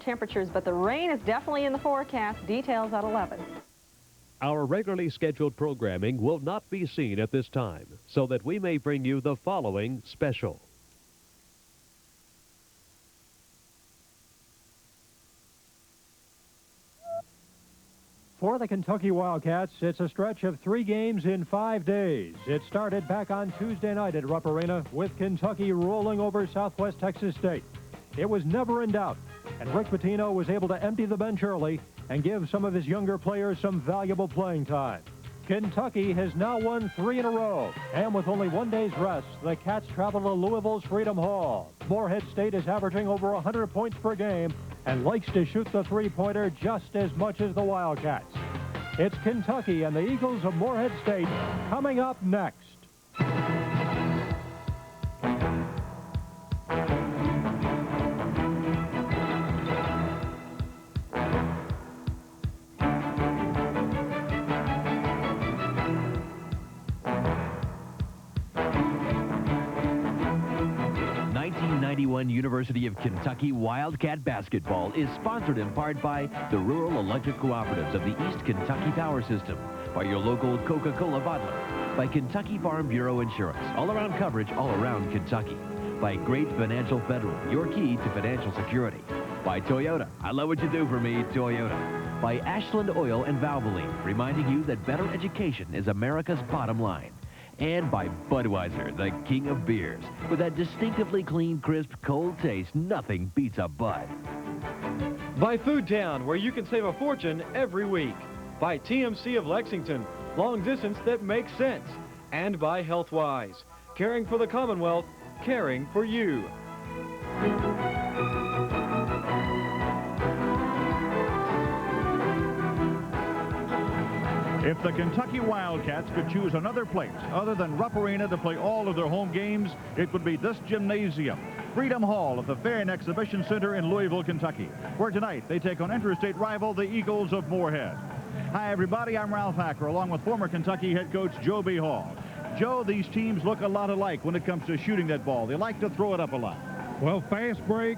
temperatures, but the rain is definitely in the forecast. Details at 11. Our regularly scheduled programming will not be seen at this time, so that we may bring you the following special. For the Kentucky Wildcats, it's a stretch of 3 games in 5 days. It started back on Tuesday night at Rupp Arena with Kentucky rolling over Southwest Texas State. It was never in doubt, and Rick Pitino was able to empty the bench early and give some of his younger players some valuable playing time. Kentucky has now won 3 in a row, and with only 1 day's rest, the Cats travel to Louisville's Freedom Hall. Morehead State is averaging over 100 points per game and likes to shoot the three-pointer just as much as the Wildcats. It's Kentucky and the Eagles of Morehead State coming up next. 1991 University of Kentucky Wildcat Basketball is sponsored in part by the Rural Electric Cooperatives of the East Kentucky Power System, by your local Coca-Cola bottler, by Kentucky Farm Bureau Insurance, all-around coverage all around Kentucky, by Great Financial Federal, your key to financial security, by Toyota, I love what you do for me, Toyota, by Ashland Oil and Valvoline, reminding you that better education is America's bottom line, and by Budweiser, the king of beers. With that distinctively clean, crisp, cold taste, nothing beats a Bud. By Food Town, where you can save a fortune every week. By TMC of Lexington, long distance that makes sense. And by HealthWise, caring for the Commonwealth, caring for you. If the Kentucky Wildcats could choose another place other than Rupp Arena to play all of their home games, it would be this gymnasium, Freedom Hall of the Fair and Exhibition Center in Louisville, Kentucky, where tonight they take on interstate rival, the Eagles of Morehead. Hi, everybody. I'm Ralph Hacker, along with former Kentucky head coach Joe B. Hall. Joe, these teams look a lot alike when it comes to shooting that ball. They like to throw it up a lot. Well, fast break,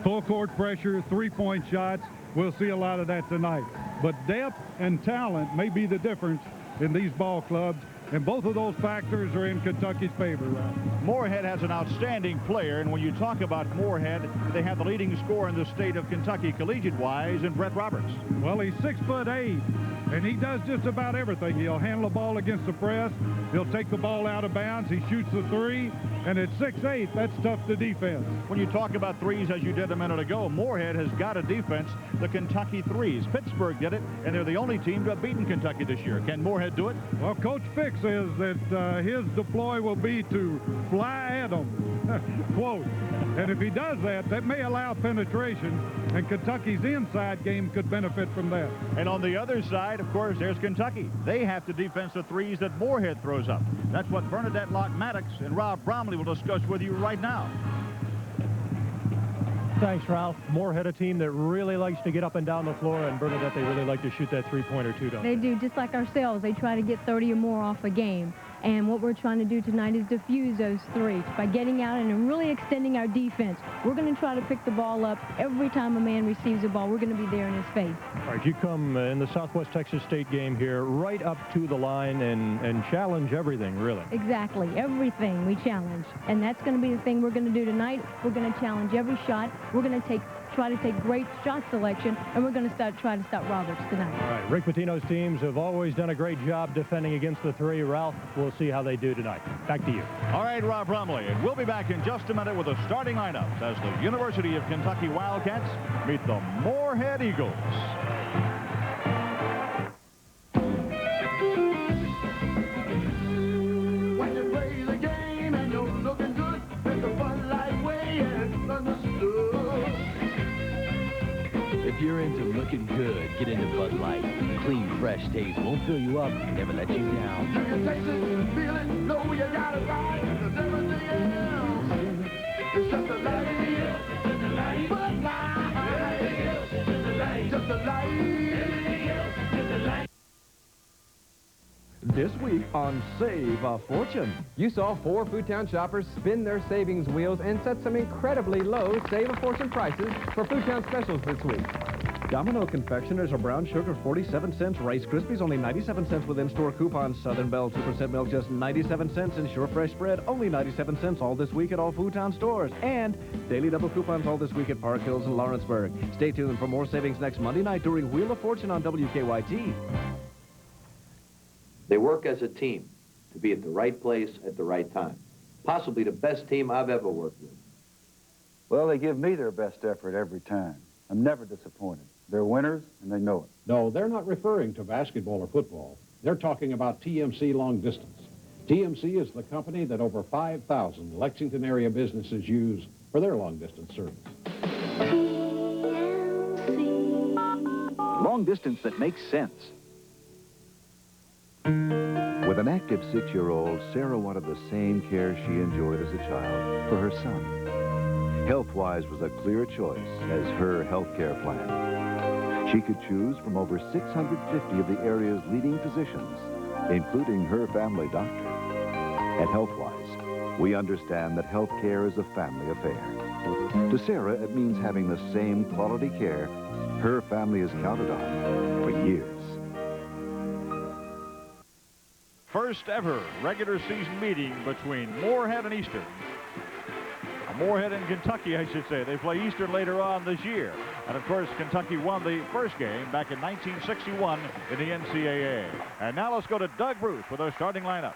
full court pressure, three-point shots. We'll see a lot of that tonight. But depth and talent may be the difference in these ball clubs, and both of those factors are in Kentucky's favor. Morehead has an outstanding player, and when you talk about Morehead, they have the leading scorer in the state of Kentucky collegiate-wise in Brett Roberts. Well, he's 6'8", and he does just about everything. He'll handle the ball against the press. He'll take the ball out of bounds. He shoots the three, and at 6'8", that's tough to defense. When you talk about threes, as you did a minute ago, Morehead has got a defense, the Kentucky threes. Pittsburgh did it, and they're the only team to have beaten Kentucky this year. Can Morehead do it? Well, Coach Fick says that his deploy will be to fly at them, quote. And if he does that, that may allow penetration, and Kentucky's inside game could benefit from that. And on the other side, of course, there's Kentucky. They have to defense the threes that Morehead throws up. That's what Bernadette Locke-Maddox and Rob Bromley will discuss with you right now. Thanks, Ralph. Morehead, a team that really likes to get up and down the floor, and Bernadette, they really like to shoot that three-pointer too, don't they? They do, just like ourselves. They try to get 30 or more off a game. And what we're trying to do tonight is diffuse those threes by getting out and really extending our defense. We're going to try to pick the ball up every time a man receives the ball. We're going to be there in his face. All right, you come in the Southwest Texas State game here right up to the line and challenge everything, really. Exactly, everything we challenge. And that's going to be the thing we're going to do tonight. We're going to challenge every shot. We're going to try to take great shot selection, and we're going to try to stop Roberts tonight. All right, Rick Pitino's teams have always done a great job defending against the three. Ralph, we'll see how they do tonight. Back to you. All right, Rob Bromley, and we'll be back in just a minute with the starting lineup as the University of Kentucky Wildcats meet the Morehead Eagles. When you play the game and you're looking good, it's the fun life way and understood. If you're into looking good, get into Bud Light. Clean, fresh taste won't fill you up, never let you down. You can taste it, feel it, know you got it right. There's everything else. It's just a light. Just a light. Bud Light. Just a light. Just a light. Everything else, just a light. This week on Save a Fortune. You saw 4 Foodtown shoppers spin their savings wheels and set some incredibly low Save a Fortune prices for Foodtown specials this week. Domino Confectioners are brown sugar 47 cents, Rice Krispies only 97 cents with in-store coupons, Southern Belle 2% milk just 97 cents, and Sure Fresh Spread only 97 cents all this week at all Foodtown stores. And daily double coupons all this week at Park Hills and Lawrenceburg. Stay tuned for more savings next Monday night during Wheel of Fortune on WKYT. They work as a team to be at the right place at the right time. Possibly the best team I've ever worked with. Well, they give me their best effort every time. I'm never disappointed. They're winners, and they know it. No, they're not referring to basketball or football. They're talking about TMC Long Distance. TMC is the company that over 5,000 Lexington area businesses use for their long-distance service. Long distance that makes sense. With an active 6-year-old, Sarah wanted the same care she enjoyed as a child for her son. Health-Wise was a clear choice as her health care plan. She could choose from over 650 of the area's leading physicians, including her family doctor. At Health-Wise, we understand that health care is a family affair. To Sarah, it means having the same quality care her family has counted on for years. First ever regular season meeting between Morehead and Eastern. Morehead and Kentucky, I should say. They play Eastern later on this year. And, of course, Kentucky won the first game back in 1961 in the NCAA. And now let's go to Doug Bruce with our starting lineups.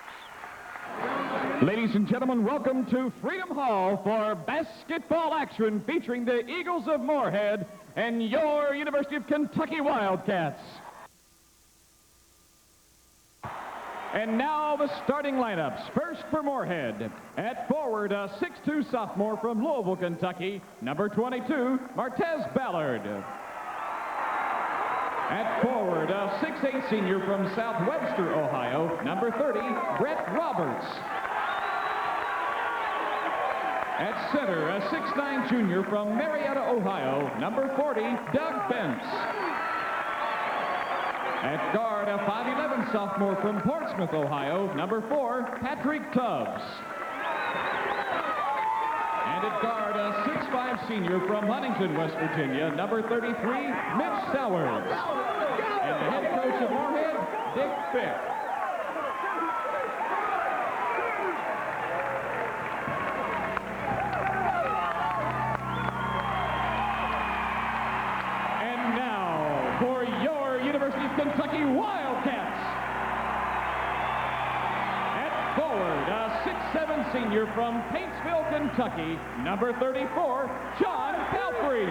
Ladies and gentlemen, welcome to Freedom Hall for basketball action featuring the Eagles of Morehead and your University of Kentucky Wildcats. And now the starting lineups. First for Morehead. At forward, a 6'2 sophomore from Louisville, Kentucky, number 22, Martez Ballard. At forward, a 6'8 senior from South Webster, Ohio, number 30, Brett Roberts. At center, a 6'9 junior from Marietta, Ohio, number 40, Doug Bentz. At guard, a 5'11 sophomore from Portsmouth, Ohio, number 4, Patrick Tubbs. And at guard, a 6'5 senior from Huntington, West Virginia, number 33, Mitch Sowers. And the head coach of Morehead, Dick Fick. And now, for your University of Kentucky Wildcats. At forward, a 6'7 senior from Paintsville, Kentucky, number 34, John Palfrey.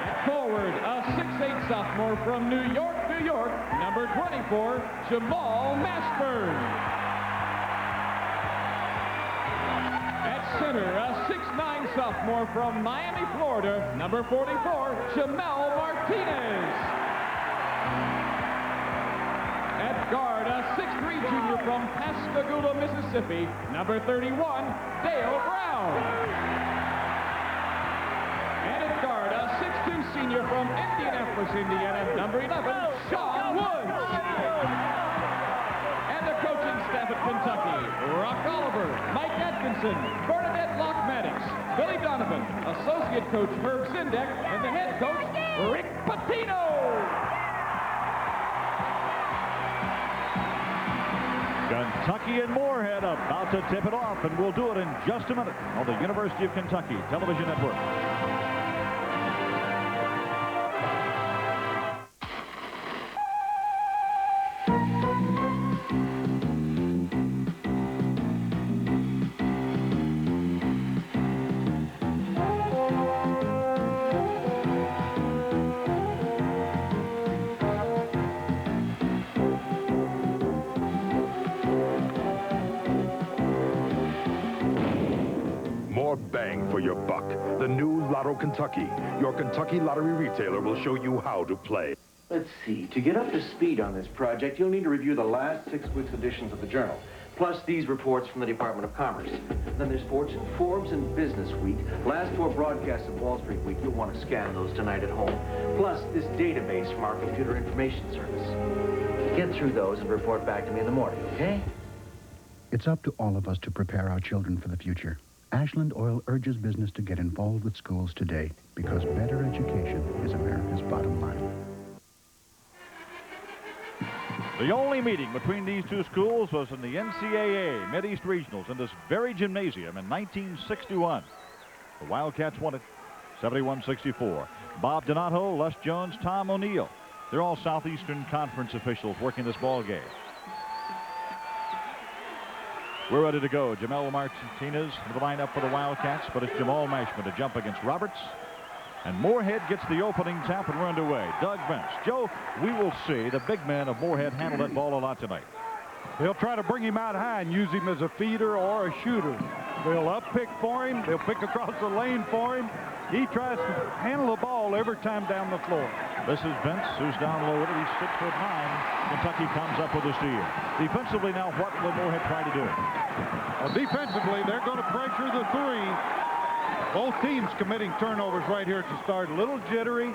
At forward, a 6'8 sophomore from New York, New York, number 24, Jamal Mashburn. At center, a 6'9 sophomore from Miami, Florida, number 44, Jamel Martinez. At guard, a 6'3 junior from Pascagoula, Mississippi, number 31, Dale Brown. And at guard, a 6'2 senior from Indianapolis, Indiana, number 11, Sean Woods. And the coaching staff at Kentucky, Rock Oliver, Mike Atkinson, Bernadette Locke-Maddox, Billy Donovan, associate coach Herb Zindek, and the head coach, Rick Pitino. Kentucky and Morehead about to tip it off, and we'll do it in just a minute on the University of Kentucky Television Network. Bang for your buck. The new Lotto Kentucky. Your Kentucky lottery retailer will show you how to play. Let's see. To get up to speed on this project, you'll need to review the last 6 weeks' editions of the Journal. plus these reports from the Department of Commerce. Then there's Forbes and Business Week, last 4 broadcasts of Wall Street Week. You'll want to scan those tonight at home. Plus this database from our Computer Information Service. Get through those and report back to me in the morning, okay? It's up to all of us to prepare our children for the future. Ashland Oil urges business to get involved with schools today because better education is America's bottom line. The only meeting between these two schools was in the NCAA Mid-East Regionals in this very gymnasium in 1961. The Wildcats won it 71-64. Bob Donato, Les Jones, Tom O'Neill. They're all Southeastern Conference officials working this ball game. We're ready to go. Jamel Martinez in the lineup for the Wildcats, but it's Jamal Mashburn to jump against Roberts. And Morehead gets the opening tap and we're underway. Doug Bentz. Joe, we will see the big man of Morehead handle that ball a lot tonight. They'll try to bring him out high and use him as a feeder or a shooter. They'll up-pick for him. They'll pick across the lane for him. He tries to handle the ball every time down the floor. This is Bentz, who's down low with it. He's 6'9". Kentucky comes up with a steal. Defensively now, what will Morehead try to do? Well, defensively, they're going to pressure the 3. Both teams committing turnovers right here to start. A little jittery.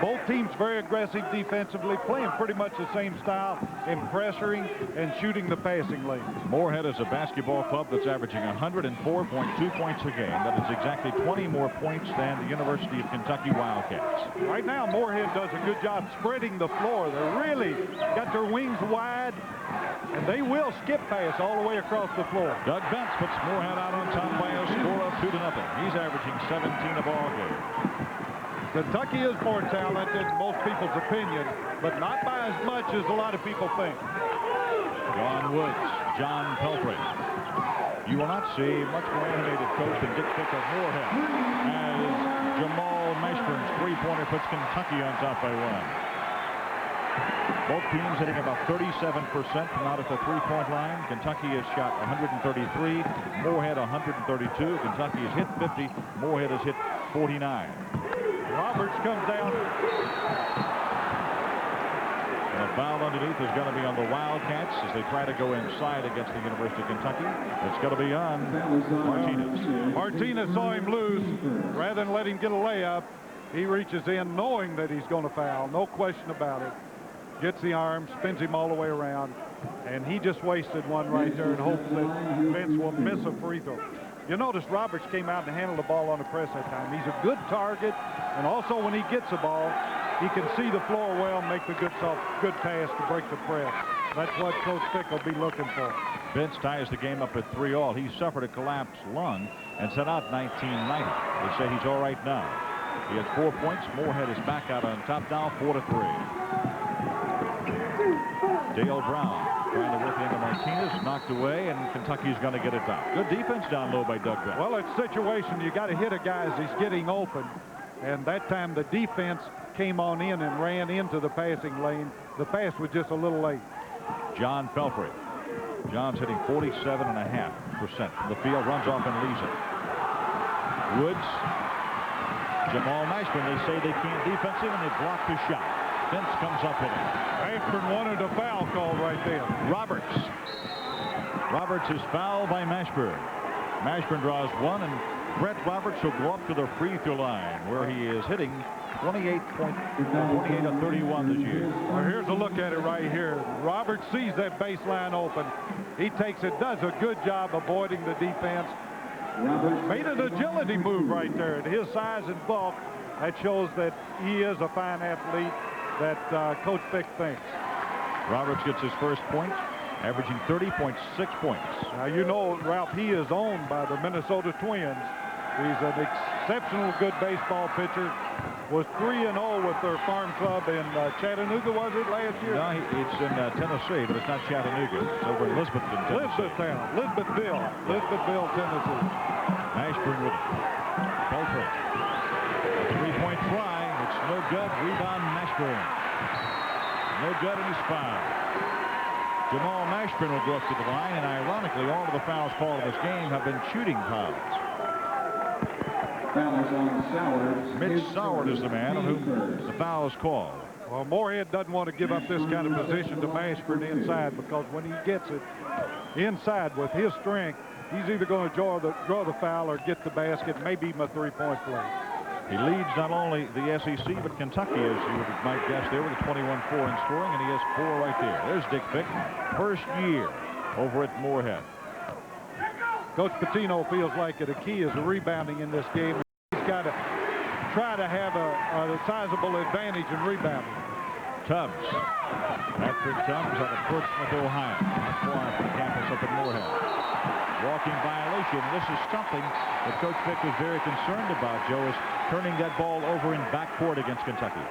Both teams very aggressive defensively, playing pretty much the same style in pressuring and shooting the passing lane. Morehead is a basketball club that's averaging 104.2 points a game. That is exactly 20 more points than the University of Kentucky Wildcats. Right now, Morehead does a good job spreading the floor. They really got their wings wide, and they will skip pass all the way across the floor. Doug Bentz puts Morehead out on top by a score of 2-0. He's averaging 17 a ball game. Kentucky is more talented in most people's opinion, but not by as much as a lot of people think. John Woods, John Pelfrey. You will not see much more animated coach than Dick Fick of Morehead as Jamal Mashburn's three-pointer puts Kentucky on top by 1. Both teams hitting about 37% from out at the three-point line. Kentucky has shot 133, Morehead 132. Kentucky has hit 50, Morehead has hit 49. Roberts comes down. And a foul underneath is going to be on the Wildcats as they try to go inside against the University of Kentucky. It's going to be on Martinez. Martinez saw him lose. Rather than let him get a layup, he reaches in knowing that he's going to foul. No question about it. Gets the arm, spins him all the way around, and he just wasted one right there and hopes that Vince will miss a free throw. You notice Roberts came out and handled the ball on the press that time. He's a good target, and also when he gets the ball, he can see the floor well, make the good pass to break the press. That's what Coach Fick will be looking for. Vince ties the game up at 3-all. He suffered a collapsed lung and set out 1990. They say he's all right now. He has 4 points. Morehead is back out on top now, 4-3. Dale Brown trying to work into Martinez, knocked away, and Kentucky's going to get it back. Good defense down low by Doug Bentz. Well, it's a situation you got to hit a guy as he's getting open, and that time the defense came on in and ran into the passing lane. The pass was just a little late. John Pelfrey. John's hitting 47.5% from the field, runs off and leaves it. Woods. Jamal Mashburn, they say they can't defensive, and they blocked the shot. Vince comes up with it. Mashburn wanted a foul call right there. Roberts is fouled by Mashburn. Mashburn draws one, and Brett Roberts will go up to the free throw line where he is hitting 28 of 31 this year. Well, here's a look at it right here. Roberts sees that baseline open. He takes it, does a good job avoiding the defense. Made an agility move right there. At his size and bulk, that shows that he is a fine athlete that Coach Fick thinks. Roberts gets his first point, averaging 30.6 points. Now, you know, Ralph, he is owned by the Minnesota Twins. He's an exceptional good baseball pitcher. Was 3-0 with their farm club in Chattanooga, was it, last year? No, it's in Tennessee, but it's not Chattanooga. It's over in Lisbethton, Tennessee. Lisbethville, Tennessee. Mashburn with it. Pelfrey. A three-point try. It's no good. Rebound, Mashburn. No good, and he's fouled. Jamal Mashburn will go up to the line, and ironically, all of the fouls called in this game have been shooting fouls. Mitch Soward is the man on whom the foul is called. Well, Morehead doesn't want to give up this kind of position to Mashburn inside, because when he gets it, inside with his strength, he's either going to draw the foul or get the basket, maybe even a three-point play. He leads not only the SEC, but Kentucky, as you might guess there, with a 21-4 in scoring, and he has 4 right there. There's Dick Vick, first year over at Morehead. Coach Pitino feels like the key is the rebounding in this game. He's got to try to have a sizable advantage in rebounding. Tubbs. Patrick Tubbs out of Portsmouth, Ohio. Not far from campus up at Morehead. Walking violation. This is something that Coach Vick was very concerned about, Joe, is turning that ball over in backcourt against Kentucky.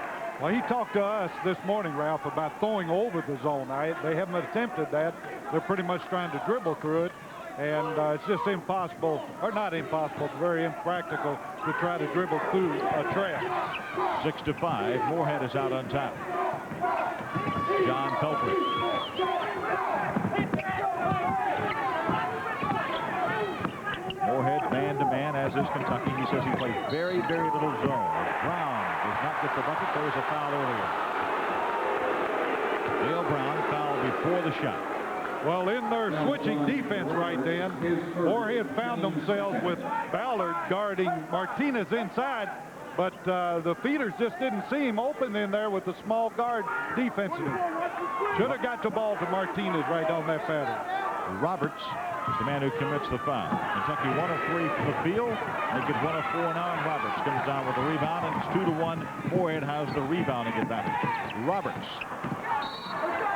Well, he talked to us this morning, Ralph, about throwing over the zone. They haven't attempted that. They're pretty much trying to dribble through it. And it's just impossible, or not impossible, but very impractical to try to dribble through a trap. 6-5. Morehead is out on top. John Pelfrey. Morehead man-to-man, as is Kentucky. He says he plays very, very little zone. Brown does not get the bucket. There was a foul earlier. Dale Brown fouled before the shot. Well, in their switching defense right then, Morehead found themselves with Ballard guarding Martinez inside, but the feeders just didn't see him open in there with the small guard defensively. Should have got the ball to Martinez right on that pattern. Roberts is the man who commits the foul. Kentucky 1 of 3 from the field. They get 1 of 4 now, and Roberts comes down with the rebound, and it's 2-1. Morehead has the rebounding advantage. Roberts.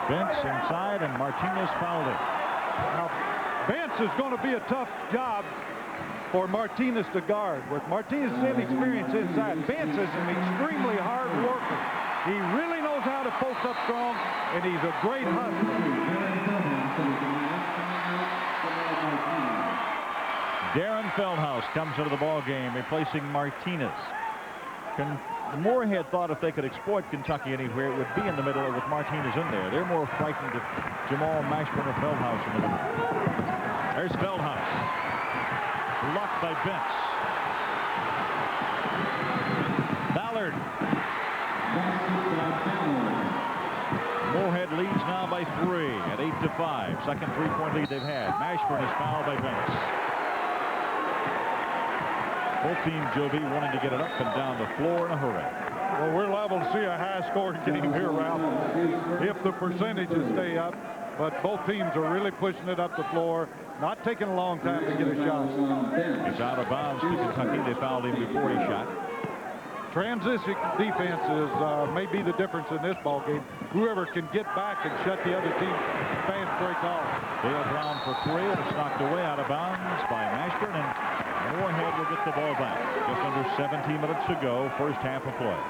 Bentz inside, and Martinez fouled it. Now, Bentz is going to be a tough job for Martinez to guard. With Martinez's inexperience inside, Bentz is an extremely hard worker. He really knows how to post up strong, and he's a great hustler. Darren Feldhaus comes into the ball game, replacing Martinez. Morehead thought if they could exploit Kentucky anywhere, it would be in the middle with Martinez in there. They're more frightened of Jamal Mashburn or Feldhaus in the middle. There's Feldhaus. Blocked by Bentz. Ballard. Morehead leads now by 3 at 8-5. Second three-point lead they've had. Mashburn is fouled by Bentz. Both teams, Joe B, wanting to get it up and down the floor in a hurry. Well, we're liable to see a high-scoring game here, Ralph, if the percentages stay up. But both teams are really pushing it up the floor, not taking a long time to get a shot. He's out of bounds to Kentucky. They fouled him before he shot. Transition defense is may be the difference in this ball game. Whoever can get back and shut the other team fast break off. Dale Brown for 3, and it's knocked away out of bounds by Mashburn, and Morehead will get the ball back. Just under 17 minutes to go, first half of play.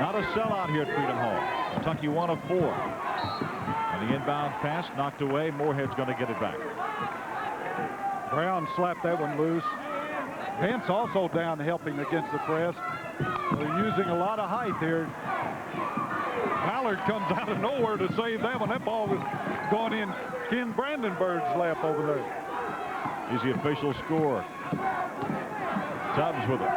Not a sellout here at Freedom Hall. Kentucky 1 of 4. And the inbound pass knocked away. Morehead's going to get it back. Brown slapped that one loose. Bentz also down helping against the press. They're using a lot of height here. Ballard comes out of nowhere to save that one. That ball was going in Ken Brandenburg's lap over there. He's the official score. Tubbs with it.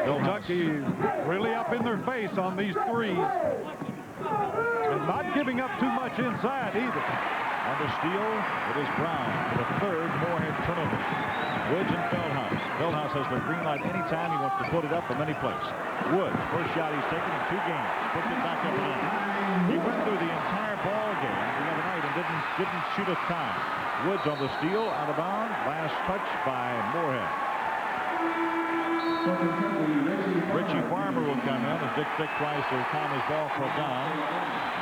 Kentucky really up in their face on these threes. And not giving up too much inside either. On the steal, it is Brown for the third Morehead turnover. Woods and Feldhaus. Feldhaus has the green light anytime he wants to put it up from any place. Woods, first shot he's taken in 2 games. Puts it back up and in. He went through the entire ball game the other night and didn't shoot a time. Woods on the steal, out of bounds. Last touch by Morehead. Richie Farmer will come in as Dick Vick tries to calm his ball club down.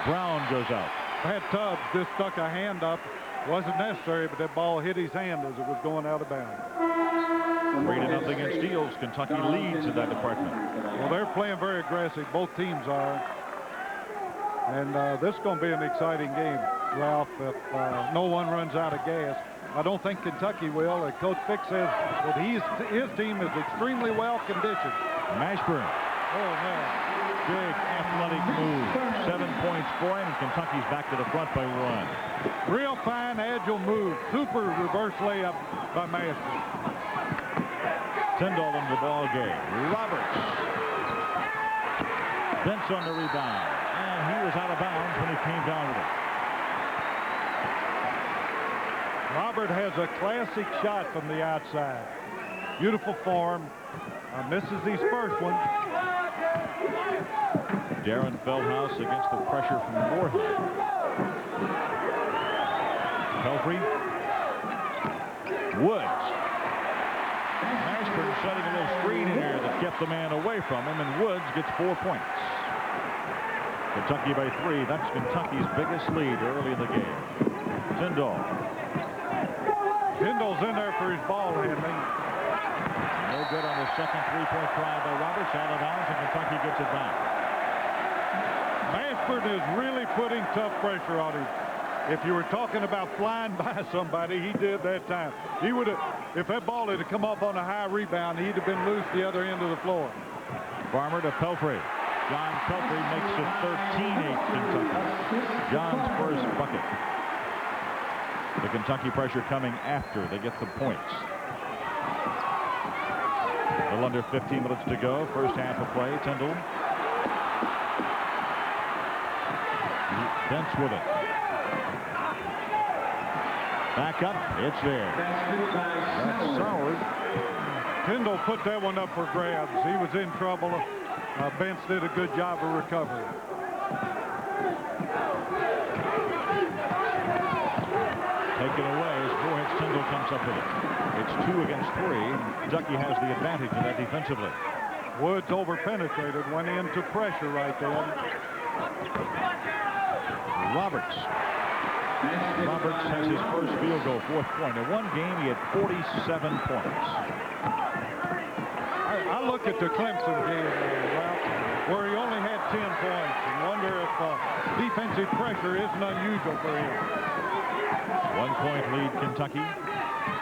Brown goes out. Pat Tubbs just stuck a hand up. Wasn't necessary, but that ball hit his hand as it was going out of bounds. 3-0 in steals. Kentucky leads in that department. Well, they're playing very aggressive. Both teams are. And this is going to be an exciting game, Ralph, if no one runs out of gas. I don't think Kentucky will. Coach Vick says that his team is extremely well conditioned. Mashburn. Oh, man. Big athletic move. 7 points for him, and Kentucky's back to the front by 1. Real fine, agile move. Super reverse layup by Mashburn. Tyndall in the ball game. Roberts. Bentz on the rebound. And and he was out of bounds when he came down with it. Robert has a classic shot from the outside. Beautiful form. Misses his first one. Darren Feldhaus against the pressure from Morehead. Pelfrey. Woods. Mashburn setting a little screen in here that kept the man away from him, and Woods gets 4 points. Kentucky by 3. That's Kentucky's biggest lead early in the game. Tyndall. Tyndall's in there for his ball handling. No good on the second three-point try by Roberts. Out of bounds, and Kentucky gets it back. Mashburn is really putting tough pressure on him. If you were talking about flying by somebody, he did that time. He would have, if that ball had come off on a high rebound, he'd have been loose the other end of the floor. Farmer to Pelfrey. John Pelfrey makes it 13-8 Kentucky. John's first bucket. The Kentucky pressure coming after they get the points. A little under 15 minutes to go. First half of play. Tyndall. Bench with it. Back up. It's there. That's solid. Tyndall put that one up for grabs. He was in trouble. Bence did a good job of recovery. Taken away as Morehead Tyndall comes up with it. It's 2 against 3. Kentucky has the advantage of that defensively. Woods over-penetrated, went into pressure right there. Roberts has his first field goal, 4th point. In one game, he had 47 points. I look at the Clemson game, where he only had 10 points, and wonder if defensive pressure isn't unusual for him. 1 point lead, Kentucky.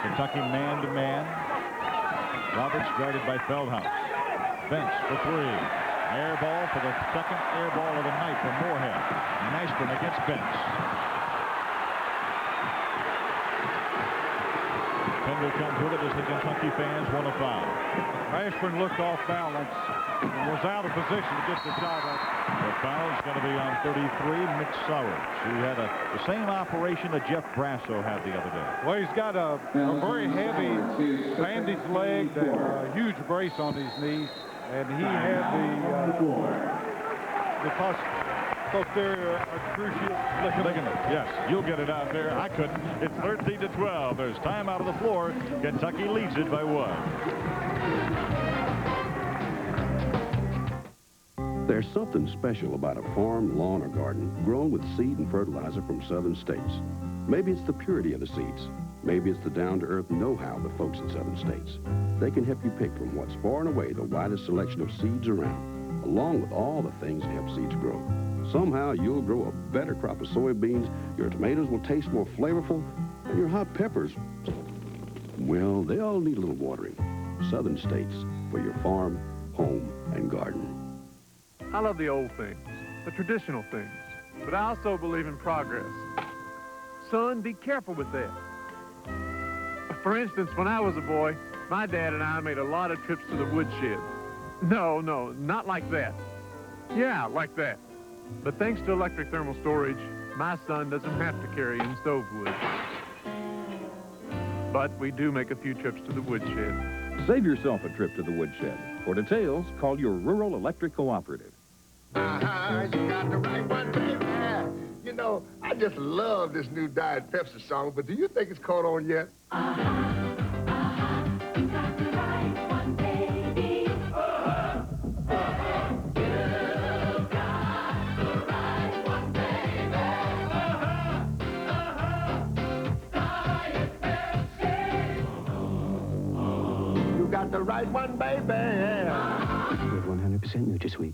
Kentucky man-to-man. Roberts guarded by Feldhaus. Bench for 3. Air ball for the second air ball of the night from Morehead. Mashburn against Bench. Tyndall comes with it as the Kentucky fans want to foul. Mashburn looked off balance and was out of position to get the shot up. The foul is going to be on 33, Mitch Sowers, who had the same operation that Jeff Brasso had the other day. Well, he's got a very heavy bandaged leg and a huge brace on his knee, and he had the posterior cruciate ligament. Yes, you'll get it out there. I couldn't. It's 13-12. There's time out of the floor. Kentucky leads it by 1. There's something special about a farm, lawn, or garden grown with seed and fertilizer from Southern States. Maybe it's the purity of the seeds. Maybe it's the down-to-earth know-how of the folks at Southern States. They can help you pick from what's far and away the widest selection of seeds around, along with all the things that help seeds grow. Somehow you'll grow a better crop of soybeans, your tomatoes will taste more flavorful, and your hot peppers, well, they all need a little watering. Southern States for your farm, home, and garden. I love the old things, the traditional things, but I also believe in progress. Son, be careful with that. For instance, when I was a boy, my dad and I made a lot of trips to the woodshed. No, not like that. Yeah, like that. But thanks to electric thermal storage, my son doesn't have to carry in stove wood. But we do make a few trips to the woodshed. Save yourself a trip to the woodshed. For details, call your rural electric cooperative. You got the right one, baby. You know, I just love this new Diet Pepsi song, but do you think it's caught on yet? You got the right one, baby. You got the right one, baby. Diet Pepsi. You got the right one, baby. 100% NutraSweet.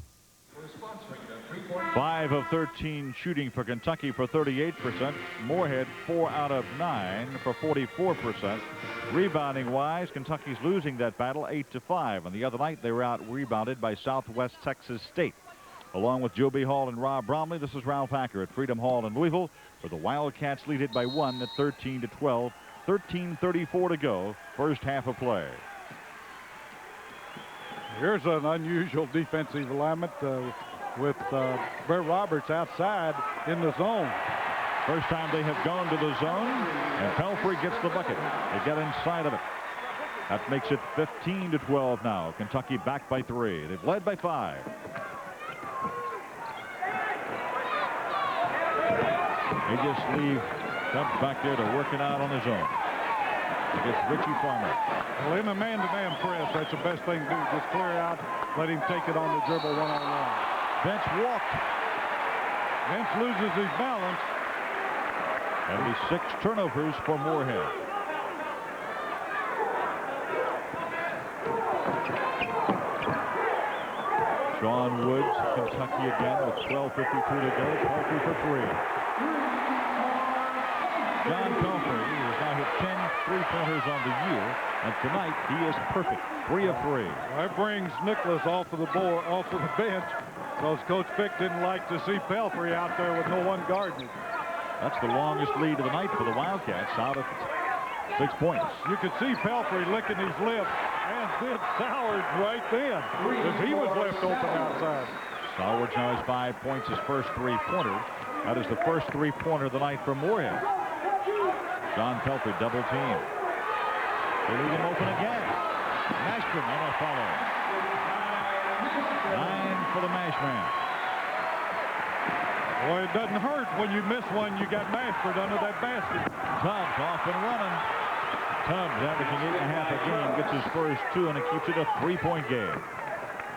5 of 13 shooting for Kentucky for 38%. Morehead 4 out of 9 for 44%. Rebounding wise, Kentucky's losing that battle 8-5. And the other night they were out rebounded by Southwest Texas State. Along with Joe B. Hall and Rob Bromley, this is Ralph Hacker at Freedom Hall in Louisville, where the Wildcats lead it by 1 at 13-12. 13:34 to go. First half of play. Here's an unusual defensive alignment. with Brett Roberts outside in the zone. First time they have gone to the zone, and Pelfrey gets the bucket. They get inside of it. That makes it 15-12 now. Kentucky back by 3. They've led by 5. They just leave Tubbs back there to work it out on his own. Against Richie Farmer. Well, in a man-to-man press, that's the best thing to do. Just clear out, let him take it on the dribble one-on-one. Bench walked. Bench loses his balance. That'll be 6 turnovers for Morehead. Sean Woods, Kentucky again with 12:52 to go. Pelfrey for 3. John Pelfrey has now hit 10 3-pointers on the year, and tonight he is perfect. 3 of 3. That brings Nicholas off of the board, off of the bench, because Coach Fick didn't like to see Pelfrey out there with no one guarding. That's the longest lead of the night for the Wildcats, out of 6 points. You could see Pelfrey licking his lips, as did Sowers right then, because he was left open outside. Sowers now has 5 points, his first 3-pointer. That is the first 3-pointer of the night for Morehead. John Pelfrey double team. They leave him open again. Mashburn on a follow. 9 for the Mash Man. Boy, it doesn't hurt when you miss one. You got Mashburn under that basket. Tubbs off and running. Tubbs averaging 8.5 a game, gets his first 2, and it keeps it a 3-point game.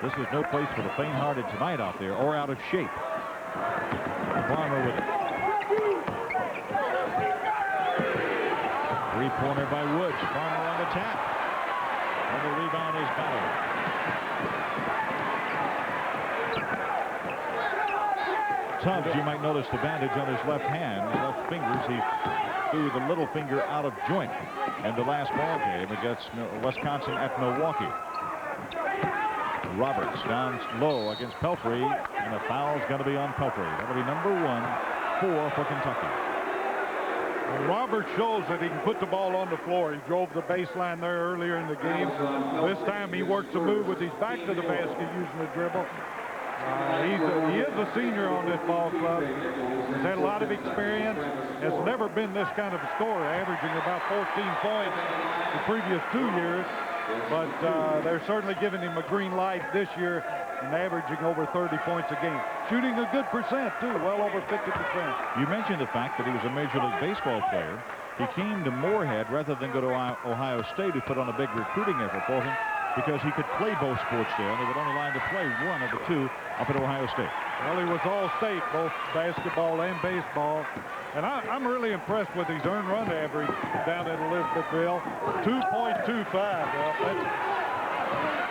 This is no place for the faint-hearted tonight out there, or out of shape. Farmer with it. 3-pointer by Woods. Farmer on the tap. And the rebound is battled. Tubbs, you might notice the bandage on his left hand, left fingers. He threw the little finger out of joint in the last ball game against Wisconsin at Milwaukee. Roberts down low against Pelfrey, and the foul's going to be on Pelfrey. That'll be number 4 for Kentucky. Well, Roberts shows that he can put the ball on the floor. He drove the baseline there earlier in the game. This time he works a move with his back to the basket using the dribble. He is a senior on this ball club. He's had a lot of experience. Has never been this kind of a scorer, averaging about 14 points the previous 2 years. But they're certainly giving him a green light this year and averaging over 30 points a game. Shooting a good percent, too, well over 50%. You mentioned the fact that he was a Major League Baseball player. He came to Morehead rather than go to Ohio State, who put on a big recruiting effort for him, because he could play both sports there, and they would only line to play one of the 2 up at Ohio State. Well, he was all-state, both basketball and baseball. And I'm really impressed with his earned run average down at Elizabethville. 2.25. Well,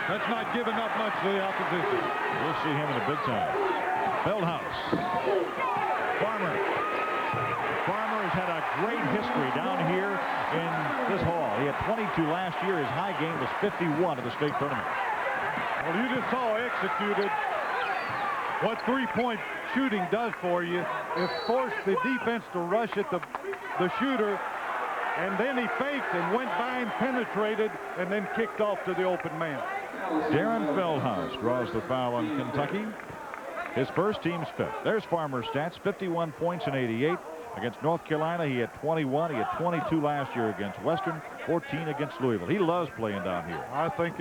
that's not giving up much to the opposition. We'll see him in the big time. Feldhaus. Farmer has had a great history down here in this hall. He had 22 last year. His high game was 51 in the state tournament. Well, you just saw executed what 3-point shooting does for you. It forced the defense to rush at the shooter, and then he faked and went by him, penetrated, and then kicked off to the open man. Darren Feldhaus draws the foul on Kentucky. His first team's 5th. There's Farmer's stats, 51 points in 88. Against North Carolina, he had 21. He had 22 last year against Western, 14 against Louisville. He loves playing down here. I think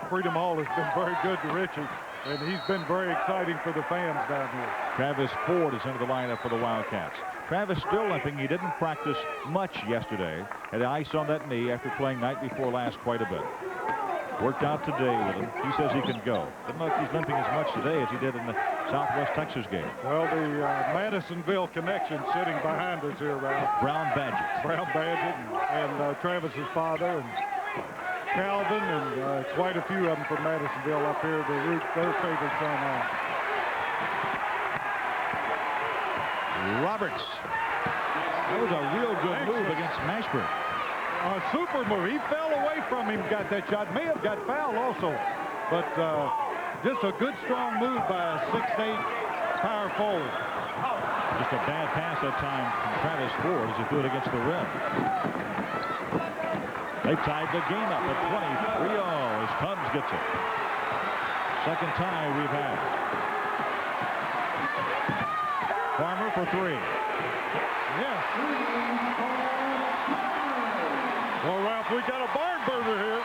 Freedom Hall has been very good to Richie, and he's been very exciting for the fans down here. Travis Ford is into the lineup for the Wildcats. Travis still limping. He didn't practice much yesterday. Had ice on that knee after playing night before last quite a bit. Worked out today with him. He says he can go. Doesn't look like he's limping as much today as he did in the Southwest Texas game. Well, the Madisonville connection sitting behind us here, Ralph. Brown Badgett. Brown Badgett and Travis's father and Calvin and quite a few of them from Madisonville up here. The root their favorite son on. Roberts. That was a real good move against Mashburn. A super move. He fell away from him, got that shot. May have got fouled also. But just a good, strong move by a 6'8" power forward. Just a bad pass that time from Travis Ford as he threw it against the rim. They tied the game up at 23 all as Tubbs gets it. Second tie we've had. for three. Yes. Well, Ralph, we got a barn burner here.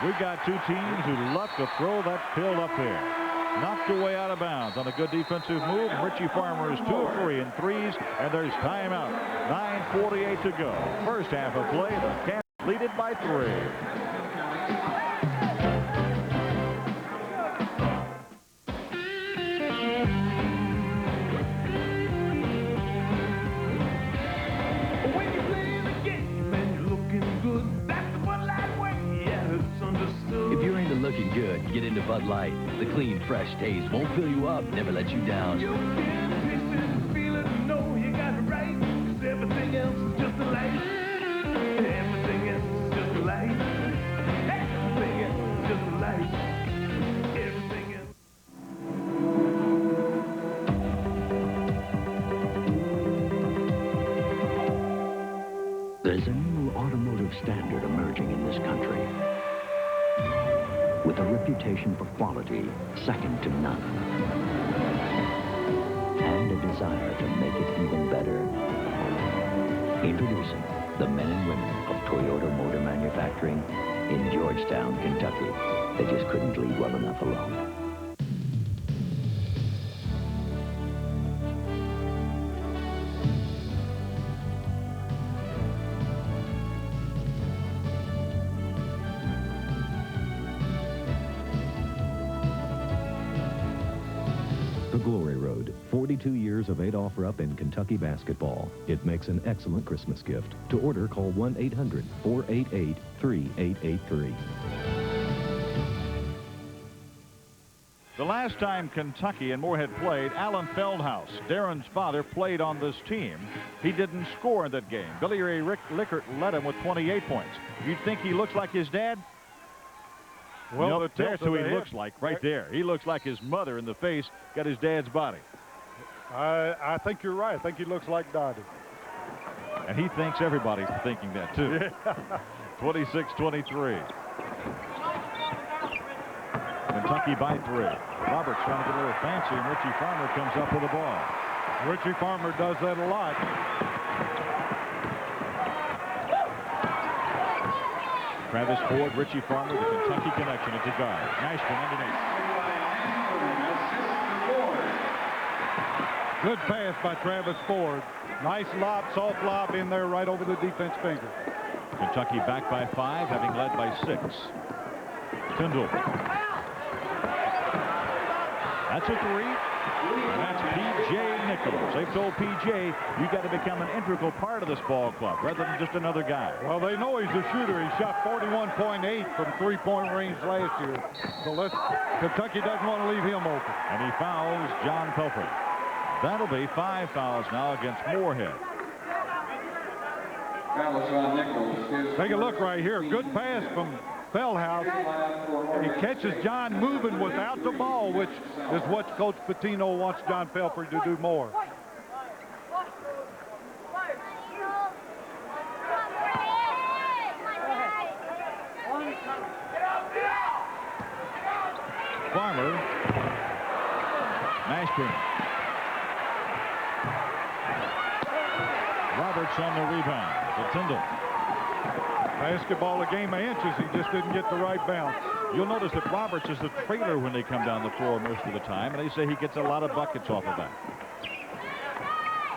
We've got two teams who love to throw that pill up there. Knocked away out of bounds on a good defensive move. Richie Farmer is 2 of 3 in threes, and there's timeout. 9:48 to go. First half of play. The Cats leaded by 3. Looking good, get into Bud Light. The clean, fresh taste won't fill you up, never let you down. You can taste it, feel it, know you got it right. 'Cause everything else is just a light. Everything else is just a light. Everything else is just a light. Everything else. There's a new automotive standard emerging in this country, with a reputation for quality second to none, and a desire to make it even better. Introducing the men and women of Toyota Motor Manufacturing in Georgetown, Kentucky. They just couldn't leave well enough alone. Glory Road, 42 years of Adolph Rupp in Kentucky basketball. It makes an excellent Christmas gift. To order, call 1-800-488-3883. The last time Kentucky and Morehead played, Alan Feldhaus, Darren's father, played on this team. He didn't score in that game. Billy Ray Lickert led him with 28 points. You'd think he looks like his dad? Well, nope, that's who he looks like right there. He looks like his mother in the face, got his dad's body. I think you're right. I think he looks like Dottie. And he thinks everybody's thinking that, too. Yeah. 26-23. Kentucky by 3. Roberts trying to get a little fancy, and Richie Farmer comes up with the ball. Richie Farmer does that a lot. Travis Ford, Richie Farmer, the Kentucky connection at the guard. Mashburn underneath. Good pass by Travis Ford. Nice lob, soft lob in there right over the defense finger. Kentucky back by 5, having led by 6. Tyndall. That's a 3. And that's P.J. Nichols. They've told P.J. you got to become an integral part of this ball club rather than just another guy. Well, they know he's a shooter. He shot 41.8 from three-point range last year. So Kentucky doesn't want to leave him open. And he fouls John Pelfrey. That'll be 5 fouls now against Morehead. Take a look right here. Good pass from Feldhaus. He catches John moving without the ball, which is what Coach Pitino wants John Pelfrey to do more. Farmer. Mashburn. Roberts on the rebound to Tyndall. Basketball a game of inches. He just didn't get the right bounce. You'll notice that Roberts is the trailer when they come down the floor most of the time, and they say he gets a lot of buckets off of that.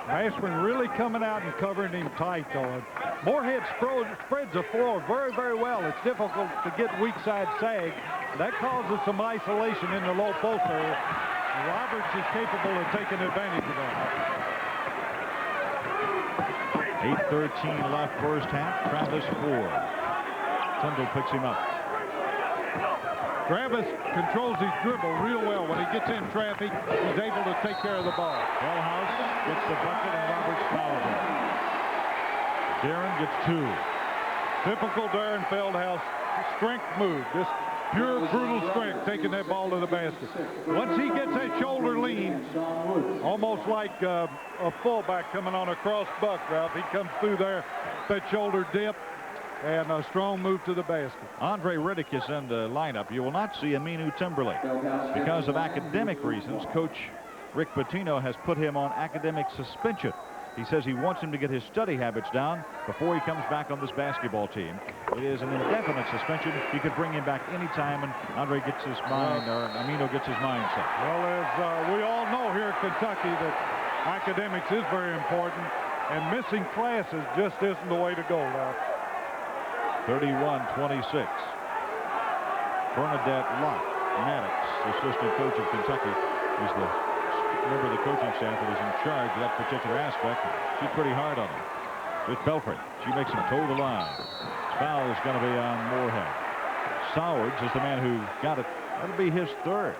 Mashburn really coming out and covering him tight, though. Morehead spreads the floor very, very well. It's difficult to get weak side sag. That causes some isolation in the low post area. Roberts is capable of taking advantage of that. 8:13 left first half. Travis Ford. Tyndall picks him up. Travis controls his dribble real well. When he gets in traffic, he's able to take care of the ball. Feldhaus gets the bucket and Roberts fouls him. Darren gets 2. Typical Darren Feldhaus strength move. Just pure, brutal strength, taking that ball to the basket. Once he gets that shoulder lean, almost like a fullback coming on a cross buck route, he comes through there, that shoulder dip, and a strong move to the basket. Andre Riddick is in the lineup. You will not see Aminu Timberlake. Because of academic reasons, Coach Rick Pitino has put him on academic suspension. He says he wants him to get his study habits down before he comes back on this basketball team. It is an indefinite suspension. He could bring him back anytime, and Andre gets his mind, or Amino gets his mind set. Well, as we all know here in Kentucky, that academics is very important, and missing classes just isn't the way to go now. 31-26. Bernadette Locke Maddox, assistant coach of Kentucky, is the member of the coaching staff that is in charge of that particular aspect. She's pretty hard on him. With Belfry, she makes him toe the line. Foul is going to be on Morehead. Sowards is the man who got it. That'll be his third.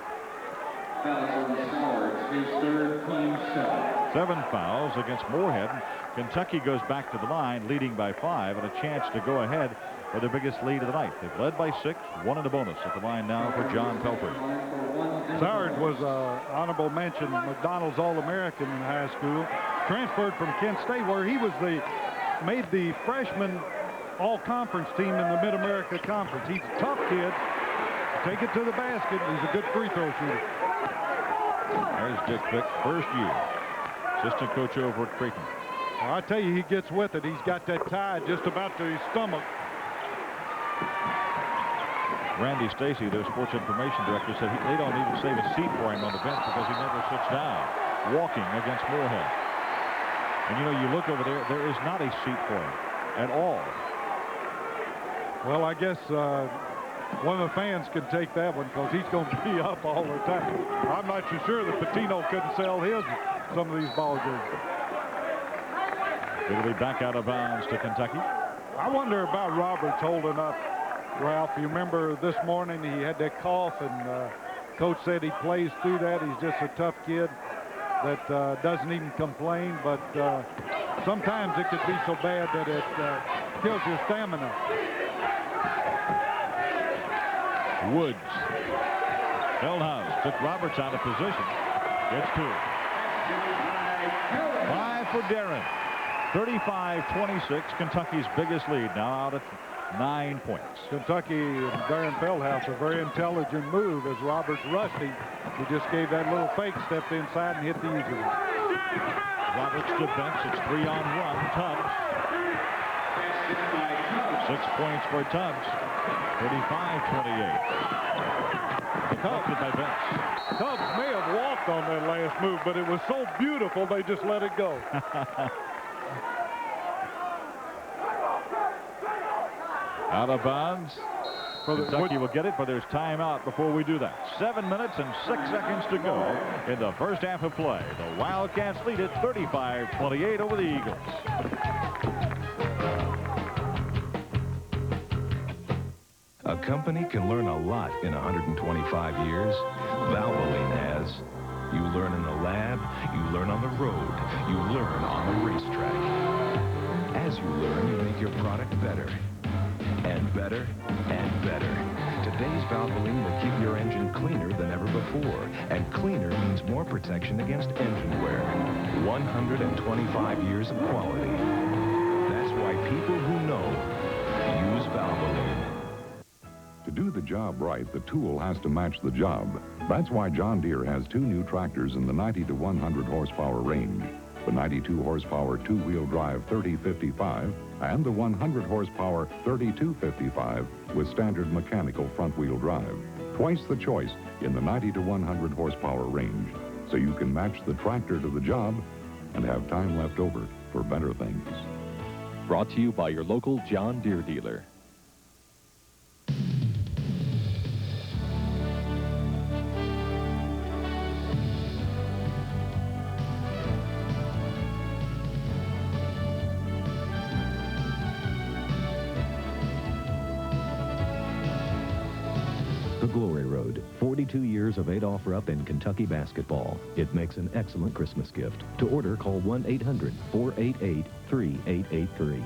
His third, team 7. 7 fouls against Morehead. Kentucky goes back to the line, leading by 5, and a chance to go ahead for the biggest lead of the night. They've led by 6, 1 in a bonus at the line now for John Pelfrey. Sowards was honorable mention McDonald's All American in high school. Transferred from Kent State, where he was made the freshman all-conference team in the Mid-America Conference. He's a tough kid. Take it to the basket. He's a good free throw shooter. There's Dick Fick, first year. Assistant coach over at Creighton. Well, I tell you, he gets with it. He's got that tie just about to his stomach. Randy Stacy, their sports information director, said they don't even save a seat for him on the bench because he never sits down, walking against Morehead. And, you know, you look over there, there is not a seat for him at all. Well, I guess one of the fans can take that one because he's going to be up all the time. I'm not so sure that Pitino couldn't sell some of these ball games. It'll be back out of bounds to Kentucky. I wonder about Roberts holding up. Ralph, you remember this morning he had that cough, and coach said he plays through that. He's just a tough kid that doesn't even complain, but sometimes it could be so bad that it kills your stamina. Woods. Feldhaus took Roberts out of position. Gets to it. 5 for Darren. 35-26, Kentucky's biggest lead, now out at 9 points. Kentucky and Darren Feldhaus, a very intelligent move as Roberts rushed him. He just gave that little fake, stepped inside and hit the easy one. Roberts defense, it's 3-on-1, Tubbs. 6 points for Tubbs. 35-28. Deflected by Betts. Tubbs may have walked on that last move, but it was so beautiful they just let it go. Out of bounds. Kentucky will get it, but there's timeout before we do that. 7 minutes and 6 seconds to go in the first half of play. The Wildcats lead it 35-28 over the Eagles. A company can learn a lot in 125 years. Valvoline has. You learn in the lab, you learn on the road, you learn on the racetrack. As you learn, you make your product better. And better and better. Today's Valvoline will keep your engine cleaner than ever before. And cleaner means more protection against engine wear. 125 years of quality. That's why people who know use Valvoline. To do the job right, the tool has to match the job. That's why John Deere has 2 new tractors in the 90 to 100 horsepower range. The 92 horsepower two-wheel drive 3055 and the 100 horsepower 3255 with standard mechanical front-wheel drive. Twice the choice in the 90 to 100 horsepower range, so you can match the tractor to the job and have time left over for better things. Brought to you by your local John Deere dealer. The Glory Road, 42 years of Adolph Rupp in Kentucky basketball. It makes an excellent Christmas gift. To order, call 1-800-488-3883.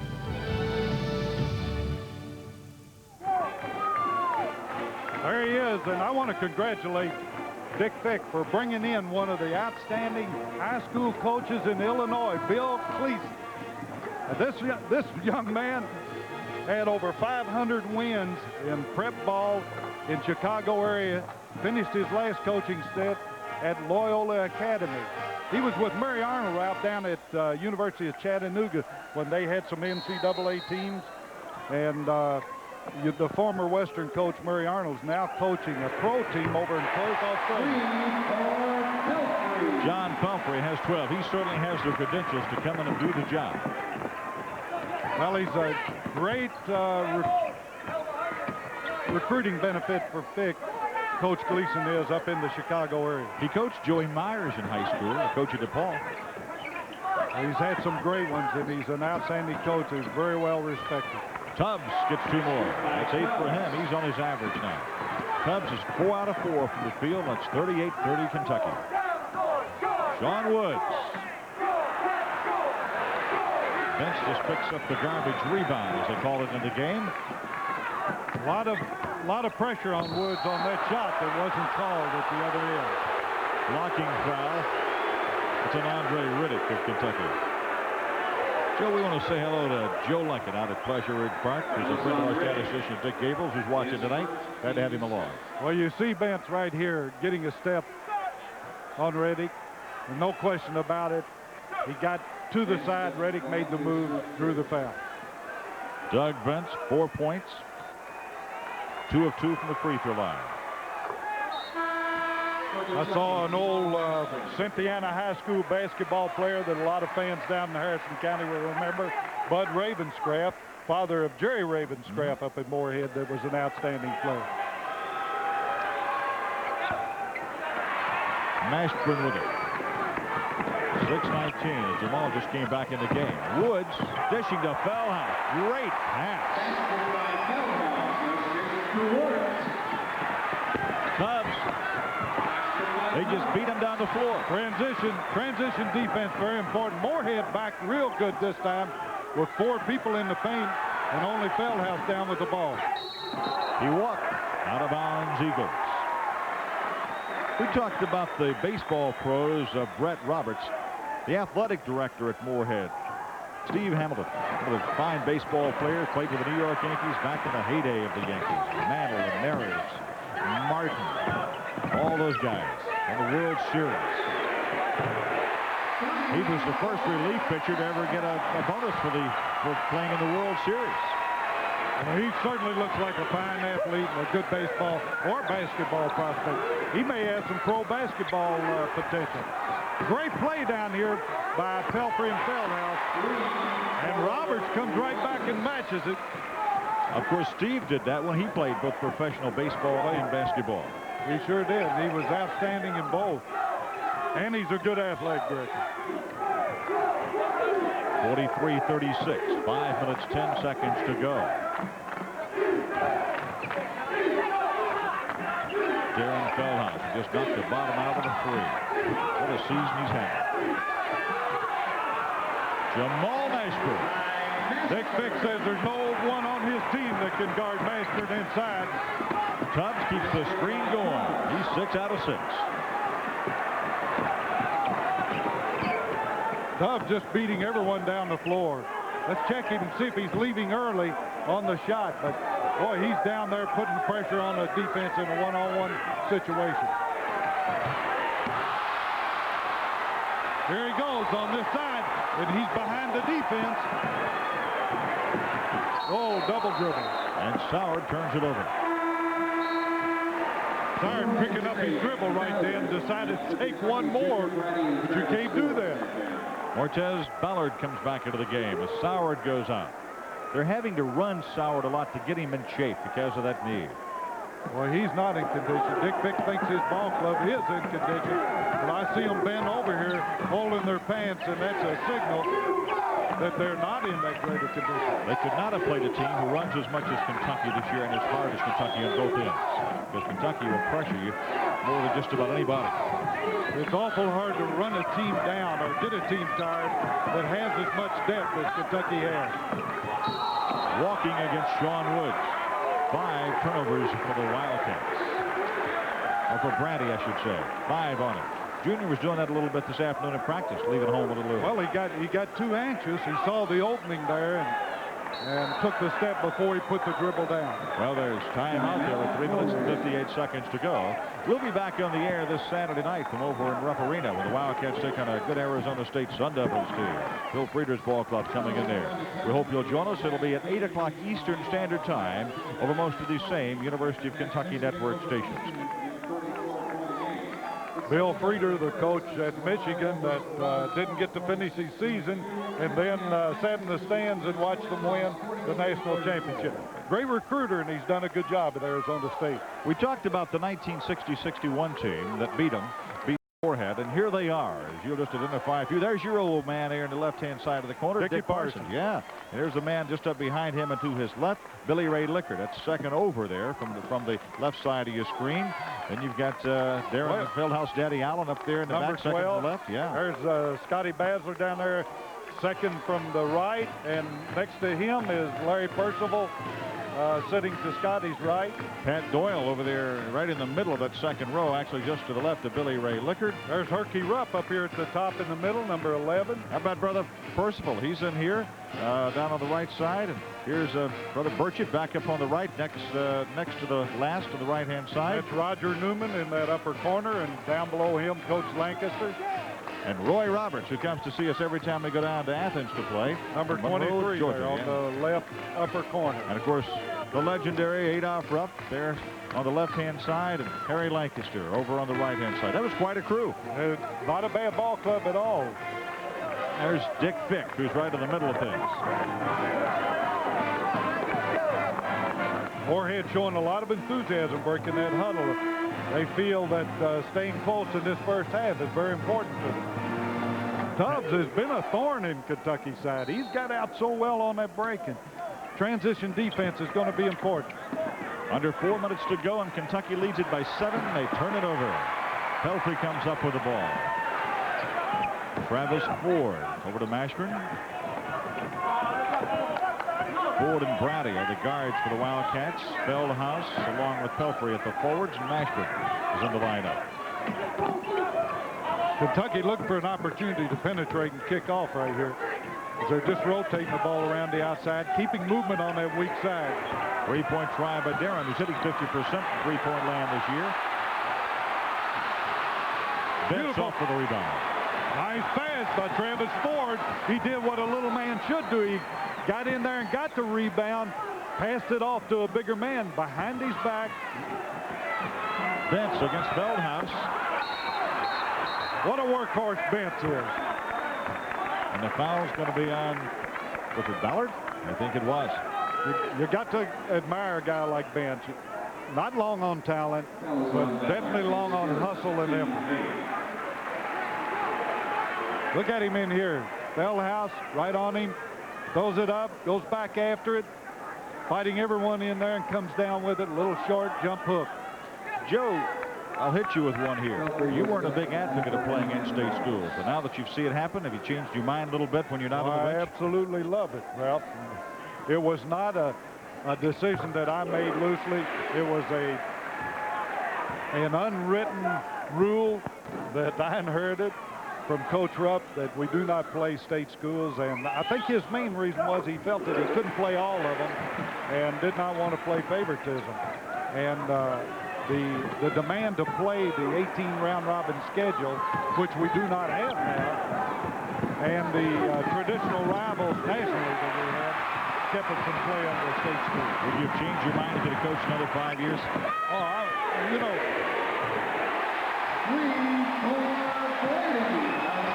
There he is, and I want to congratulate Dick Fick for bringing in one of the outstanding high school coaches in Illinois, Bill Cleason. This young man had over 500 wins in prep ball in Chicago area, finished his last coaching stint at Loyola Academy. He was with Murray Arnold out down at University of Chattanooga when they had some NCAA teams. And the former Western coach, Murray Arnold, is now coaching a pro team over in Perth, Australia. John Pumphrey has 12. He certainly has the credentials to come in and do the job. Well, he's a great recruiting benefit for Fick. Coach Gleason is up in the Chicago area. He coached Joey Myers in high school, the coach at DePaul. He's had some great ones, and he's an outstanding coach who's very well respected. Tubbs gets 2 more. That's 8 for him. He's on his average now. Tubbs is 4 out of 4 from the field. That's 38-30 Kentucky. Sean Woods. Bench just picks up the garbage rebound, as they call it in the game. A lot of pressure on Woods on that shot that wasn't called at the other end. Blocking foul. It's an Andre Riddick of Kentucky. Joe, we want to say hello to Joe Luckett out at Pleasure Ridge Park. There's a friend of our statistician, Dick Gables, who's watching tonight. Glad to have him along. Well, you see Bentz right here getting a step on Riddick. And no question about it. He got to the side. Riddick made the move, drew the foul. Doug Bentz, 4 points. 2 of 2 from the free throw line. I saw an old Cynthiana High School basketball player that a lot of fans down in Harrison County will remember, Bud Ravenscraft, father of Jerry Ravenscraft up at Morehead, that was an outstanding player. Mashburn with it. 6:19 as Jamal just came back in the game. Woods dishing to Feldhaus. Great pass. Tubbs. They just beat him down the floor. Transition defense, very important. Morehead back real good this time with 4 people in the paint and only Feldhaus down with the ball. He walked out of bounds, Eagles. We talked about the baseball pros of Brett Roberts, the athletic director at Morehead. Steve Hamilton, one of the fine baseball players, played with the New York Yankees back in the heyday of the Yankees. Mantle and Marius, Martin, all those guys in the World Series. He was the first relief pitcher to ever get a bonus for playing in the World Series. Well, he certainly looks like a fine athlete, a good baseball or basketball prospect. He may have some pro basketball potential. Great play down here by Pelfrey and Feldhaus. And Roberts comes right back and matches it. Of course, Steve did that when he played both professional baseball and basketball. He sure did. He was outstanding in both. And he's a good athletic director. 43-36. 5 minutes, 10 seconds to go. Darren Feldhaus just knocked the bottom out of the 3. What a season he's had. Jamal Mashburn. Dick Fick says there's no one on his team that can guard Mashburn inside. Tubbs keeps the screen going. He's 6 out of 6. Tubbs just beating everyone down the floor. Let's check him and see if he's leaving early on the shot. But, boy, he's down there putting pressure on the defense in a one-on-one situation. Here he goes on this side, and he's behind the defense. Oh, double dribble. And Soward turns it over. Soward picking up his dribble right then, decided to take one more, but you can't do that. Martez Ballard comes back into the game as Soward goes out. They're having to run Soward a lot to get him in shape because of that knee. Well, he's not in condition. Dick Fick thinks his ball club is in condition. But I see them bend over here holding their pants, and that's a signal that they're not in that great a condition. They could not have played a team who runs as much as Kentucky this year and as hard as Kentucky on both ends. Because Kentucky will pressure you more than just about anybody. It's awful hard to run a team down or get a team tired that has as much depth as Kentucky has. Walking against Sean Woods. 5 turnovers for the Wildcats. Or for Brandy, I should say. 5 on it. Junior was doing that a little bit this afternoon in practice, leaving home with a little. Well, he got too anxious. He saw the opening there, and and took the step before he put the dribble down. Well, there's time out there with 3 minutes and 58 seconds to go. We'll be back on the air this Saturday night from over in Rupp Arena when the Wildcats take on a good Arizona State Sun Devils team. Bill Frieder's ball club coming in there. We hope you'll join us. It'll be at 8 o'clock Eastern Standard Time over most of these same University of Kentucky network stations. Bill Frieder, the coach at Michigan that didn't get to finish his season and then sat in the stands and watched them win the national championship. Great recruiter, and he's done a good job at Arizona State. We talked about the 1960-61 team that beat Morehead, and here they are. As you'll just identify a few. There's your old man there in the left-hand side of the corner, Dick Parsons. Yeah, and there's the man just up behind him and to his left, Billy Ray Lickard. That's second over there from the left side of your screen. Then you've got Darren Fieldhouse Daddy Allen up there in the number back, second 12. to the left. Yeah. There's Scotty Basler down there, second from the right, and next to him is Larry Percival. Sitting to Scotty's right. Pat Doyle over there right in the middle of that second row, actually just to the left of Billy Ray Lickard. There's Herky Rupp up here at the top in the middle, number 11. How about Brother Percival? He's in here down on the right side. And here's Brother Burchett back up on the right next to the last on the right-hand side. That's Roger Newman in that upper corner, and down below him, Coach Lancaster. And Roy Roberts, who comes to see us every time we go down to Athens to play. Number 23 Georgia, there on the left upper corner. And, of course, the legendary Adolph Rupp there on the left-hand side, and Harry Lancaster over on the right-hand side. That was quite a crew. Not a bad ball club at all. There's Dick Fick, who's right in the middle of things. Morehead showing a lot of enthusiasm breaking that huddle. They feel that staying close in this first half is very important to them. Tubbs has been a thorn in Kentucky's side. He's got out so well on that break, and transition defense is going to be important. Under 4 minutes to go, and Kentucky leads it by 7. They turn it over. Pelfrey comes up with the ball. Travis Ford over to Mashburn. Ford and Brady are the guards for the Wildcats. Feldhaus along with Pelfrey at the forwards, and Mashburn is in the lineup. Kentucky looking for an opportunity to penetrate and kick off right here. As they're just rotating the ball around the outside, keeping movement on that weak side. 3-point try by Darren, who's hitting 50% from three-point land this year. Bench off for the rebound. Nice pass by Travis Ford. He did what a little man should do. He got in there and got the rebound, passed it off to a bigger man behind his back. Bentz against Feldhaus. What a workhorse Bentz is. And the foul's going to be on, was it Ballard? I think it was. You got to admire a guy like Bentz. Not long on talent, but definitely long on hustle and effort. Look at him in here. Feldhaus right on him. Throws it up, goes back after it, fighting everyone in there, and comes down with it. A little short jump hook. Joe, I'll hit you with one here. You weren't a big advocate of playing in-state schools, but now that you see it happen, have you changed your mind a little bit when you're not on the bench? I absolutely love it, Ralph. It was not a decision that I made loosely. It was an unwritten rule that I inherited from Coach Rupp that we do not play state schools, and I think his main reason was he felt that he couldn't play all of them and did not want to play favoritism. And the demand to play the 18 round robin schedule, which we do not have now, and the traditional rivals nationally that we have, kept us from playing the state schools. Would you have changed your mind to get a coach another 5 years? Oh, you know.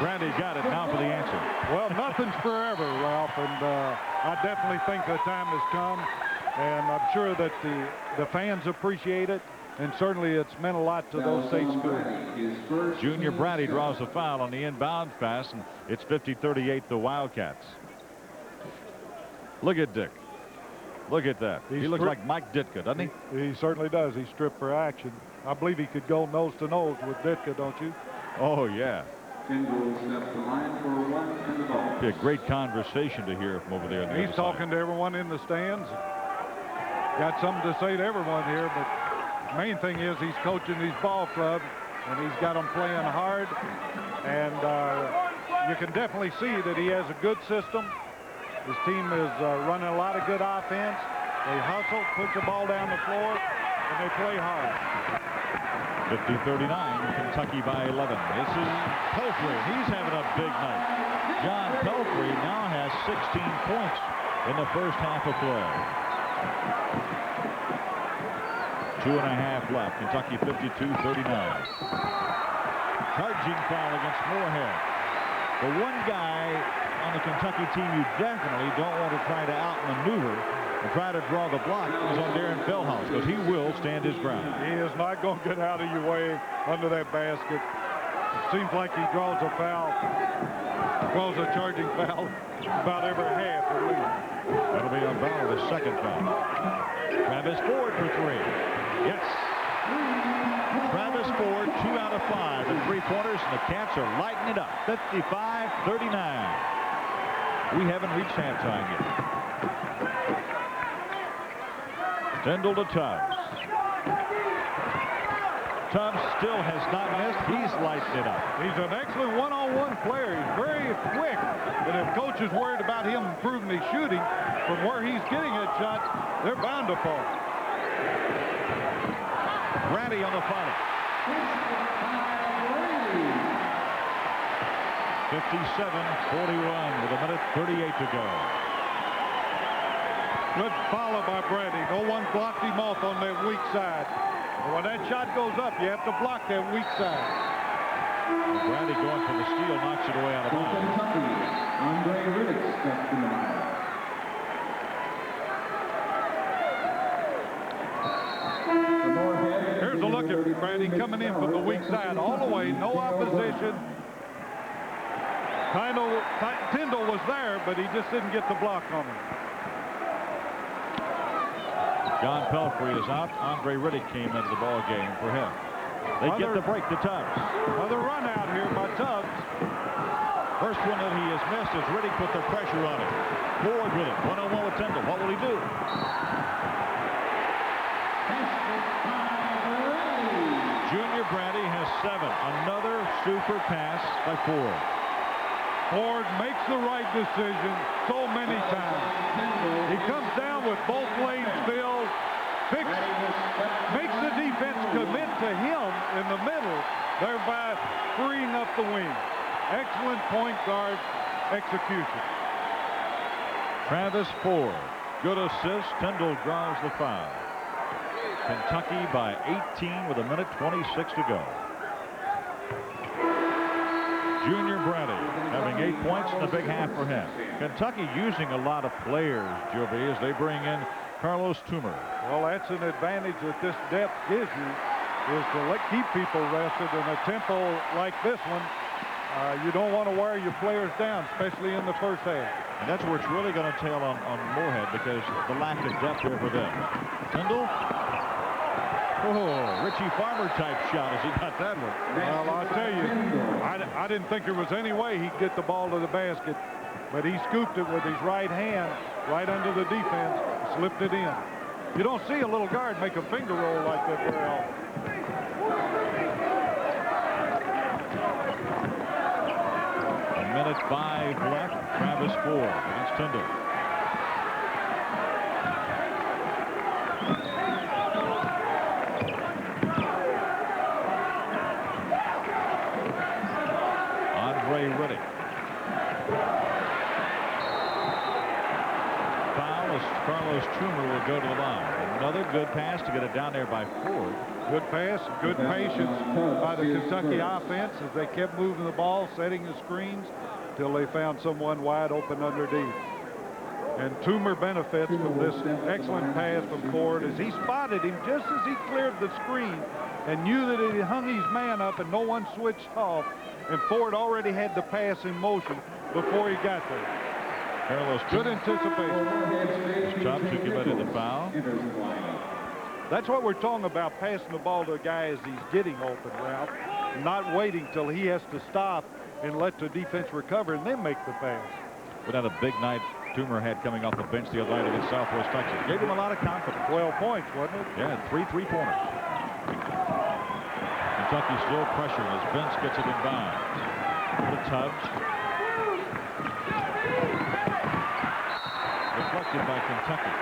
Brandy got it. Now for the answer. Well, nothing's forever, Ralph, and I definitely think the time has come, and I'm sure that the fans appreciate it, and certainly it's meant a lot to those state schools. Junior Brady draws the foul on the inbound pass, and it's 50-38 the Wildcats. Look at Dick. Look at that. He looks like Mike Ditka, doesn't he? He certainly does. He's stripped for action. I believe he could go nose to nose with Ditka, don't you? Oh, yeah. Be a great conversation to hear from over there. He's talking to everyone in the stands. Got something to say to everyone here, but the main thing is he's coaching these ball clubs, and he's got them playing hard. And you can definitely see that he has a good system, His team is running a lot of good offense. They hustle, push the ball down the floor, and they play hard. 50-39, Kentucky by 11. This is Pelfrey. He's having a big night. John Pelfrey now has 16 points in the first half of play. 2.5 left. Kentucky 52-39. Charging foul against Morehead. The one guy on the Kentucky team you definitely don't want to try to outmaneuver and try to draw the block is on Darren Feldhaus, because he will stand his ground. He is not going to get out of your way under that basket. It seems like he draws a foul, draws a charging foul about every half at least. That'll be about the second foul. Travis Ford for 3. Yes. Travis Ford, 2 out of 5 in three-pointers, and the Cats are lighting it up. 55-39. We haven't reached halftime yet. Tyndall to Tubbs. Tubbs still has not missed. He's lighting it up. He's an excellent one-on-one player. He's very quick. But if coach is worried about him improving his shooting from where he's getting his shots, they're bound to fall. Grady on the follow. 57-41 with 1:38 to go. Good follow by Brady. No one blocked him off on that weak side. And when that shot goes up, you have to block that weak side. Brady going for the steal, knocks it away out of bounds. Here's a look at Brady coming in from the weak side all the way, no opposition. Tyndall was there, but he just didn't get the block on him. John Pelfrey is out. Andre Riddick came into the ball game for him. They get the break to Tubbs. Another run out here by Tubbs. First one that he has missed as Riddick put the pressure on him. Ford with it. One-on-one with Tyndall. What will he do? Junior Brady has 7. Another super pass by Ford. Ford makes the right decision so many times. He comes down with both lanes filled, makes the defense commit to him in the middle, thereby freeing up the wing. Excellent point guard execution. Travis Ford, good assist. Tyndall draws the foul. Kentucky by 18 with 1:26 to go. Junior Brady having 8 points in the big half for him. Kentucky using a lot of players, Joby, as they bring in Carlos Toomer. Well, that's an advantage that this depth gives you, is to keep people rested in a tempo like this one. You don't want to wear your players down, especially in the first half. And that's where it's really going to tail on Morehead, because the lack of depth here for them. Tyndall. Oh, Richie Farmer type shot as he got that one. Well, I'll tell you, I didn't think there was any way he'd get the ball to the basket, but he scooped it with his right hand right under the defense, slipped it in. You don't see a little guard make a finger roll like that very often. A minute 5 left. Travis Ford against Tyndall. Riddick. Foul as Carlos Toomer will go to the line. Another good pass to get it down there by Ford. Good pass, good patience by the Kentucky offense as they kept moving the ball, setting the screens till they found someone wide open underneath. And Toomer benefits from this excellent pass from Ford as he spotted him just as he cleared the screen and knew that he hung his man up and no one switched off. And Ford already had the pass in motion before he got there. Carlos, good anticipation. Tubbs who committed the foul. That's what we're talking about, passing the ball to a guy as he's getting open, Ralph. Not waiting till he has to stop and let the defense recover and then make the pass. But had a big night Toomer had coming off the bench the other night against Southwest Texas. Gave him a lot of confidence. 12 points, wasn't it? Yeah, 3 3-pointers. Kentucky still pressuring as Vince gets it in bounds. To Tubbs. contested by Kentucky.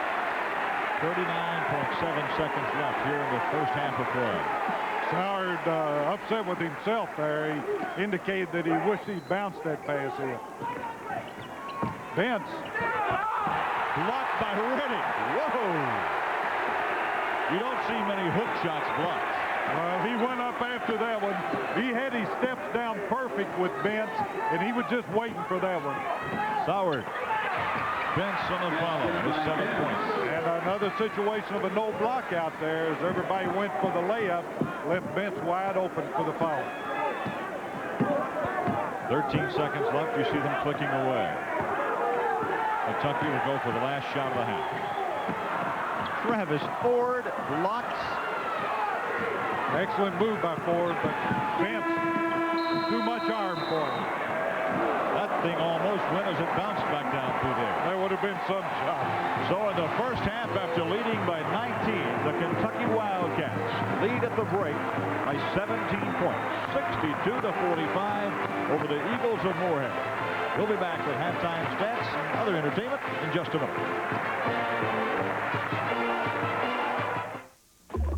39.7 seconds left here in the first half of play. Soward upset with himself there. He indicated that he wished he'd bounced that pass in. Vince. Blocked by Reddick. Whoa! You don't see many hook shots blocked. He went up after that one. He had his steps down perfect with Vince, and he was just waiting for that one. Soward. Vince on the follow with 7 points. And another situation of a no block out there as everybody went for the layup, left Vince wide open for the foul. 13 seconds left. You see them clicking away. Kentucky will go for the last shot of the half. Travis Ford blocks. Excellent move by Ford, but Vince, too much arm for him. That thing almost went as it bounced back down through there. There would have been some shot. So in the first half, after leading by 19, the Kentucky Wildcats lead at the break by 17 points, 62 to 45 over the Eagles of Morehead. We'll be back with halftime stats, other entertainment in just a minute.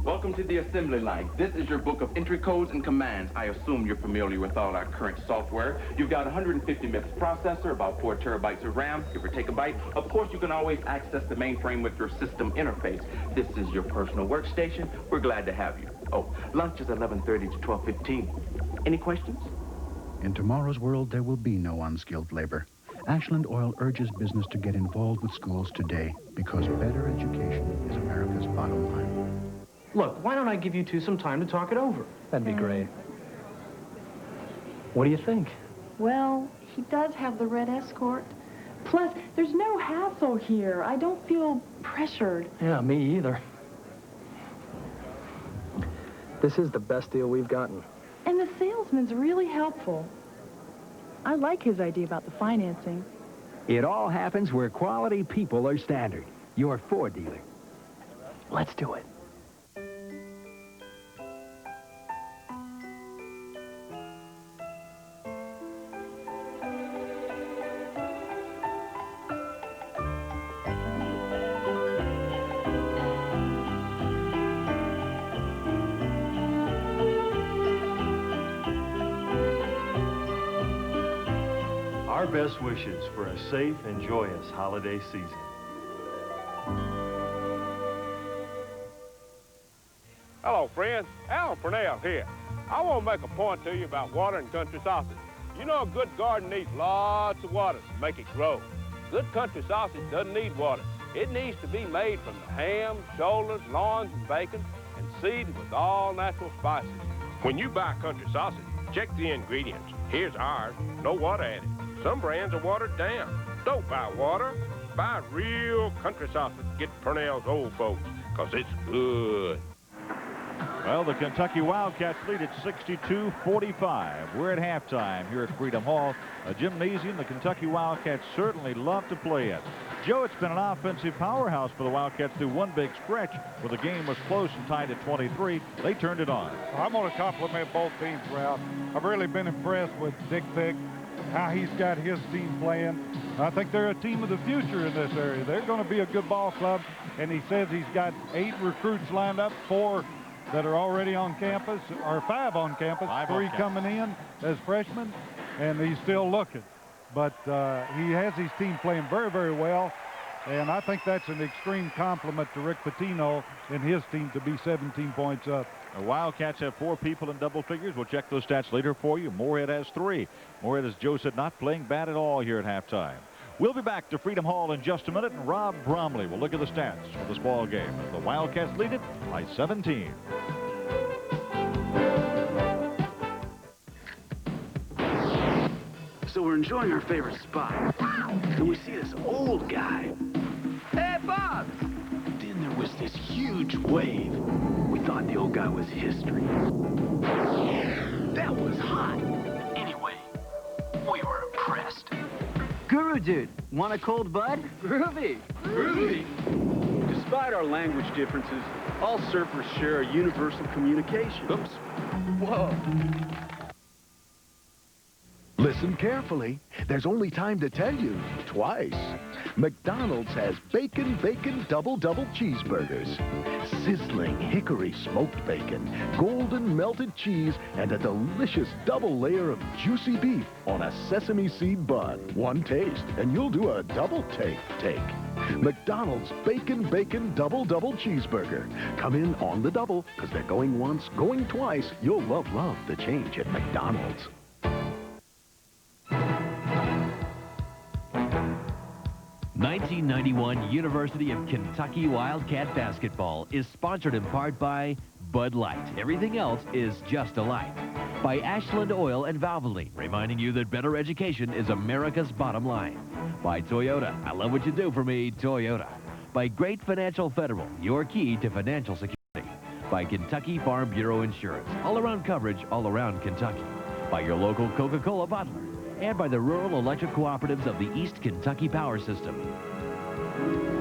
Welcome to the assembly line. This is your book of entry codes and commands. I assume you're familiar with all our current software. You've got 150 MHz processor, about 4 terabytes of RAM, give or take a byte. Of course, you can always access the mainframe with your system interface. This is your personal workstation. We're glad to have you. Oh, lunch is 11:30 to 12:15. Any questions? In tomorrow's world, there will be no unskilled labor. Ashland Oil urges business to get involved with schools today because better education is America's bottom line. Look, why don't I give you two some time to talk it over? That'd be great. What do you think? Well, he does have the red Escort. Plus, there's no hassle here. I don't feel pressured. Yeah, me either. This is the best deal we've gotten. And the salesman's really helpful. I like his idea about the financing. It all happens where quality people are standard. Your Ford dealer. Let's do it. Our best wishes for a safe and joyous holiday season. Hello, friends. Alan Purnell here. I want to make a point to you about water and country sausage. You know a good garden needs lots of water to make it grow. Good country sausage doesn't need water. It needs to be made from the ham, shoulders, loins, and bacon, and seasoned with all natural spices. When you buy country sausage, check the ingredients. Here's ours. No water added. Some brands are watered down. Don't buy water. Buy real country sausage. Get Purnell's Old Folks, because it's good. Well, the Kentucky Wildcats lead at 62-45. We're at halftime here at Freedom Hall, a gymnasium the Kentucky Wildcats certainly love to play in. Joe, it's been an offensive powerhouse for the Wildcats through one big stretch where the game was close and tied at 23. They turned it on. I'm going to compliment both teams, Ralph. I've really been impressed with Dick Vick, how he's got his team playing. I think they're a team of the future in this area. They're going to be a good ball club, and he says he's got 8 recruits lined up, 4 that are already on campus, or 5 on campus, 3 coming in as freshmen, and he's still looking. But he has his team playing very, very well, and I think that's an extreme compliment to Rick Pitino and his team to be 17 points up. The Wildcats have 4 people in double figures. We'll check those stats later for you. Morehead has 3. Morehead, as Joe said, not playing bad at all here at halftime. We'll be back to Freedom Hall in just a minute, and Rob Bromley will look at the stats for this ball game. The Wildcats lead it by 17. So we're enjoying our favorite spot, and we see this old guy. Hey, Bob! Then there was this huge wave. We thought the old guy was history. That was hot. Anyway, we were impressed. Guru dude, want a cold bud? Groovy! Groovy! Despite our language differences, all surfers share a universal communication. Oops. Whoa. Listen carefully. There's only time to tell you twice. McDonald's has Bacon Double Cheeseburgers. Sizzling hickory smoked bacon, golden melted cheese, and a delicious double layer of juicy beef on a sesame seed bun. One taste, and you'll do a double take. McDonald's Bacon Double Cheeseburger. Come in on the double, because they're going once, going twice. You'll love the change at McDonald's. 1991 University of Kentucky Wildcat Basketball is sponsored in part by Bud Light. Everything else is just a light. By Ashland Oil and Valvoline, reminding you that better education is America's bottom line. By Toyota, I love what you do for me, Toyota. By Great Financial Federal, your key to financial security. By Kentucky Farm Bureau Insurance, all-around coverage all around Kentucky. By your local Coca-Cola bottler. And by the Rural Electric Cooperatives of the East Kentucky Power System.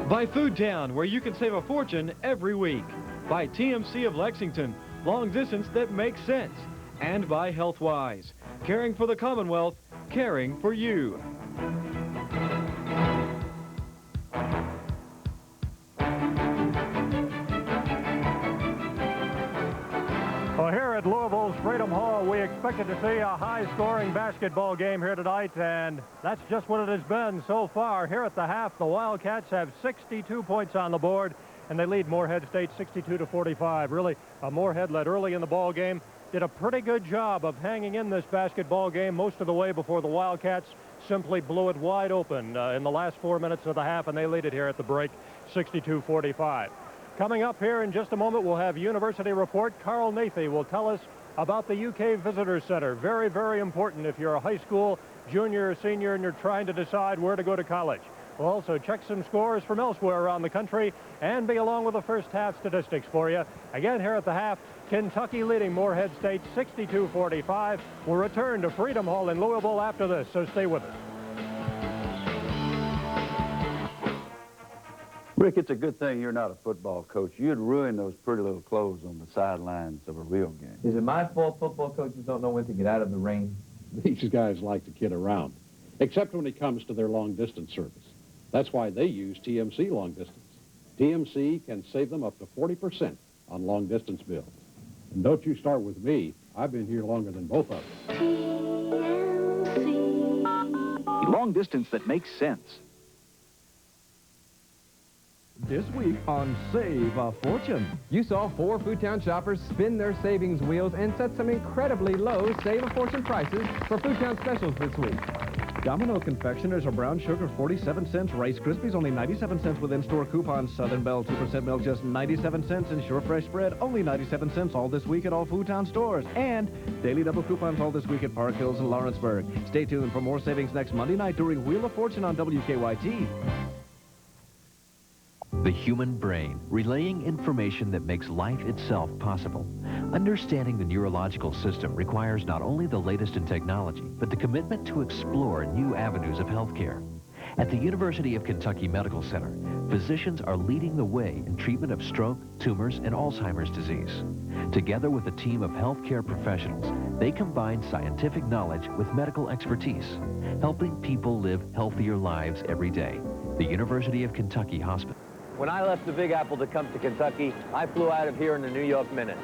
By Food Town, where you can save a fortune every week. By TMC of Lexington, long distance that makes sense. And by HealthWise, caring for the Commonwealth, caring for you. Well, here at Louisville's Freedom Hall, we expected to see a high-scoring basketball game here tonight, and that's just what it has been so far. Here at the half, the Wildcats have 62 points on the board, and they lead Morehead State 62-45. Really, Morehead led early in the ball game, did a pretty good job of hanging in this basketball game most of the way before the Wildcats simply blew it wide open in the last 4 minutes of the half, and they lead it here at the break 62-45. Coming up here in just a moment, we'll have University Report. Carl Nathy will tell us about the UK Visitor Center. Very, very important if you're a high school junior or senior and you're trying to decide where to go to college. We'll also check some scores from elsewhere around the country and be along with the first half statistics for you. Again, here at the half, Kentucky leading Morehead State 62-45. We'll return to Freedom Hall in Louisville after this, so stay with us. Rick, it's a good thing you're not a football coach. You'd ruin those pretty little clothes on the sidelines of a real game. Is it my fault football coaches don't know when to get out of the rain? These guys like to kid around, except when it comes to their long-distance service. That's why they use TMC long distance. TMC can save them up to 40% on long-distance bills. And don't you start with me. I've been here longer than both of them. TMC. Long distance that makes sense. This week on Save a Fortune. You saw 4 Foodtown shoppers spin their savings wheels and set some incredibly low Save a Fortune prices for Foodtown specials this week. Domino Confectioners are brown sugar 47 cents, Rice Krispies only 97 cents with in-store coupons, Southern Belle 2% milk just 97 cents, and Sure Fresh Bread only 97 cents all this week at all Foodtown stores. And daily double coupons all this week at Park Hills and Lawrenceburg. Stay tuned for more savings next Monday night during Wheel of Fortune on WKYT. The human brain, relaying information that makes life itself possible. Understanding the neurological system requires not only the latest in technology, but the commitment to explore new avenues of healthcare. At the University of Kentucky Medical Center, physicians are leading the way in treatment of stroke, tumors, and Alzheimer's disease. Together with a team of healthcare professionals, they combine scientific knowledge with medical expertise, helping people live healthier lives every day. The University of Kentucky Hospital. When I left the Big Apple to come to Kentucky, I flew out of here in the New York Minute.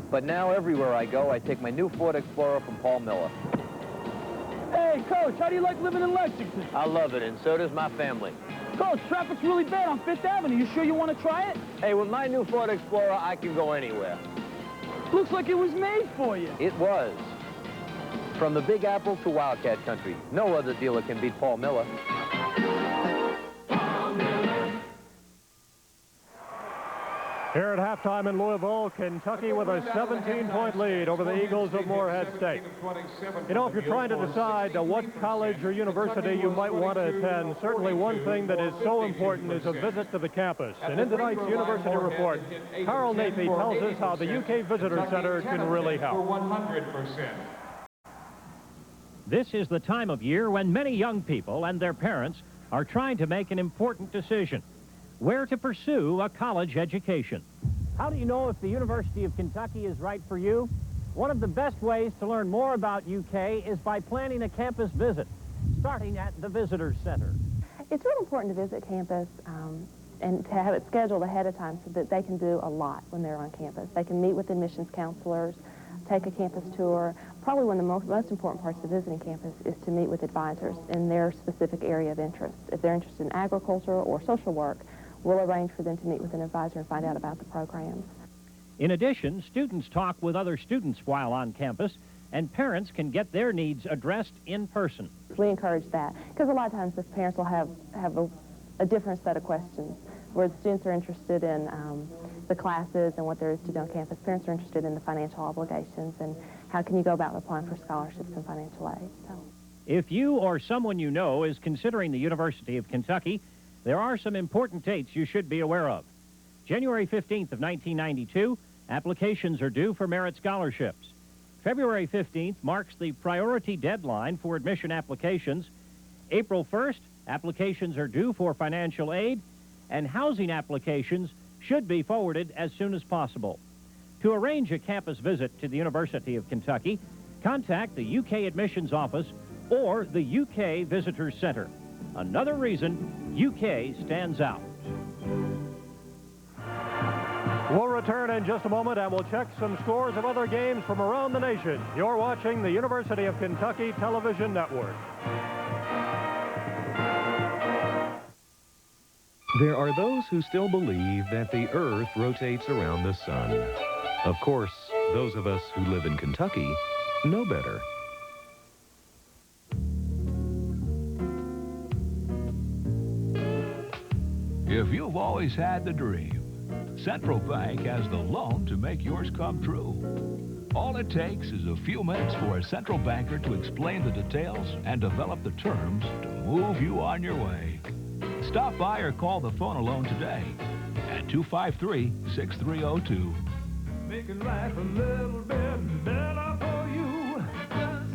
But now everywhere I go, I take my new Ford Explorer from Paul Miller. Hey, Coach, how do you like living in Lexington? I love it, and so does my family. Coach, traffic's really bad on 5th Avenue. You sure you want to try it? Hey, with my new Ford Explorer, I can go anywhere. Looks like it was made for you. It was. From the Big Apple to Wildcat Country, no other dealer can beat Paul Miller. Here at halftime in Louisville, Kentucky with a 17-point lead over the Eagles of Morehead State. You know, if you're trying to decide what college or university you might want to attend, certainly one thing that is so important is a visit to the campus. And in tonight's University Report, Carl Nathy tells us how the UK Visitor Center can really help. This is the time of year when many young people and their parents are trying to make an important decision: where to pursue a college education. How do you know if the University of Kentucky is right for you? One of the best ways to learn more about UK is by planning a campus visit, starting at the Visitor Center. It's really important to visit campus and to have it scheduled ahead of time so that they can do a lot when they're on campus. They can meet with admissions counselors, take a campus tour. Probably one of the most important parts of visiting campus is to meet with advisors in their specific area of interest. If they're interested in agriculture or social work, we'll arrange for them to meet with an advisor and find out about the programs. In addition, students talk with other students while on campus, and parents can get their needs addressed in person. We encourage that, because a lot of times the parents will have a different set of questions. Where the students are interested in the classes and what there is to do on campus, parents are interested in the financial obligations and how can you go about applying for scholarships and financial aid. So. If you or someone you know is considering the University of Kentucky, there are some important dates you should be aware of. January 15th of 1992, applications are due for merit scholarships. February 15th marks the priority deadline for admission applications. April 1st, applications are due for financial aid, and housing applications should be forwarded as soon as possible. To arrange a campus visit to the University of Kentucky, contact the UK Admissions Office or the UK Visitors Center. Another reason UK stands out. We'll return in just a moment and we'll check some scores of other games from around the nation. You're watching the University of Kentucky Television Network. There are those who still believe that the Earth rotates around the sun. Of course, those of us who live in Kentucky know better. If you've always had the dream, Central Bank has the loan to make yours come true. All it takes is a few minutes for a central banker to explain the details and develop the terms to move you on your way. Stop by or call the phone alone today at 253-6302. Making life a little bit better for you.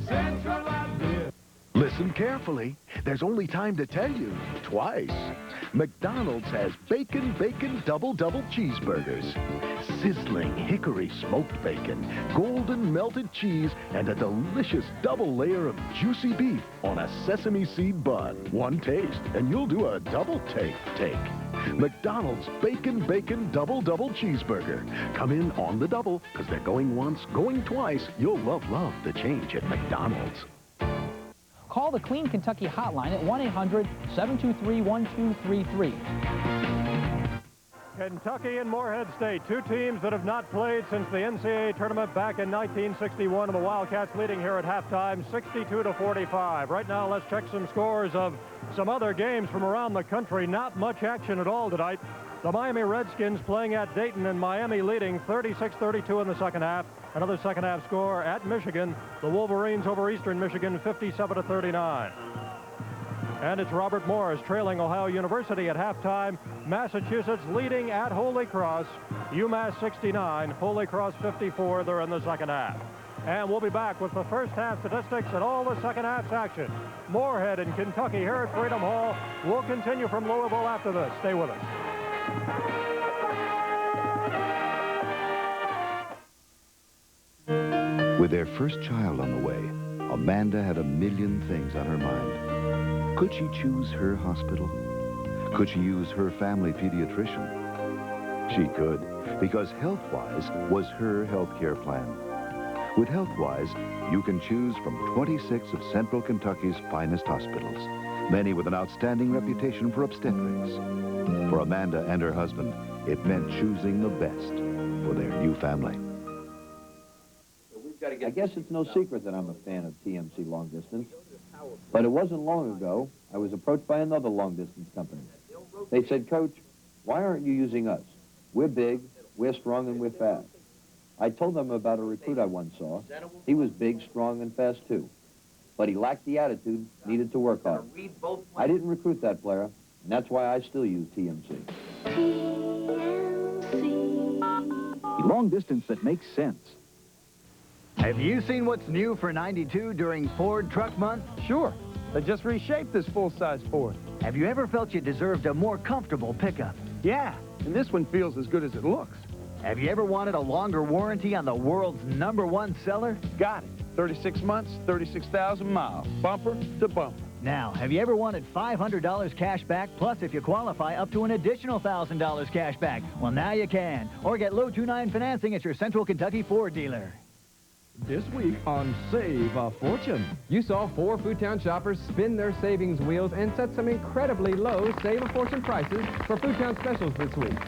Central Idea. Listen carefully. There's only time to tell you twice. McDonald's has bacon double cheeseburgers. Sizzling hickory smoked bacon, golden melted cheese, and a delicious double layer of juicy beef on a sesame seed bun. One taste, and you'll do a double take. McDonald's bacon double cheeseburger. Come in on the double, because they're going once, going twice. You'll love the change at McDonald's. Call the Clean Kentucky hotline at 1-800-723-1233. Kentucky and Morehead State, two teams that have not played since the NCAA tournament back in 1961, and the Wildcats leading here at halftime 62-45. Right now, let's check some scores of some other games from around the country. Not much action at all tonight. The Miami Redskins playing at Dayton, and Miami leading 36-32 in the second half. Another second half score at Michigan. The Wolverines over Eastern Michigan 57-39. And it's Robert Morris trailing Ohio University at halftime. Massachusetts leading at Holy Cross. UMass 69, Holy Cross 54. They're in the second half. And we'll be back with the first half statistics and all the second half's action. Morehead in Kentucky here at Freedom Hall. We'll continue from Louisville after this. Stay with us. With their first child on the way, Amanda had a million things on her mind. Could she choose her hospital? Could she use her family pediatrician? She could, because HealthWise was her health care plan. With HealthWise, you can choose from 26 of Central Kentucky's finest hospitals, many with an outstanding reputation for obstetrics. For Amanda and her husband, it meant choosing the best for their new family. I guess it's no secret that I'm a fan of TMC long distance. But it wasn't long ago, I was approached by another long-distance company. They said, Coach, why aren't you using us? We're big, we're strong, and we're fast. I told them about a recruit I once saw. He was big, strong, and fast, too. But he lacked the attitude needed to work hard. I didn't recruit that player, and that's why I still use TMC. Long distance that makes sense. Have you seen what's new for 92 during Ford Truck Month? Sure. They just reshaped this full-size Ford. Have you ever felt you deserved a more comfortable pickup? Yeah, and this one feels as good as it looks. Have you ever wanted a longer warranty on the world's #1 seller? Got it. 36 months, 36,000 miles, bumper to bumper. Now, have you ever wanted $500 cash back, plus if you qualify, up to an additional $1,000 cash back? Well, now you can. Or get low 2.9 financing at your Central Kentucky Ford dealer. This week on Save a Fortune. You saw 4 Foodtown shoppers spin their savings wheels and set some incredibly low Save a Fortune prices for Foodtown specials this week.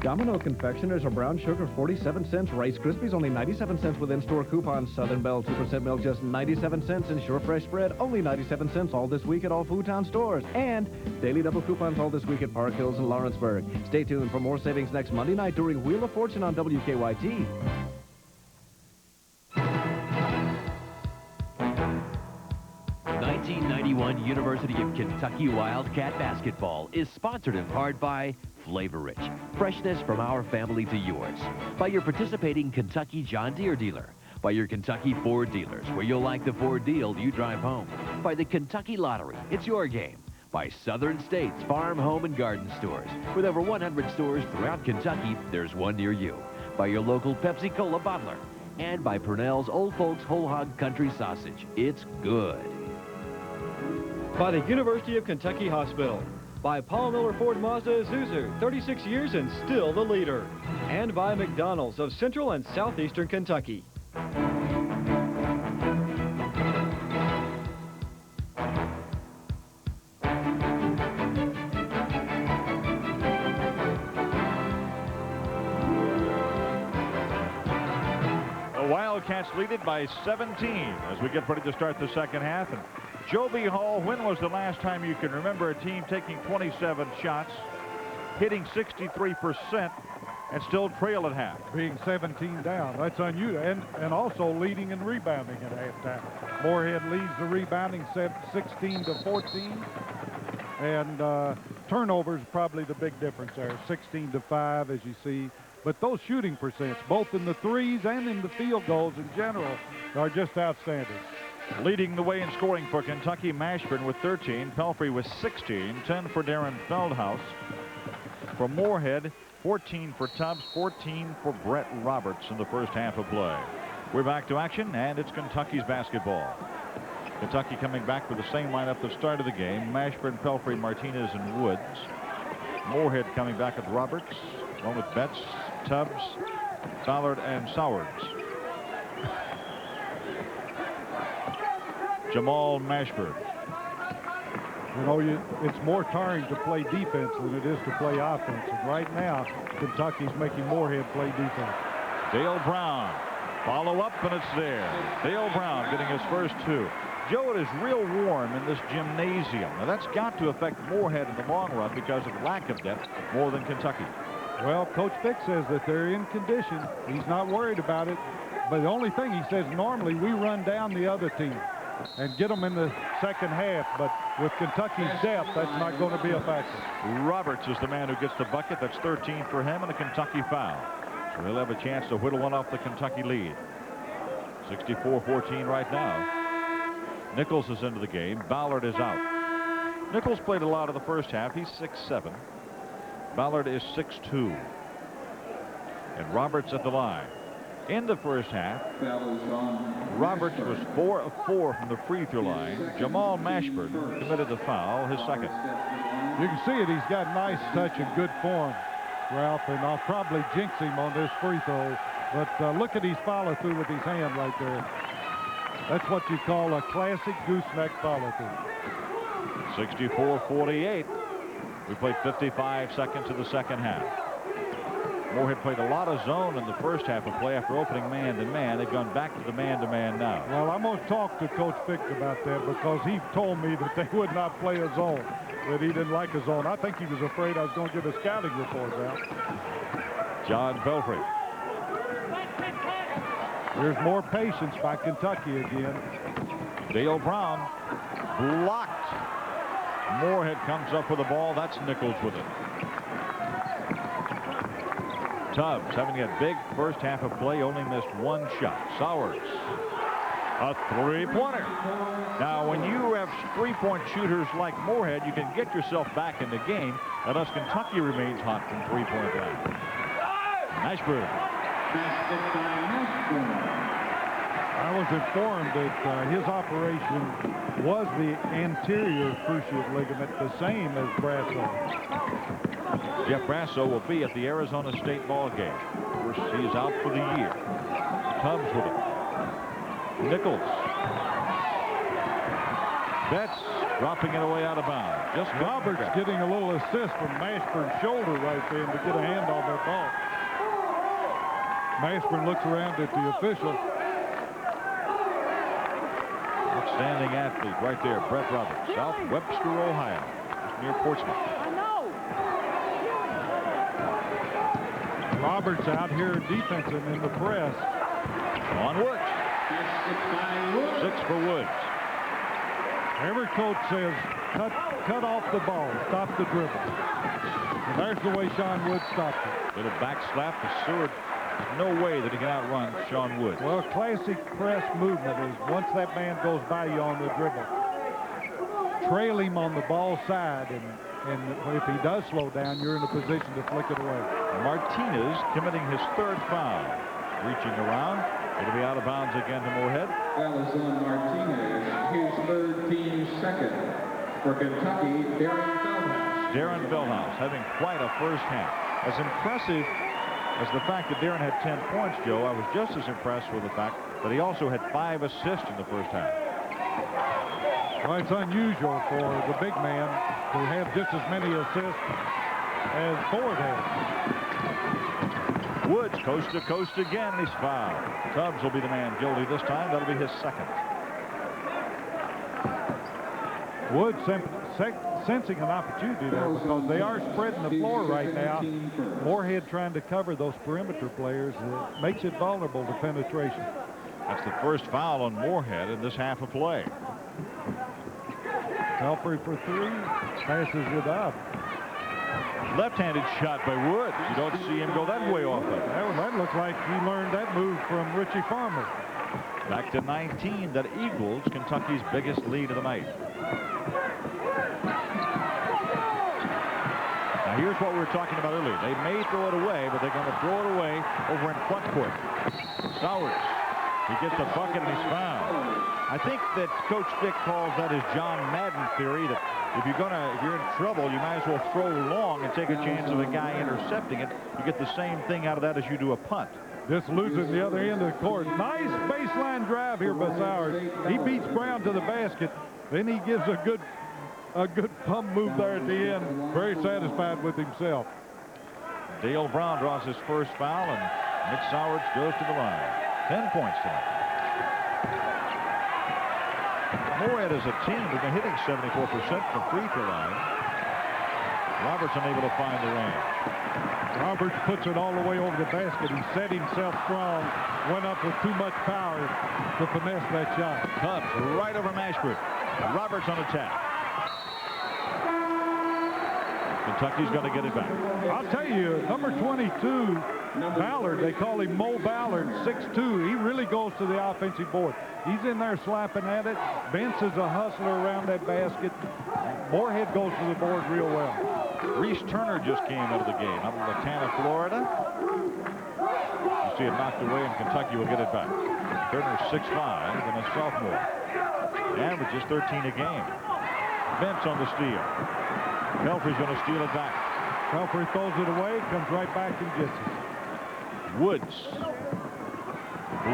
Domino Confectioners are brown sugar 47 cents, Rice Krispies only 97 cents with in-store coupons, Southern Belle 2% milk just 97 cents, and Sure Fresh Bread only 97 cents all this week at all Foodtown stores. And daily double coupons all this week at Park Hills and Lawrenceburg. Stay tuned for more savings next Monday night during Wheel of Fortune on WKYT. The 1991 University of Kentucky Wildcat Basketball is sponsored in part by Flavor Rich, freshness from our family to yours. By your participating Kentucky John Deere dealer. By your Kentucky Ford dealers, where you'll like the Ford deal you drive home. By the Kentucky Lottery, it's your game. By Southern States Farm, Home, and Garden Stores. With over 100 stores throughout Kentucky, there's one near you. By your local Pepsi-Cola bottler. And by Purnell's Old Folks Whole Hog Country Sausage. It's good. By the University of Kentucky Hospital. By Paul Miller Ford Mazda Isuzu, 36 years and still the leader. And by McDonald's of Central and Southeastern Kentucky. Wildcats lead it by 17 as we get ready to start the second half. And Joby Hall, when was the last time you can remember a team taking 27 shots, hitting 63%, and still trail at half? Being 17 down, that's unusual, and also leading in rebounding at halftime. Morehead leads the rebounding 16-14, and turnovers probably the big difference there, 16-5 as you see. But those shooting percents, both in the threes and in the field goals in general, are just outstanding. Leading the way in scoring for Kentucky, Mashburn with 13, Pelfrey with 16, 10 for Darren Feldhaus. For Morehead, 14 for Tubbs, 14 for Brett Roberts in the first half of play. We're back to action, and it's Kentucky's basketball. Kentucky coming back with the same lineup that started the game: Mashburn, Pelfrey, Martinez, and Woods. Morehead coming back with Roberts, along with Betts, Tubbs, Ballard, and Sowards. Jamal Mashburn. You know, it's more tiring to play defense than it is to play offense. And right now, Kentucky's making Morehead play defense. Dale Brown. Follow up, and it's there. Dale Brown getting his first 2. Joe, it is real warm in this gymnasium. Now, that's got to affect Morehead in the long run because of lack of depth more than Kentucky. Well, Coach Fick says that they're in condition. He's not worried about it. But the only thing he says, normally we run down the other team and get them in the second half. But with Kentucky's depth, that's not going to be a factor. Roberts is the man who gets the bucket. That's 13 for him, and a Kentucky foul. So he'll have a chance to whittle one off the Kentucky lead. 64-14 right now. Nichols is into the game. Ballard is out. Nichols played a lot of the first half. He's 6'7". Ballard is 6'2". And Roberts at the line. In the first half, Roberts was 4 of 4 from the free throw line. Jamal Mashburn committed the foul, his second. You can see it. He's got nice touch and good form, Ralph, and I'll probably jinx him on this free throw. But look at his follow through with his hand right there. That's what you call a classic gooseneck follow through. 64-48. We played 55 seconds of the second half. Morehead played a lot of zone in the first half of play after opening man-to-man. They've gone back to the man-to-man now. Well, I'm going to talk to Coach Fick about that because he told me that they would not play a zone, that he didn't like a zone. I think he was afraid I was going to give a scouting report out. John Pelfrey. There's more patience by Kentucky again. Dale Brown blocked. Morehead comes up with the ball. That's Nichols with it. Tubbs having a big first half of play, only missed one shot. Sowards, a three-pointer. Now, when you have three-point shooters like Morehead, you can get yourself back in the game unless Kentucky remains hot from three-point line. Mashburn. I was informed that his operation was the anterior cruciate ligament, the same as Brasso. Jeff Brasso will be at the Arizona State ball game. Of course, he is out for the year. Tubbs with him. Nichols. Betts dropping it away out of bounds. Just Roberts getting a little assist from Mashburn's shoulder right then to get a hand on that ball. Mashburn looks around at the official. Outstanding athlete right there, Brett Roberts, South Webster, Ohio, just near Portsmouth. Roberts out here defensive in the press. On Woods. 6 for Woods. Every coach says, cut off the ball, stop the dribble. And there's the way Sean Woods stopped it. Little back slap to Seward. No way that he can outrun Sean Woods. Well, classic press movement is once that man goes by you on the dribble, trail him on the ball side, and if he does slow down, you're in a position to flick it away. Martinez committing his 3rd foul. Reaching around. It'll be out of bounds again to Morehead. That was on Martinez, his 3rd team second. For Kentucky, Darren Feldhouse. Darren Feldhouse having quite a first half. As impressive as the fact that Darren had 10 points, Joe, I was just as impressed with the fact that he also had 5 assists in the first half. Well, it's unusual for the big man to have just as many assists as Ford has. Woods coast to coast again, and he's fouled. Tubbs will be the man guilty this time. That'll be his 2nd. Woods sensing an opportunity there because they are spreading the floor right now. Morehead trying to cover those perimeter players. It makes it vulnerable to penetration. That's the first foul on Morehead in this half of play. Pelfrey for 3. Passes it up. Left-handed shot by Woods. You don't see him go that way off it. That looked like he learned that move from Richie Farmer. Back to 19. That equals Kentucky's biggest lead of the night. Now here's what we were talking about earlier. They may throw it away, but they're going to throw it away over in front court. Sowers. He gets a bucket and he's fouled. I think that Coach Dick calls that his John Madden theory, that if you're in trouble, you might as well throw long and take a chance of a guy intercepting it. You get the same thing out of that as you do a punt. Just losing the other end of the court. Nice baseline drive here by Sowers. He beats Brown to the basket. Then he gives a good pump move there at the end. Very satisfied with himself. Dale Brown draws his first foul, and Nick Sowers goes to the line. 10 points tonight. Morehead as a team has been hitting 74% from free throw line. Roberts unable to find the range. Roberts puts it all the way over the basket. He set himself strong, went up with too much power to finesse that shot. Tubbs right over Mashburn. Roberts on attack. Kentucky's going to get it back. I'll tell you, number 22, Ballard, they call him Mo Ballard, 6'2". He really goes to the offensive board. He's in there slapping at it. Bence is a hustler around that basket. Morehead goes to the board real well. Reese Turner just came out of the game out of Latana, Florida. You see it knocked away, and Kentucky will get it back. Turner's 6'5", and a sophomore. Averages 13 a game. Bence on the steal. Pelfrey's going to steal it back. Pelfrey throws it away, comes right back and gets it. Woods.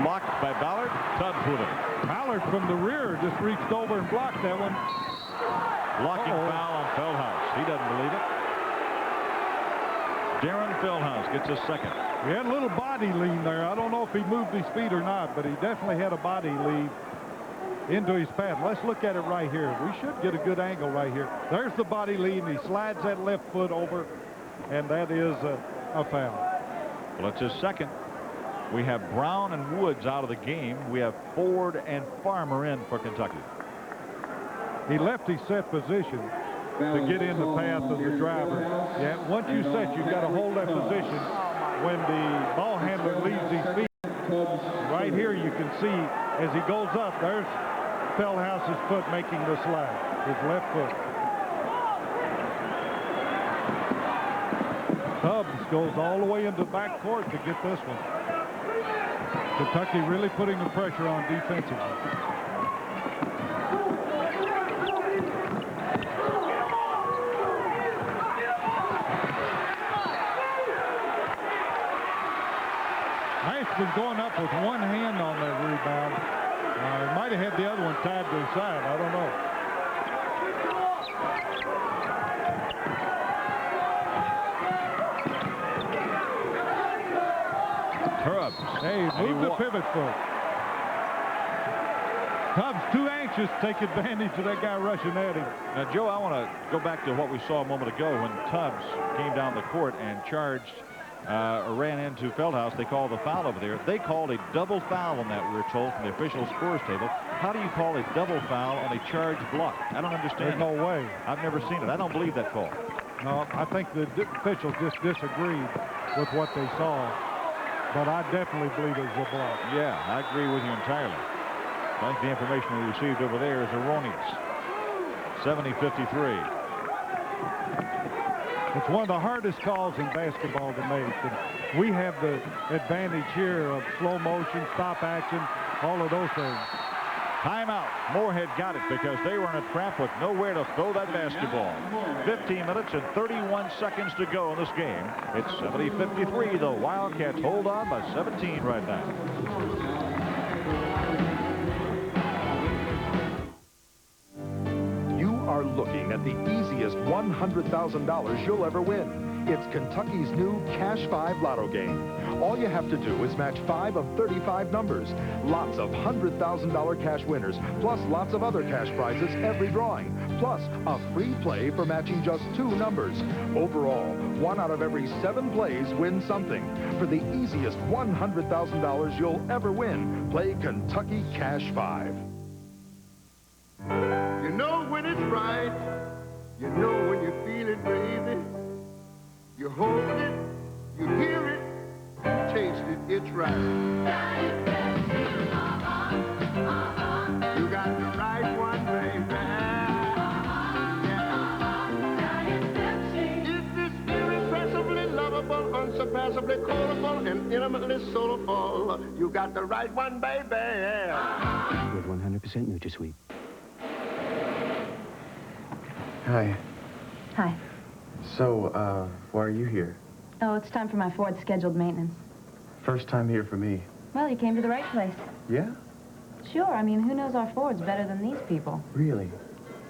Blocked by Ballard. Tubbs with it. Ballard from the rear just reached over and blocked that one. Blocking foul on Feldhouse. He doesn't believe it. Darren Feldhouse gets a 2nd. He had a little body lean there. I don't know if he moved his feet or not, but he definitely had a body lean into his path. Let's look at it right here. We should get a good angle right here. There's the body lean. He slides that left foot over, and that is a foul. Well, it's his 2nd. We have Brown and Woods out of the game. We have Ford and Farmer in for Kentucky. He left his set position to get in the path of the driver. Yeah, once you set, you've got to hold that position when the ball handler leaves his feet. Right here you can see as he goes up, there's Feldhouse's foot making the slide, his left foot. Tubbs goes all the way into the back court to get this one. Kentucky really putting the pressure on defensively. Mashburn going up with one hand on that rebound. He might have had the other one tied to his side. I don't know. Tubbs. Hey, move the pivot foot. Tubbs too anxious to take advantage of that guy rushing at him. Now, Joe, I want to go back to what we saw a moment ago when Tubbs came down the court and charged or ran into Feldhaus. They called the foul over there. They called a double foul on that, we were told, from the official scores table. How do you call a double foul on a charged block? I don't understand. There's no way. I've never seen it. I don't believe that call. No, I think the officials just disagreed with what they saw. But I definitely believe it was a block. Yeah, I agree with you entirely. I think the information we received over there is erroneous. 70-53. It's one of the hardest calls in basketball to make. And we have the advantage here of slow motion, stop action, all of those things. Timeout. Morehead got it because they were in a trap with nowhere to throw that basketball. 15 minutes and 31 seconds to go in this game. It's 70-53. The Wildcats hold on by 17 right now. You are looking at the easiest $100,000 you'll ever win. It's Kentucky's new Cash 5 Lotto game. All you have to do is match 5 of 35 numbers. Lots of $100,000 cash winners, plus lots of other cash prizes every drawing, plus a free play for matching just 2 numbers. Overall, 1 out of every 7 plays wins something. For the easiest $100,000 you'll ever win, play Kentucky Cash 5. You know when it's right. You know when you feel it, baby. You hold it, you hear it, you taste it, it's right. You got the right one, baby. It's this irrepressibly lovable, unsurpassably quotable, and intimately soulful. You got the right one, baby. With 100% NutraSweet. Hi. Hi. So, why are you here? Oh, it's time for my Ford scheduled maintenance. First time here for me. Well, you came to the right place. Yeah? Sure, I mean, who knows our Fords better than these people? Really?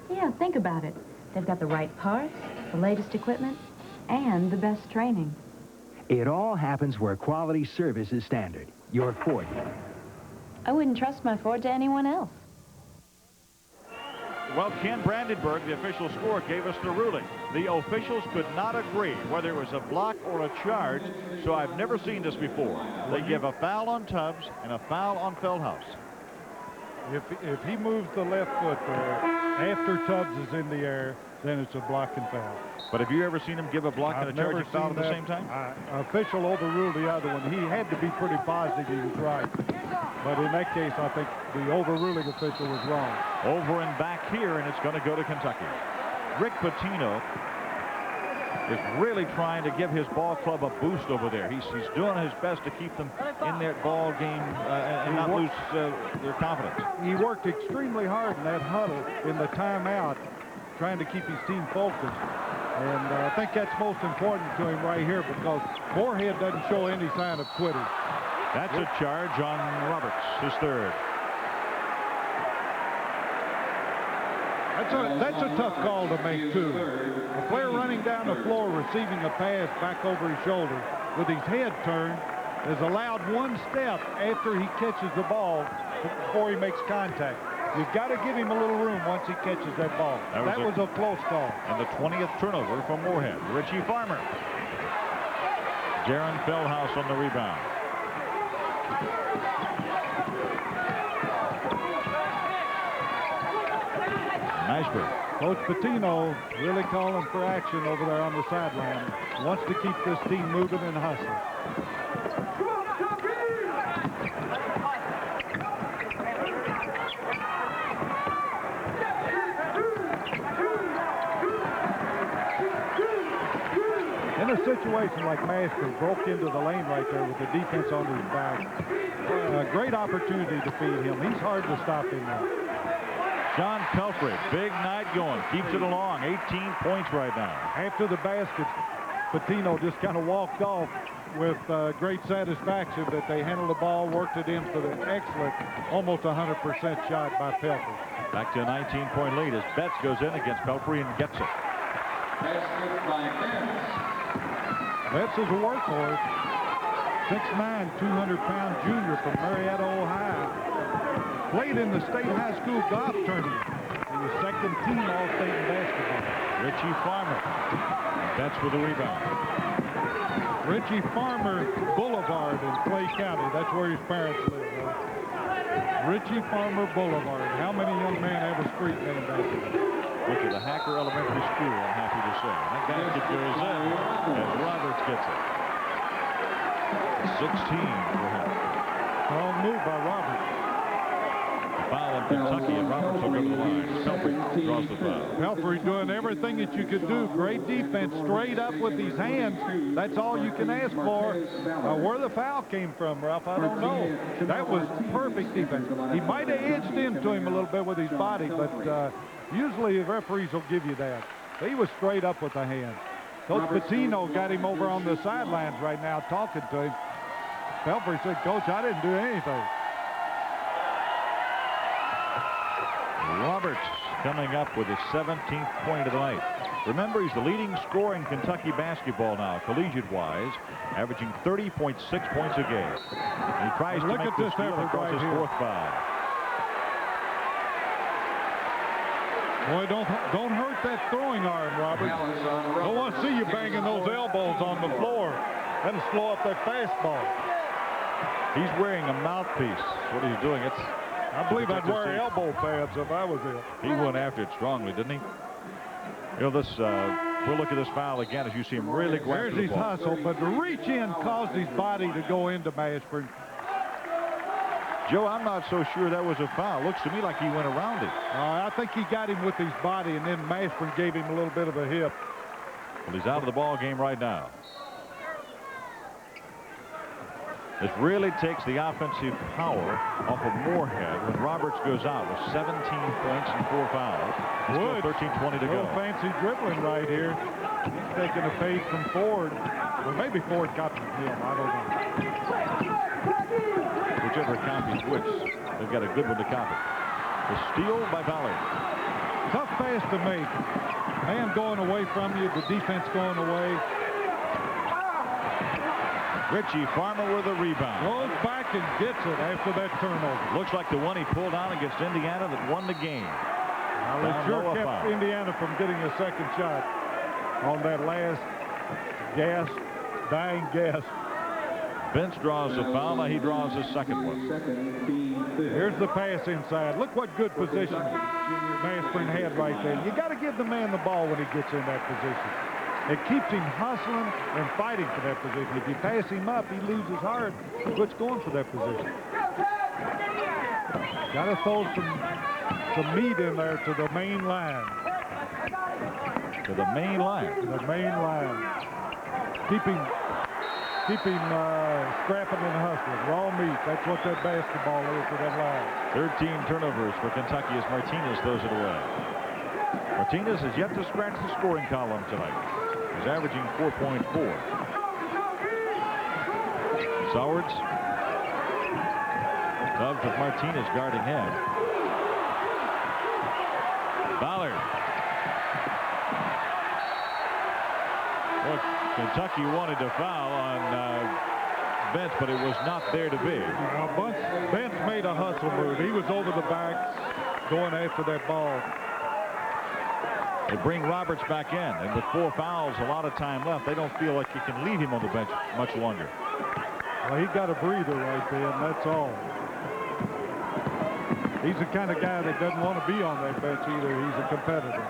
Yeah, think about it. They've got the right parts, the latest equipment, and the best training. It all happens where quality service is standard. Your Ford. I wouldn't trust my Ford to anyone else. Well, Ken Brandenburg, the official score, gave us the ruling. The officials could not agree whether it was a block or a charge, so I've never seen this before. They give a foul on Tubbs and a foul on Feldhaus. If he moves the left foot there, after Tubbs is in the air, then it's a block and foul. But have you ever seen him give a block and a charge and foul at the same time? Official overruled the other one. He had to be pretty positive he was right. But in that case, I think the overruling official was wrong. Over and back here, and it's going to go to Kentucky. Rick Pitino is really trying to give his ball club a boost over there. He's doing his best to keep them in their ball game and not lose their confidence. He worked extremely hard in that huddle in the timeout, trying to keep his team focused. And I think that's most important to him right here because Morehead doesn't show any sign of quitting. That's a charge on Roberts, his third. That's a tough call to make, too. A player running down the floor receiving a pass back over his shoulder with his head turned is allowed one step after he catches the ball before he makes contact. You've got to give him a little room once he catches that ball. That was a close call. And the 20th turnover from Morehead. Richie Farmer. Jaron Feldhaus on the rebound. Mashburn. Coach Pitino really calling for action over there on the sideline. Wants to keep this team moving and hustling. In a situation like Mashburn broke into the lane right there with the defense on his back, a great opportunity to feed him. He's hard to stop in there. Sean Pelfrey, big night going, keeps it along, 18 points right now. After the basket, Patino just kind of walked off with great satisfaction that they handled the ball, worked it in for the excellent, almost 100% shot by Pelfrey. Back to a 19-point lead as Betts goes in against Pelfrey and gets it. Betts is a workhorse. 6'9", 200-pound junior from Marietta, Ohio. Played in the state high school golf tournament. He was second team All-State in basketball. Richie Farmer. Betts with the rebound. Richie Farmer Boulevard in Clay County. That's where his parents live. Richie Farmer Boulevard. How many young men have a street named after him? Went to the Hacker Elementary School, I'm happy to say. That basket goes in as Roberts gets it. 16 for him. Strong move by Roberts. Foul in Kentucky, and Roberts will go to the line. Pelfrey draws the foul. Pelfrey doing everything that you could do. Great defense, straight up with his hands. That's all you can ask for. Where the foul came from, Ralph, I don't know. That was perfect defense. He might have edged into him a little bit with his body, but usually the referees will give you that. He was straight up with the hands. Coach Patino got him over on the sidelines right now talking to him. Pelfrey said, Coach, I didn't do anything. Roberts coming up with his 17th point of the night. Remember, he's the leading scorer in Kentucky basketball now, collegiate-wise, averaging 30.6 points a game. And he tries to make this steal across his fourth foul. Boy, don't hurt that throwing arm, Robert. Don't want to see you banging those elbows on the floor. That'll slow up that fastball. He's wearing a mouthpiece. What he's doing, I believe I'd wear elbow pads if I was him. He went after it strongly, didn't he? You know, we'll look at this foul again as you see him really go after the There's his ball. hustle, but the reach in caused his body to go into Mashburn. Joe, I'm not so sure that was a foul. Looks to me like he went around it. I think he got him with his body, and then Mashburn gave him a little bit of a hip. Well, he's out of the ball game right now. It really takes the offensive power off of Morehead when Roberts goes out with 17 points and 4 fouls. Still 13:20 to go. Fancy dribbling right here. He's taking a page from Ford. Well, maybe Ford got from him. I don't know. Whichever copies which, they've got a good one to copy. The steal by Ballard. Tough pass to make. Man going away from you, the defense going away. Richie Farmer with a rebound. Goes back and gets it after that turnover. Looks like the one he pulled out against Indiana that won the game. Well, it sure kept Indiana from getting a second shot on that last dying gas. Bench draws the foul. Now he draws the second one. Here's the pass inside. Look what good position Mashburn had right there. You got to give the man the ball when he gets in that position. It keeps him hustling and fighting for that position. If you pass him up, he loses heart. He quits going for that position. Got to throw some meat in there to the main line. To the main line. To the main line. Keep him scrapping and hustling. Raw meat. That's what that basketball is to that line. 13 turnovers for Kentucky as Martinez throws it away. Martinez has yet to scratch the scoring column tonight. He's averaging 4.4. Sowards. Tubbs with Martinez guarding him. Ballard. Well, Kentucky wanted to foul on Bentz, but it was not there to be. Bentz made a hustle move. He was over the back going after that ball. They bring Roberts back in, and with 4 fouls, a lot of time left, they don't feel like you can leave him on the bench much longer. Well, he got a breather right there, and that's all. He's the kind of guy that doesn't want to be on that bench either. He's a competitor.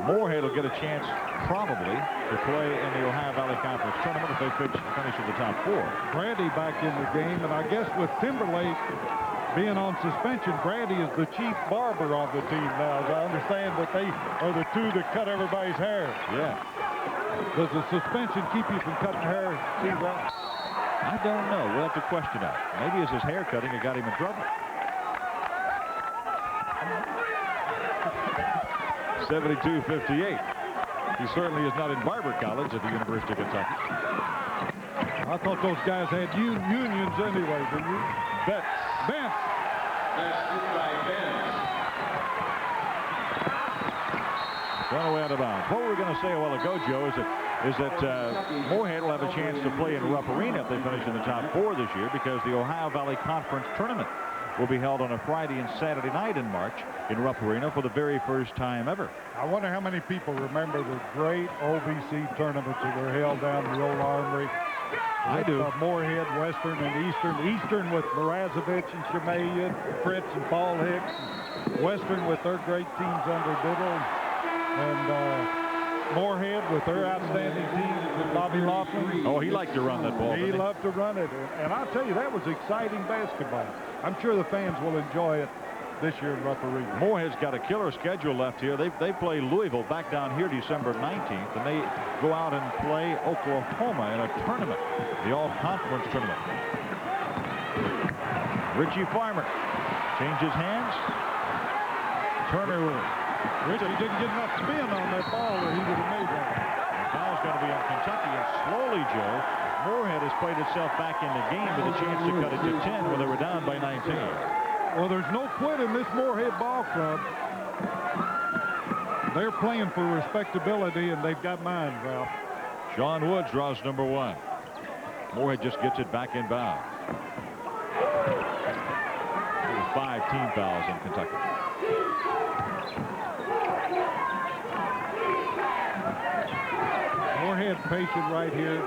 Morehead will get a chance, probably, to play in the Ohio Valley Conference tournament if they finish in the top 4. Brandy back in the game, and I guess with Timberlake being on suspension, Brady is the chief barber on the team now. As I understand that they are the two that cut everybody's hair. Yeah. Does the suspension keep you from cutting hair, Steve? I don't know. We'll have to question that. Maybe it's his hair cutting that got him in trouble. 72-58. He certainly is not in Barber College at the University of Kentucky. I thought those guys had unions anyway, didn't you? Betts. Betts. Run away out of bounds. What we were going to say a while ago, Joe, is that Morehead will have a chance to play in Rupp Arena if they finish in the top 4 this year, because the Ohio Valley Conference Tournament will be held on a Friday and Saturday night in March in Rupp Arena for the very first time ever. I wonder how many people remember the great OVC tournaments that were held down in the old Armory. I do. Morehead, Western, and Eastern. Eastern with Mrazovich and Shemaya, Fritz and Paul Hicks. Western with their great teams under Biddle. And Morehead with their outstanding teams with Bobby Laughlin. Oh, he liked to run that ball. He loved to run it. And I'll tell you, that was exciting basketball. I'm sure the fans will enjoy it this year in Rupp Arena. Morehead's got a killer schedule left here. They play Louisville back down here December 19th, and they go out and play Oklahoma in a tournament, the All-Conference tournament. Richie Farmer changes hands. Turner. Richie didn't get enough spin on that ball, or he would have made that. The foul's going to be on Kentucky, and slowly, Joe, Morehead has played itself back in the game with a chance to cut it to 10 when they were down by 19. Well, there's no quit in this Morehead ball club. They're playing for respectability, and they've got mine, Ralph. Sean Woods draws number 1. Morehead just gets it back in bounds. There's 5 team fouls in Kentucky. Morehead patient right here.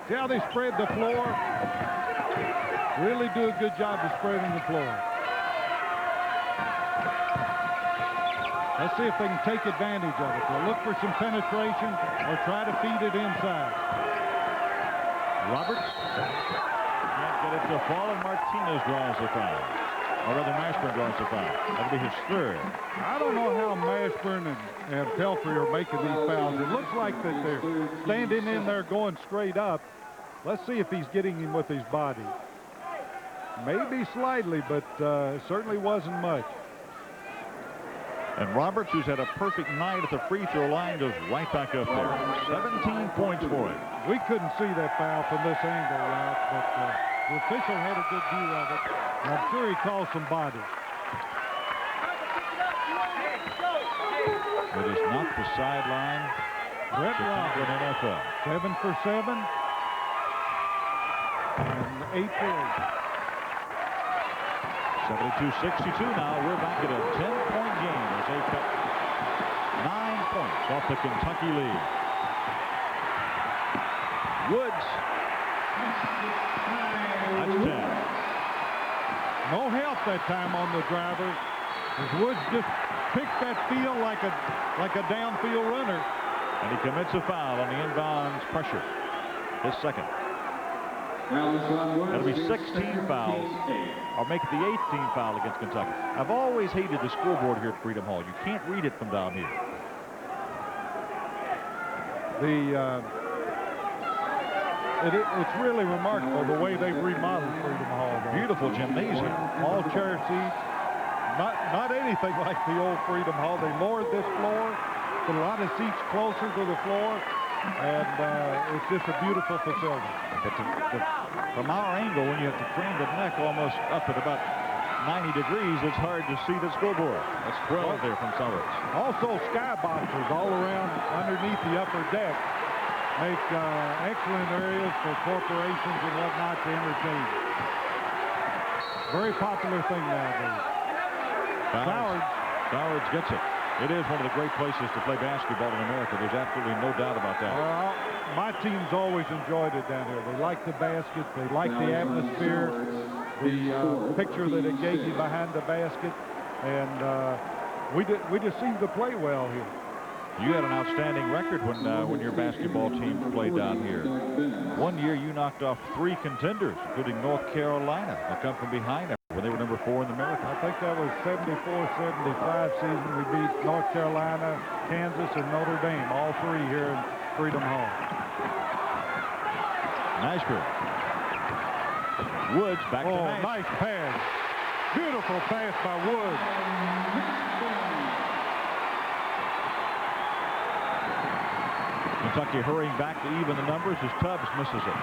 See how they spread the floor? Really do a good job of spreading the floor. Let's see if they can take advantage of it. They'll look for some penetration or try to feed it inside. Roberts can't get it to fall, and Martinez draws the foul. Or rather, Mashburn draws the foul. That'll be his 3rd. I don't know how Mashburn and Pelfrey are making these fouls. It looks like that they're standing in there going straight up. Let's see if he's getting him with his body. Maybe slightly, but certainly wasn't much. And Roberts, who's had a perfect night at the free throw line, goes right back up there. 17 points for him. We couldn't see that foul from this angle, Ralph, but the official had a good view of it. And I'm sure he called some body. It is not the sideline. Brett Roberts, NFL. 7 for 7. And 8 for 8. 72-62 now. We're back at a 10-point game as they cut 9 points off the Kentucky lead. Woods. That's 10. No help that time on the driver, as Woods just picked that field like a downfield runner. And he commits a foul on the inbounds pressure. His 2nd. That'll be 16 fouls, or make it the 8th team foul against Kentucky. I've always hated the scoreboard here at Freedom Hall. You can't read it from down here. It's really remarkable the way they've remodeled Freedom Hall. Beautiful gymnasium. All chair seats. Not anything like the old Freedom Hall. They lowered this floor, put a lot of seats closer to the floor, and it's just a beautiful facility. But from our angle, when you have to crane the neck almost up at about 90 degrees, it's hard to see the scoreboard. That's 12 there from Summers. Also, skyboxes all around underneath the upper deck make excellent areas for corporations and whatnot to entertain. Very popular thing nowadays. Bowers gets it. It is one of the great places to play basketball in America. There's absolutely no doubt about that. Well, my team's always enjoyed it down here. They like the basket. They like the atmosphere, the picture that it gave you behind the basket. And we just seem to play well here. You had an outstanding record when your basketball team played down here. One year you knocked off 3 contenders, including North Carolina. They come from behind them. When They were number 4 in the American. I think that was 74-75 season. We beat North Carolina, Kansas, and Notre Dame, all 3 here in Freedom Hall. Mashburn. Woods back to Nash. Nice pass. Beautiful pass by Woods. Kentucky hurrying back to even the numbers as Tubbs misses it.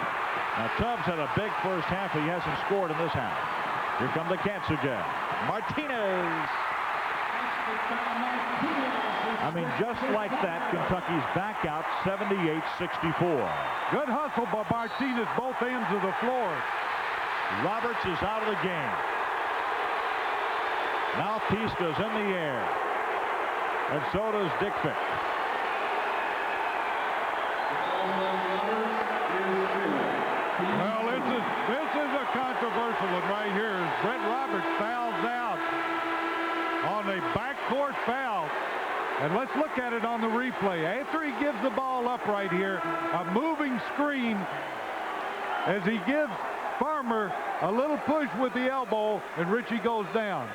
Now Tubbs had a big first half. He hasn't scored in this half. Here come the Cats again. Martinez. I mean, just like that, Kentucky's back out 78-64. Good hustle by Martinez, both ends of the floor. Roberts is out of the game. Mouthpiece goes in the air. And so does Dick Fick. Well, this is a controversial one right here. Brett Roberts fouls out on a backcourt foul. And let's look at it on the replay. After he gives the ball up right here, a moving screen as he gives Farmer a little push with the elbow, and Richie goes down.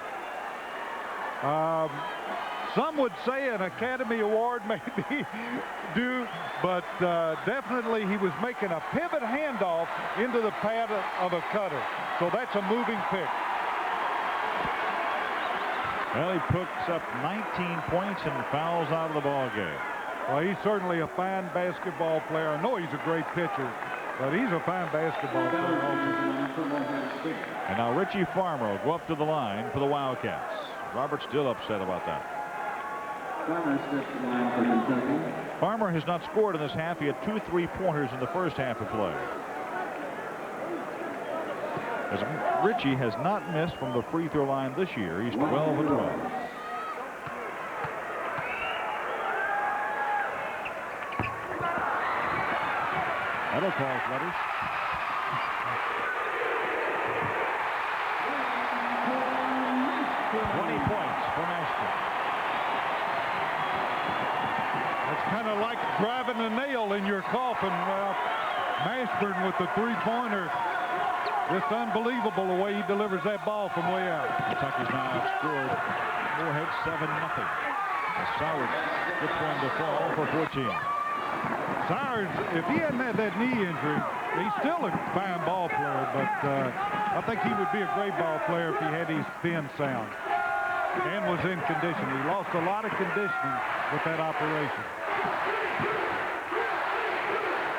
Some would say an Academy Award maybe due, but definitely he was making a pivot handoff into the pad of a cutter. So that's a moving pick. Well, he picks up 19 points and fouls out of the ball game. Well, he's certainly a fine basketball player. I know he's a great pitcher, but he's a fine basketball player also. And now Richie Farmer will go up to the line for the Wildcats. Robert's still upset about that. Farmer has not scored in this half. He had 2 3-pointers in the first half of play. As Richie has not missed from the free throw line this year. He's 12 of 12. That'll call letters. Kind of like driving a nail in your coffin. Well, Mashburn with the 3-pointer. Just unbelievable the way he delivers that ball from way out. Kentucky's now outscored Morehead 7-0. Sowers gets one to fall for 14. Sowers, if he hadn't had that knee injury, he's still a fine ball player, but I think he would be a great ball player if he had his spin sound and was in condition. He lost a lot of conditioning with that operation.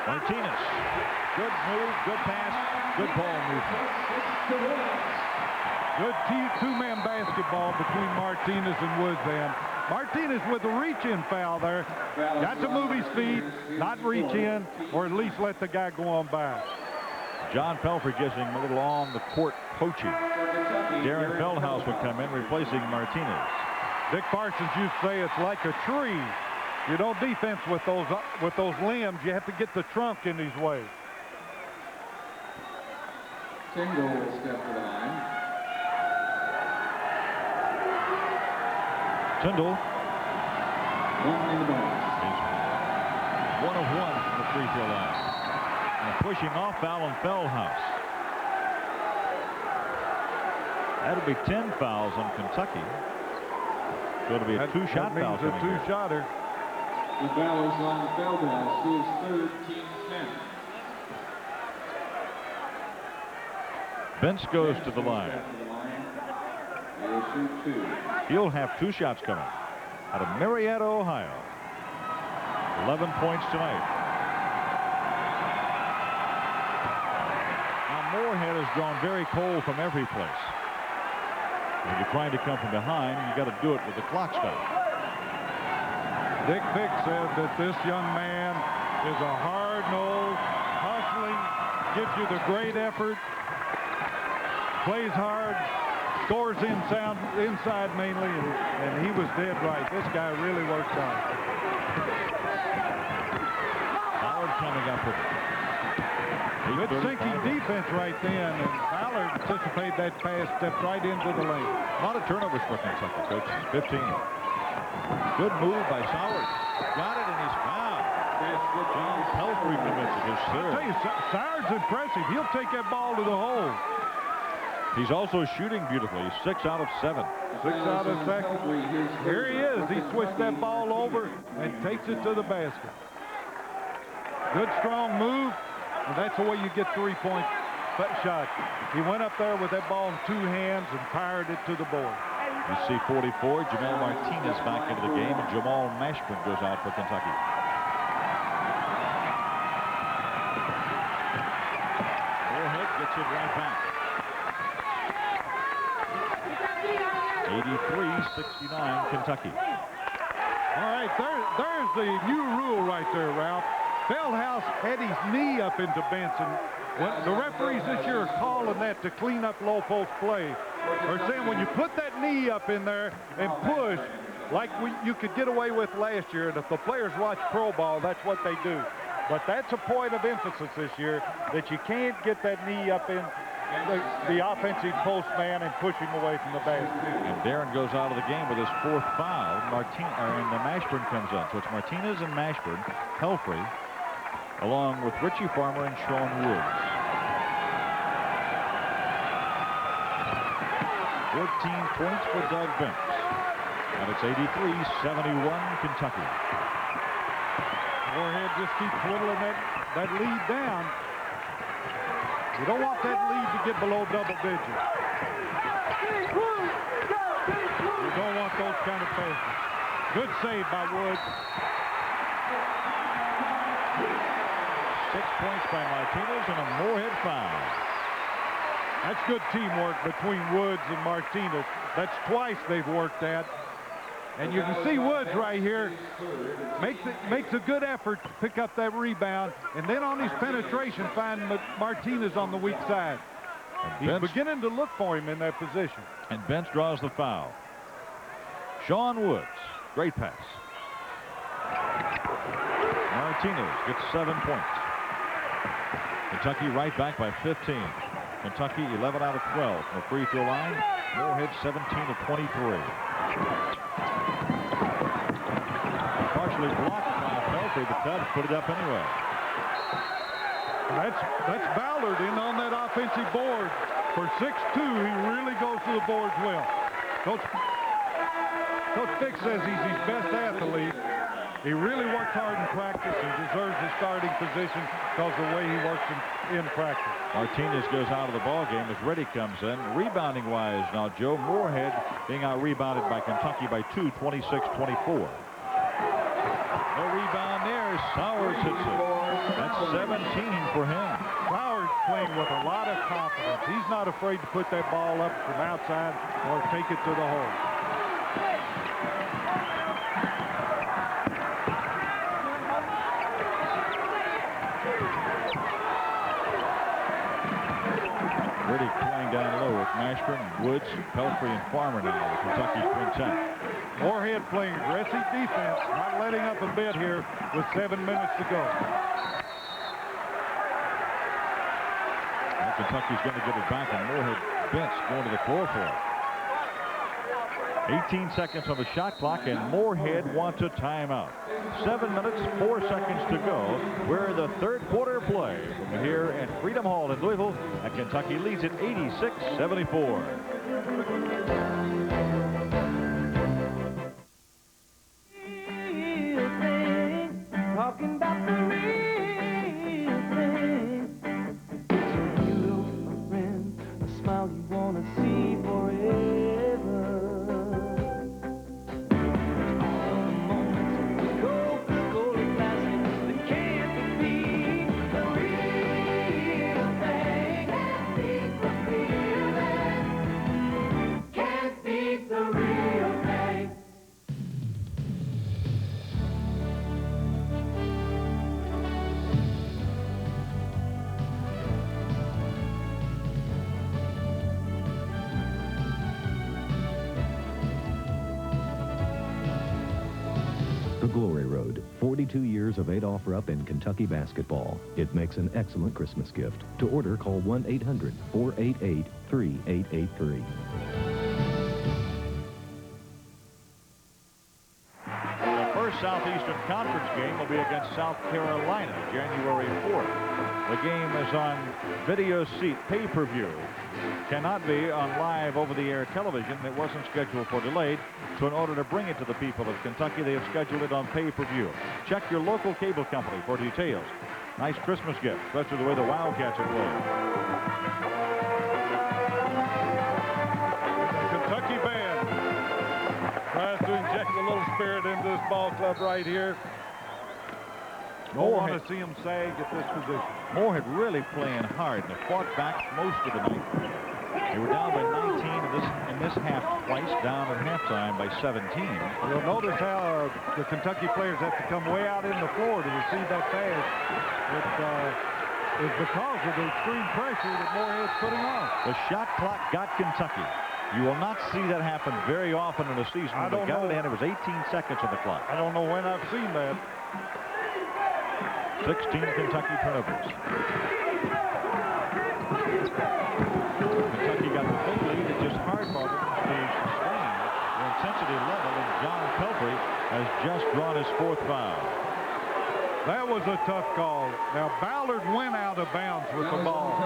Martinez. Good move, good pass, good ball movement. Good two-man basketball between Martinez and Woods then. Martinez with a reach-in foul there. Got to move his feet, not reach in, or at least let the guy go on by. John Pelfrey gives him a little on-the-court coaching. Darren Feldhaus would come in, replacing Martinez. Dick Parsons used to say it's like a tree. You don't defense with those limbs. You have to get the trunk in his way. Tingle will step to the line. Tyndall. One in the ball. He's 1 of 1 from the free throw line. And a pushing off foul on Feldhaus. That'll be 10 fouls on Kentucky. So it'll be a two-shot foul. That means a two-shotter. The foul is on Feldhaus, his third, team 10. Bentz goes to the line. He'll shoot 2. He'll have 2 shots coming out of Marietta, Ohio. 11 points tonight. Now Morehead has drawn very cold from every place. When you're trying to come from behind, you got to do it with the clock stop. Dick Fick said that this young man is a hard-nosed, hustling, gives you the great effort, plays hard, scores inside mainly, and he was dead right. This guy really works hard. Ballard coming up with it. Good sinking defense right then, and Ballard anticipated that pass, stepped right into the lane. A lot of turnovers for Kentucky, Coach. 15. Good move by Sowers. Got it, and he's fouled. John Pelfrey commits it, his third. I'll tell you, Sowers impressive. He'll take that ball to the hole. He's also shooting beautifully. 6 out of 7. 6 out of 7. Here he is. He switched that ball over and takes it to the basket. Good, strong move, and that's the way you get 3-point shots. He went up there with that ball in 2 hands and fired it to the board. You see 44, Jamal Martinez back into the game, and Jamal Mashburn goes out for Kentucky. Morehead gets it right back. 83-69 Kentucky. All right, there's the new rule right there, Ralph. Feldhaus had his knee up into Benson. When the referees this year are calling that to clean up low post play. They're saying when you put that knee up in there and push, like you could get away with last year, and if the players watch pro ball, that's what they do. But that's a point of emphasis this year, that you can't get that knee up in the offensive post man and push him away from the basket. And Darren goes out of the game with his 4th foul. And Mashburn comes in. So it's Martinez and Mashburn, Pelfrey, along with Richie Farmer and Sean Woods. 14 points for Doug Benz. And it's 83-71 Kentucky. Morehead just keeps whittling that lead down. You don't want that lead to get below double digits. You don't want those kind of passes. Good save by Woods. 6 points by Martinez and a Morehead foul. That's good teamwork between Woods and Martinez. That's twice they've worked at. And you can see Woods right here makes a good effort to pick up that rebound, and then on his penetration find Martinez on the weak side. He's beginning to look for him in that position. And Benz draws the foul. Sean Woods, great pass. Martinez gets 7 points. Kentucky right back by 15. Kentucky 11 out of 12 from the free throw line. Morehead 17 of 23. Partially blocked by Pelfrey. The Cubs put it up anyway. That's Ballard in on that offensive board. For 6'2", he really goes to the boards well. Coach Fick says he's his best athlete. He really works hard in practice and deserves the starting position because of the way he works in practice. Martinez goes out of the ball game as Reddy comes in. Rebounding wise now, Joe, Morehead being out rebounded by Kentucky by 2, 26-24. No rebound there. Sowers hits it. That's 17 for him. Sowers playing with a lot of confidence. He's not afraid to put that ball up from outside or take it to the hole. Reddy playing down low with Mashburn, Woods, Pelfrey, and Farmer now. Kentucky's quintet. Morehead playing aggressive defense, not letting up a bit here with 7 minutes to go. Well, Kentucky's going to get it back, and Morehead bench going to the floor for it. 18 seconds on the shot clock, and Morehead wants a timeout. 7 minutes, 4 seconds to go. We're in the third quarter of play from here at Freedom Hall in Louisville, and Kentucky leads it 86-74. Talking about the real thing. It's a real friend, a smile you want to see forever. All the moments of the Coca-Cola classic that can't be the real thing. Can't beat the real thing. Can't beat the real thing. The Glory Road, 42 years of Adolph Rupp in Kentucky basketball. It makes an excellent Christmas gift. To order, call 1-800-488-3883. The first Southeastern Western Conference game will be against South Carolina, January 4th. The game is on video seat pay-per-view. Cannot be on live over-the-air television. It wasn't scheduled for delayed. So in order to bring it to the people of Kentucky, they have scheduled it on pay-per-view. Check your local cable company for details. Nice Christmas gift, especially the way the Wildcats are playing. Kentucky band tries to inject a little spirit into this ball club right here. Don't want to see him sag at this position. Morehead really playing hard. They fought back most of the night. They were down by 19 in this half twice, down at halftime by 17. You'll notice how the Kentucky players have to come way out in the floor to receive that pass. It is because of the extreme pressure that Morehead's putting on. The shot clock got Kentucky. You will not see that happen very often in a season. I don't know. It was 18 seconds on the clock. I don't know when I've seen that. 16 Kentucky turnovers. Kentucky got the big lead. It's just hard for them to sustain the intensity level, and John Pelfrey has just drawn his 4th foul. That was a tough call. Now, Ballard went out of bounds with the ball.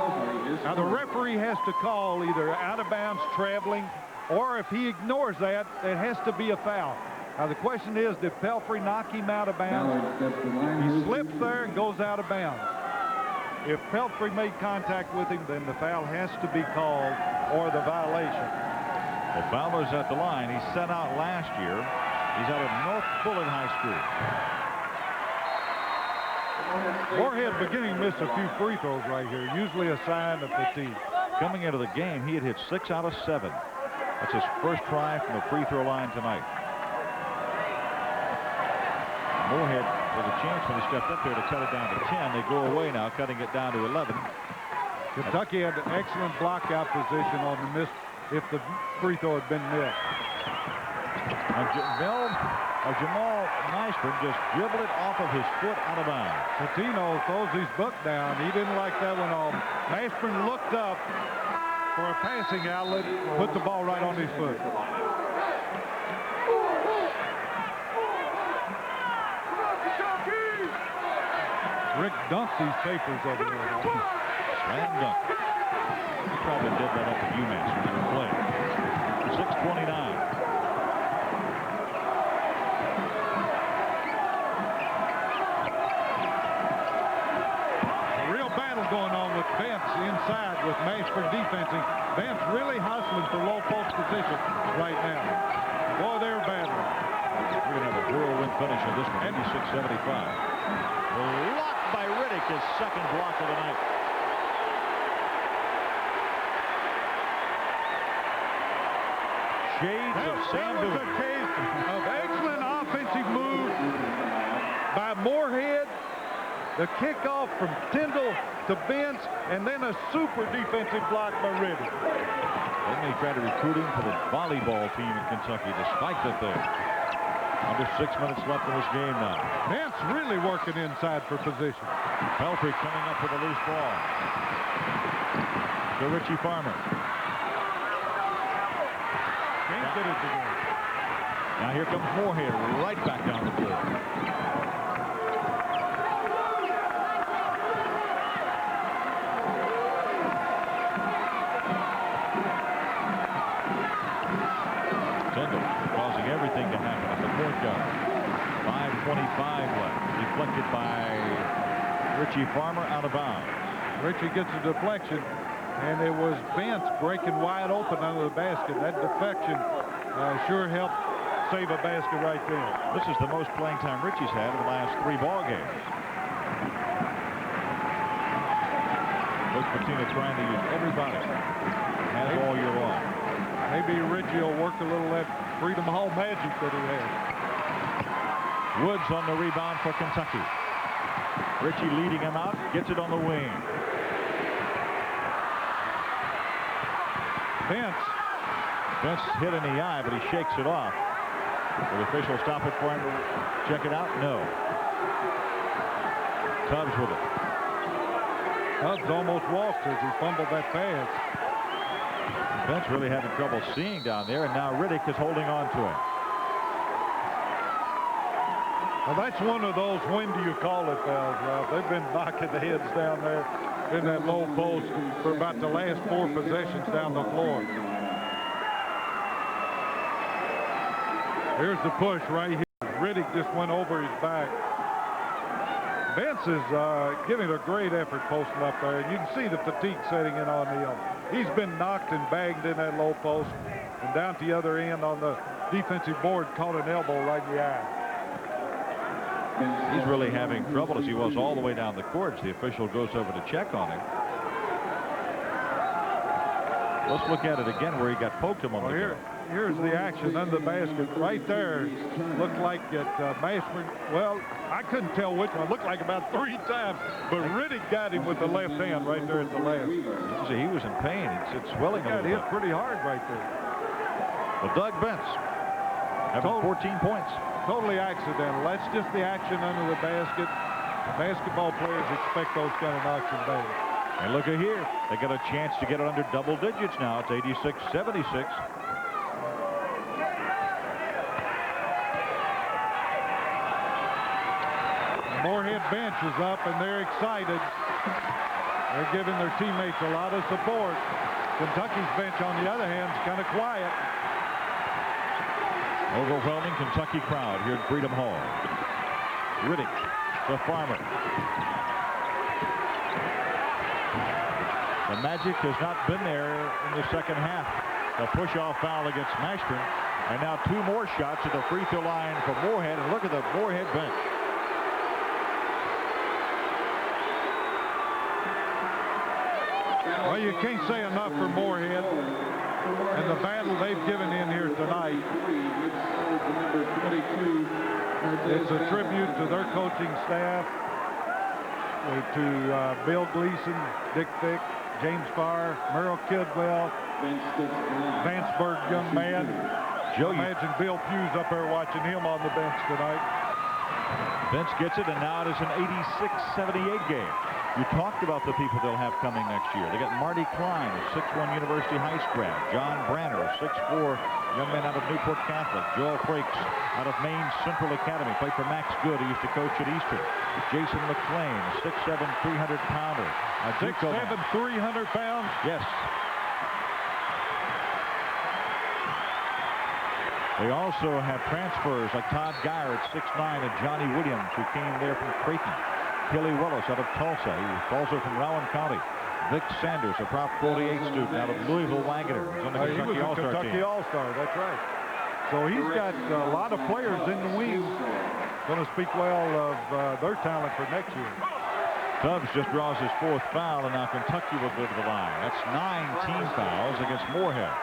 Now, the referee has to call either out of bounds, traveling, or if he ignores that, it has to be a foul. Now, the question is, did Pelfrey knock him out of bounds? He slips there and goes out of bounds. If Pelfrey made contact with him, then the foul has to be called or the violation. Well, Fowler's at the line. He sent out last year. He's out of North Bullitt High School. Morehead beginning to miss a few free throws right here, usually a sign of fatigue. Coming into the game, he had hit 6 out of 7. That's his first try from the free throw line tonight. Morehead with a chance when he stepped up there to cut it down to 10. They go away now, cutting it down to 11. Kentucky had an excellent block-out position on the miss if the free throw had been missed. Jamal Mashburn just dribbled it off of his foot out of bounds. Patino throws his book down. He didn't like that one on. Mashburn looked up for a passing outlet, put the ball right on his foot. Rick dunked these papers over there. Slam dunk. He probably did that up at UMass when they were playing. 6:29. A real battle going on with Vance inside with Mashburn defensing. Vance really hustling for low post position right now. Boy, they're battling. We're going to have a whirlwind finish on this one, 86-75. Blocked by Riddick, his second block of the night. Shades of Sam That was a case of excellent offensive move by Morehead. The kickoff from Tyndall to Benz, and then a super defensive block by Riddick. Then they tried to recruit him for the volleyball team in Kentucky, despite that there. Under 6 minutes left in this game now. Benz really working inside for position. Pelfrey coming up with a loose ball. To Richie Farmer. Can't get it together. Now here comes Morehead right back down the floor. Tyndall causing everything to happen at the point guard. 5:25 left. Deflected by Richie Farmer out of bounds. Richie gets a deflection, and it was Benz breaking wide open under the basket. That deflection sure helped save a basket right there. This is the most playing time Richie's had in the last 3 ball games. Coach Patino trying to use everybody. Has all year long. Maybe Richie will work a little of that Freedom Hall magic that he has. Woods on the rebound for Kentucky. Richie leading him out, gets it on the wing. Benz hit in the eye, but he shakes it off. Will the official stop it for him to check it out? No. Tubbs with it. Tubbs almost walked as he fumbled that pass. Benz really having trouble seeing down there, and now Riddick is holding on to him. Well, that's one of those when do you call it fouls, Ralph. They've been knocking the heads down there in that low post for about the last 4 possessions down the floor. Here's the push right here. Riddick just went over his back. Vince is giving a great effort posting up there, and you can see the fatigue setting in on him. He's been knocked and banged in that low post, and down to the other end on the defensive board, caught an elbow right in the eye. He's really having trouble as he was all the way down the court. The official goes over to check on him. Let's look at it again where he got poked him on the here's the action under the basket. Right there, looked like it, Mashburn, well, I couldn't tell which one. Looked like about 3 times, but Riddick got him with the left hand right there at the last. See, he was in pain. It's swelling a little bit. He hit pretty hard right there. Well, Doug Bentz having 14 points. Totally accidental. That's just the action under the basket. Basketball players expect those kind of knocks and bangs. And look at here. They got a chance to get it under double digits now. It's 86-76. Morehead bench is up, and they're excited. They're giving their teammates a lot of support. Kentucky's bench, on the other hand, is kind of quiet. Overwhelming Kentucky crowd here at Freedom Hall. Riddick, the Farmer. The magic has not been there in the second half. The push-off foul against Mashburn. And now 2 more shots at the free throw line for Morehead. And look at the Morehead bench. Well, you can't say enough for Morehead and the battle they've given in here tonight. It's a tribute to their coaching staff, to Bill Gleason, Dick Fick, James Farr, Merrill Kidwell, Vanceburg, young man. Joe, imagine Bill Pugh's up there watching him on the bench tonight. Vince gets it, and now it is an 86-78 game. You talked about the people they'll have coming next year. They got Marty Klein, a 6'1 University Heights grad. John Branner, a 6'4 young man out of Newport Catholic. Joel Frakes out of Maine Central Academy. Played for Max Good. He used to coach at Eastern. Jason McClain, a 6'7", 300-pounder. 6'7", 300 pounds? Yes. They also have transfers like Todd Geyer at 6'9", and Johnny Williams, who came there from Creighton. Kelly Willis out of Tulsa. He was also from Rowan County. Vic Sanders, a Prop 48 student out of Louisville Waggoner. He's on the Kentucky All-Star team. Kentucky All-Star, that's right. So he's got a lot of players in the wings. Going to speak well of their talent for next year. Tubbs just draws his 4th foul, and now Kentucky will go to the line. That's 9 team fouls against Morehead.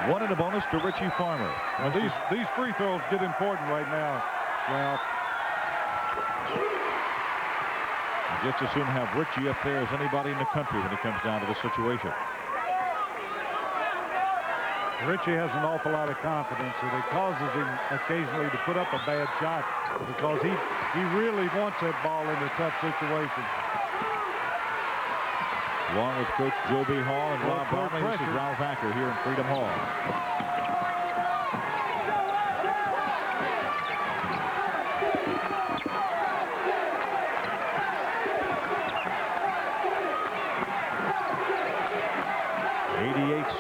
1 in a bonus to Richie Farmer. Well, these free throws get important right now, Ralph. Just as soon have Richie up there as anybody in the country when it comes down to the situation. Richie has an awful lot of confidence, and it causes him occasionally to put up a bad shot because he really wants that ball in a tough situation. Along with Coach Joe B. Hall and Rob Bromley, this is Ralph Acker here in Freedom Hall.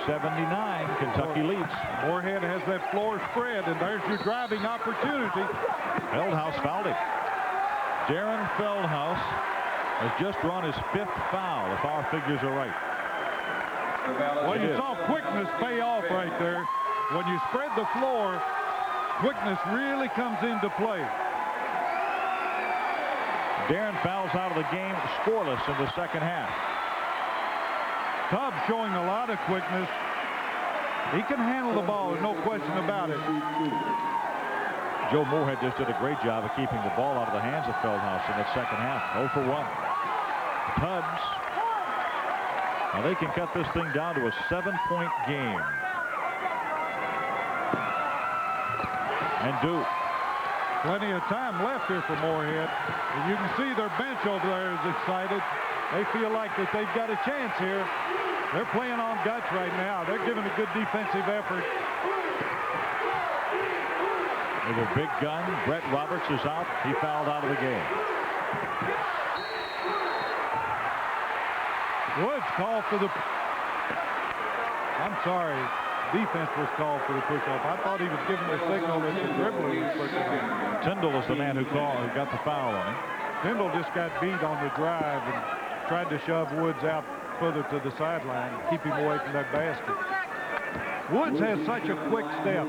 .79, Kentucky leads. Morehead has that floor spread, and there's your driving opportunity. Feldhaus fouled him. Darren Feldhaus has just drawn his 5th foul, if our figures are right. Well, you saw quickness pay off right there. When you spread the floor, quickness really comes into play. Darren fouls out of the game, scoreless in the second half. Tubbs showing a lot of quickness. He can handle the ball, no question about it. Joe Morehead just did a great job of keeping the ball out of the hands of Feldhaus in that second half. 0 for 1. Tubbs. Now they can cut this thing down to a 7-point game. And do. Plenty of time left here for Morehead. And you can see their bench over there is excited. They feel like that they've got a chance here. They're playing on guts right now. They're giving a good defensive effort. with a big gun. Brett Roberts is out. He fouled out of the game. Woods called for the... I'm sorry. Defense was called for the push-off. I thought he was giving the signal that the dribbler was pushing off. Tyndall is the man who got the foul on him. Tyndall just got beat on the drive and tried to shove Woods out further to the sideline, keep him away from that basket. Woods has such a quick step.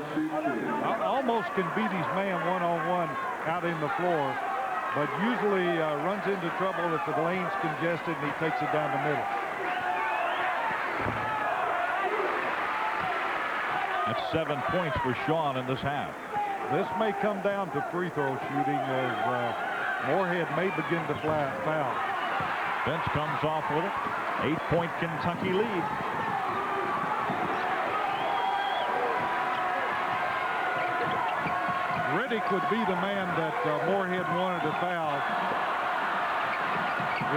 Almost can beat his man one-on-one out in the floor, but usually runs into trouble if the lane's congested and he takes it down the middle. That's 7 points for Sean in this half. This may come down to free throw shooting as Morehead may begin to foul. Bench comes off with it. 8-point Kentucky lead. Riddick would be the man that Morehead wanted to foul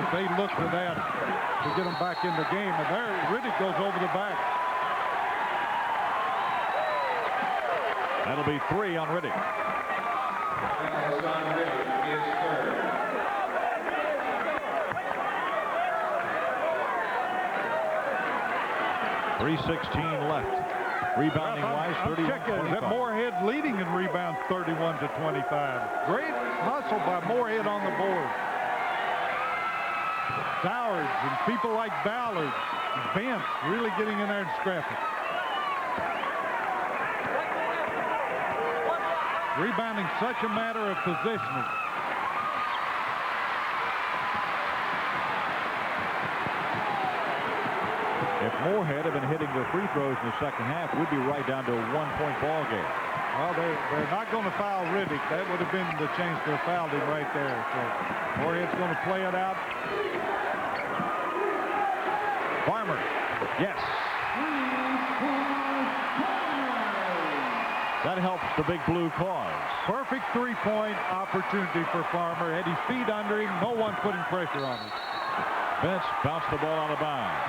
if they look to that to get him back in the game. And there, Riddick goes over the back. That'll be 3 on Riddick. Fouls on Riddick is third. .316 left. Rebounding wise, 31-25. That Morehead leading in rebounds 31 to 25. Great hustle by Morehead on the board. Sowers and people like Ballard and Bent really getting in there and scrapping. Rebounding such a matter of positioning. If Morehead had been hitting their free throws in the second half, we'd be right down to a 1-point ball game. Well, they're not going to foul Riddick. That would have been the chance to have fouled him right there. So Morehead's going to play it out. Farmer. Yes. That helps the big blue cause. Perfect three-point opportunity for Farmer. Had his feet under him, no one putting pressure on him. Bench bounced the ball out of bounds.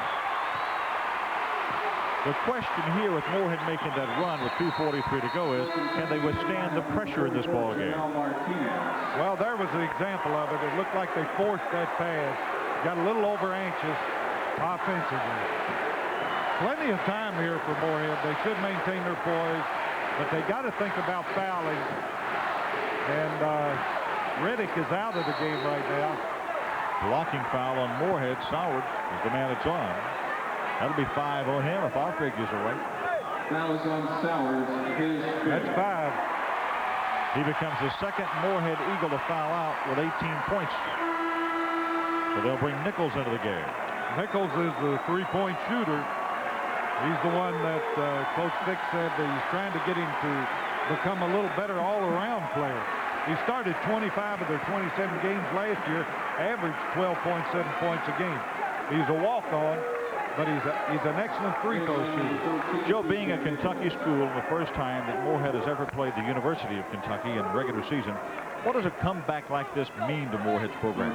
The question here with Morehead making that run with 2:43 to go is, can they withstand the pressure in this ball game? Well, there was an example of it. It looked like they forced that pass. Got a little over-anxious offensively. Plenty of time here for Morehead. They should maintain their poise, but they got to think about fouling. And Riddick is out of the game right now. Blocking foul on Morehead. Soward is the man that's on. That'll be 5 on him if our figures are right. Foul is on Sowers. That's 5. He becomes the second Morehead Eagle to foul out with 18 points. So they'll bring Nichols into the game. Nichols is the three-point shooter. He's the one that Coach Dick said that he's trying to get him to become a little better all-around player. He started 25 of their 27 games last year, averaged 12.7 points a game. He's a walk-on, but he's an excellent free throw shooter. Joe, being a Kentucky school, the first time that Morehead has ever played the University of Kentucky in regular season, what does a comeback like this mean to Morehead's program?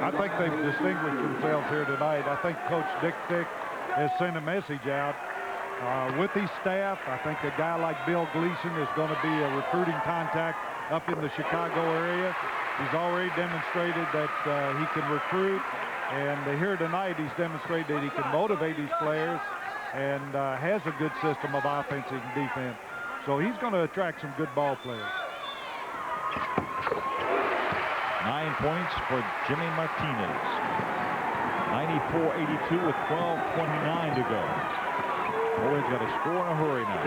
I think they've distinguished themselves here tonight. I think Coach Dick has sent a message out with his staff. I think a guy like Bill Gleason is going to be a recruiting contact up in the Chicago area. He's already demonstrated that he can recruit. And here tonight, he's demonstrated that he can motivate his players and has a good system of offense and defense. So he's going to attract some good ball players. 9 points for Jimmy Martinez. 94-82 with 12:29 to go. Morehead's got to score in a hurry now.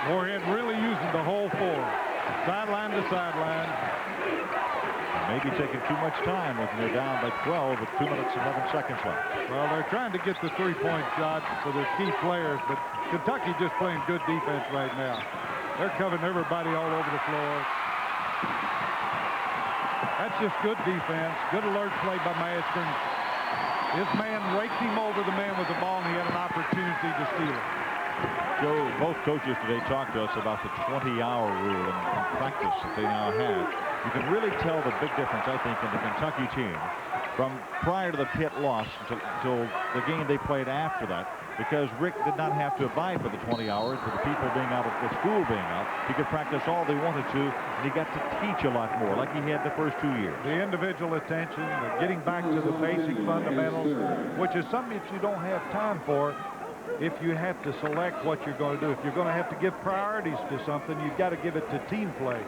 Morehead really using the whole floor. Sideline to sideline. Maybe taking too much time when they're down by 12 with 2 minutes and 11 seconds left. Well, they're trying to get the three-point shot for their key players, but Kentucky just playing good defense right now. They're covering everybody all over the floor. That's just good defense. Good alert play by Mashburn. His man raked him over the man with the ball, and he had an opportunity to steal it. Joe, both coaches today talked to us about the 20-hour rule and practice that they now have. You can really tell the big difference, I think, in the Kentucky team from prior to the Pitt loss until the game they played after that, because Rick did not have to abide by the 20 hours with the people being out, with school being out. He could practice all they wanted to, and he got to teach a lot more, like he had the first 2 years. The individual attention, the getting back to the basic fundamentals, which is something that you don't have time for if you have to select what you're going to do. If you're going to have to give priorities to something, you've got to give it to team play.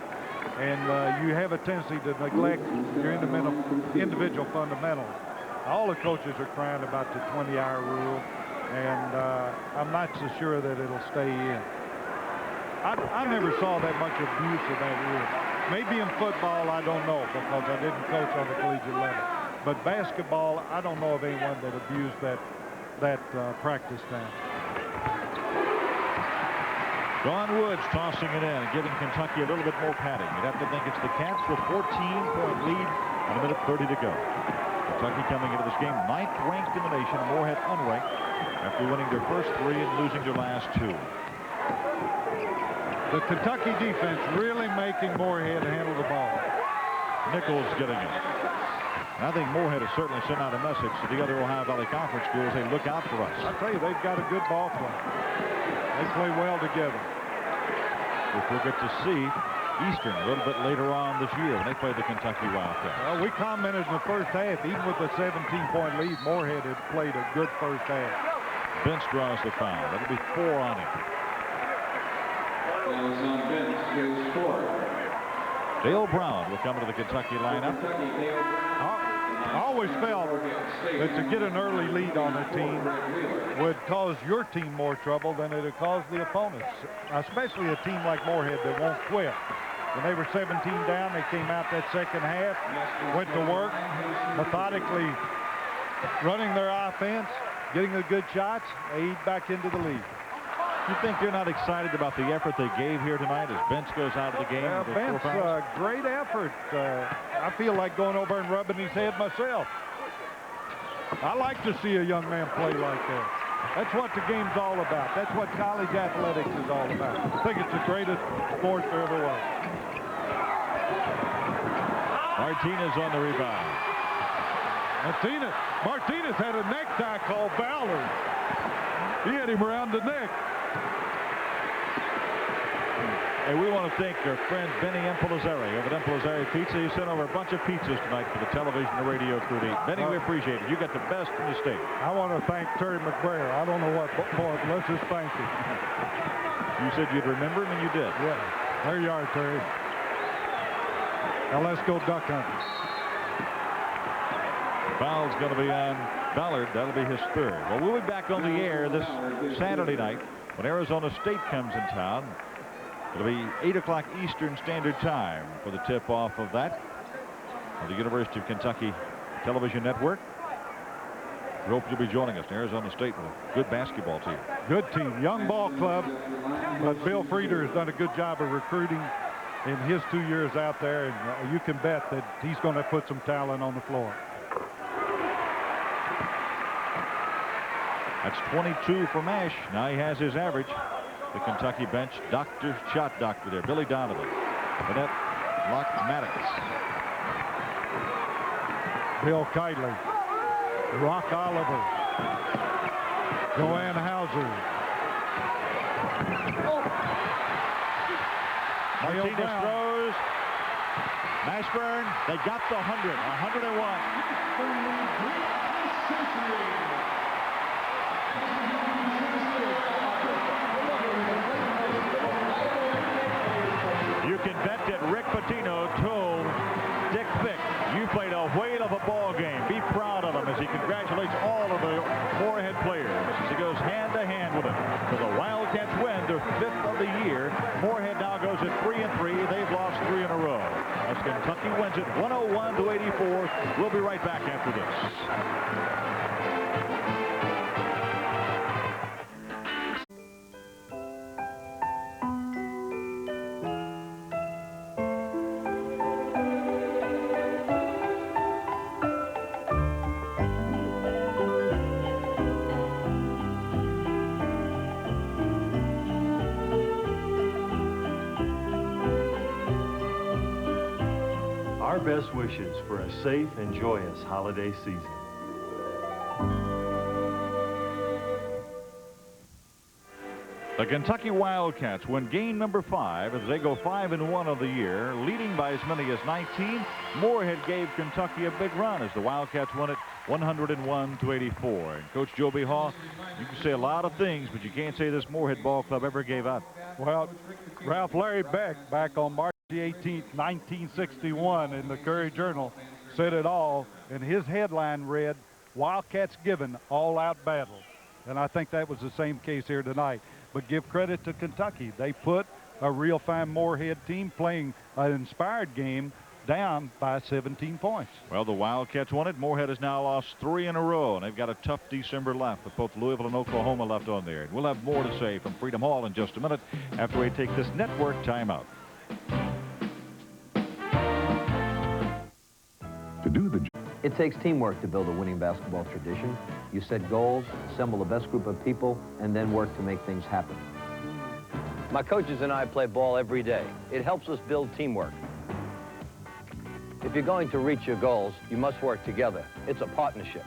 And you have a tendency to neglect your individual fundamentals. All the coaches are crying about the 20-hour rule, and I'm not so sure that it'll stay in. I never saw that much abuse of that rule. Maybe in football, I don't know, because I didn't coach on the collegiate level. But basketball, I don't know of anyone that abused that practice time. Don Woods tossing it in and giving Kentucky a little bit more padding. You'd have to think it's the Cats with 14-point lead and a minute 30 to go. Kentucky coming into this game 9th ranked in the nation, Morehead unranked after winning their first 3 and losing their last 2. The Kentucky defense really making Morehead handle the ball. Nichols getting it. And I think Morehead has certainly sent out a message to the other Ohio Valley Conference schools. Hey, look out for us. I tell you, they've got a good ball club. They play well together. Which we'll get to see Eastern a little bit later on this year when they play the Kentucky Wildcats. Well, we commented in the first half, even with the 17-point lead, Morehead had played a good first half. Bench draws the foul. That'll be 4 on him. Dale Brown will come into the Kentucky lineup. I always felt that to get an early lead on a team would cause your team more trouble than it would cause the opponents, especially a team like Morehead that won't quit. When they were 17 down, they came out that second half, went to work, methodically running their offense, getting the good shots, they eat back into the lead. You think they're not excited about the effort they gave here tonight as Bench goes out of the game? Yeah, Bench, great effort. I feel like going over and rubbing his head myself. I like to see a young man play like that. That's what the game's all about. That's what college athletics is all about. I think it's the greatest sport there ever was. Martinez on the rebound. Martinez had a necktie called Ballard. He had him around the neck. Hey, we want to thank our friend Benny Empolizeri over at Empolizeri Pizza. He sent over a bunch of pizzas tonight for the television and radio crew to eat. Benny, we appreciate it. You got the best in the state. I want to thank Terry McBrayer. I don't know what for, but let's just thank him. You said you'd remember him, and you did. Yeah. There you are, Terry. Now let's go duck hunting. Foul's going to be on Ballard. That'll be his 3rd. Well, we'll be back on the air this Saturday night when Arizona State comes in town. It'll be 8 o'clock Eastern Standard Time for the tip-off of that on the University of Kentucky Television Network. We hope you'll be joining us in Arizona State with a good basketball team. Good team. Young ball club. But Bill Frieder has done a good job of recruiting in his 2 years out there. And you can bet that he's going to put some talent on the floor. That's 22 for Mash. Now he has his average. The Kentucky bench, shot doctor there. Billy Donovan. Bennett, Locke Maddox. Bill Keitley. Rock Oliver. Joanne Hauser. Martinez throws. Mashburn, they got the 100. 101. You can bet that Rick Pitino told Dick Fick, you played a whale of a ball game. Be proud of him as he congratulates all of the Morehead players as he goes hand to hand with them. So the Wildcats win their 5th of the year. Morehead now goes at 3-3. They've lost 3 in a row. As Kentucky wins it 101-84. We'll be right back after this. Our best wishes for a safe and joyous holiday season. The Kentucky Wildcats win game number 5 as they go 5-1 of the year, leading by as many as 19. Morehead gave Kentucky a big run as the Wildcats won it 101-84. And Coach Joby Hall, you can say a lot of things, but you can't say this Morehead ball club ever gave up. Well, Ralph Larry Beck, back on March the 18th, 1961, in the Courier Journal, said it all, and his headline read, "Wildcats given all-out battle." And I think that was the same case here tonight. But give credit to Kentucky. They put a real fine Morehead team playing an inspired game down by 17 points. Well, the Wildcats won it. Morehead has now lost 3 in a row, and they've got a tough December left with both Louisville and Oklahoma left on there. And we'll have more to say from Freedom Hall in just a minute after we take this network timeout. To do the It takes teamwork to build a winning basketball tradition. You set goals, assemble the best group of people, and then work to make things happen. My coaches and I play ball every day. It helps us build teamwork. If you're going to reach your goals, you must work together. It's a partnership.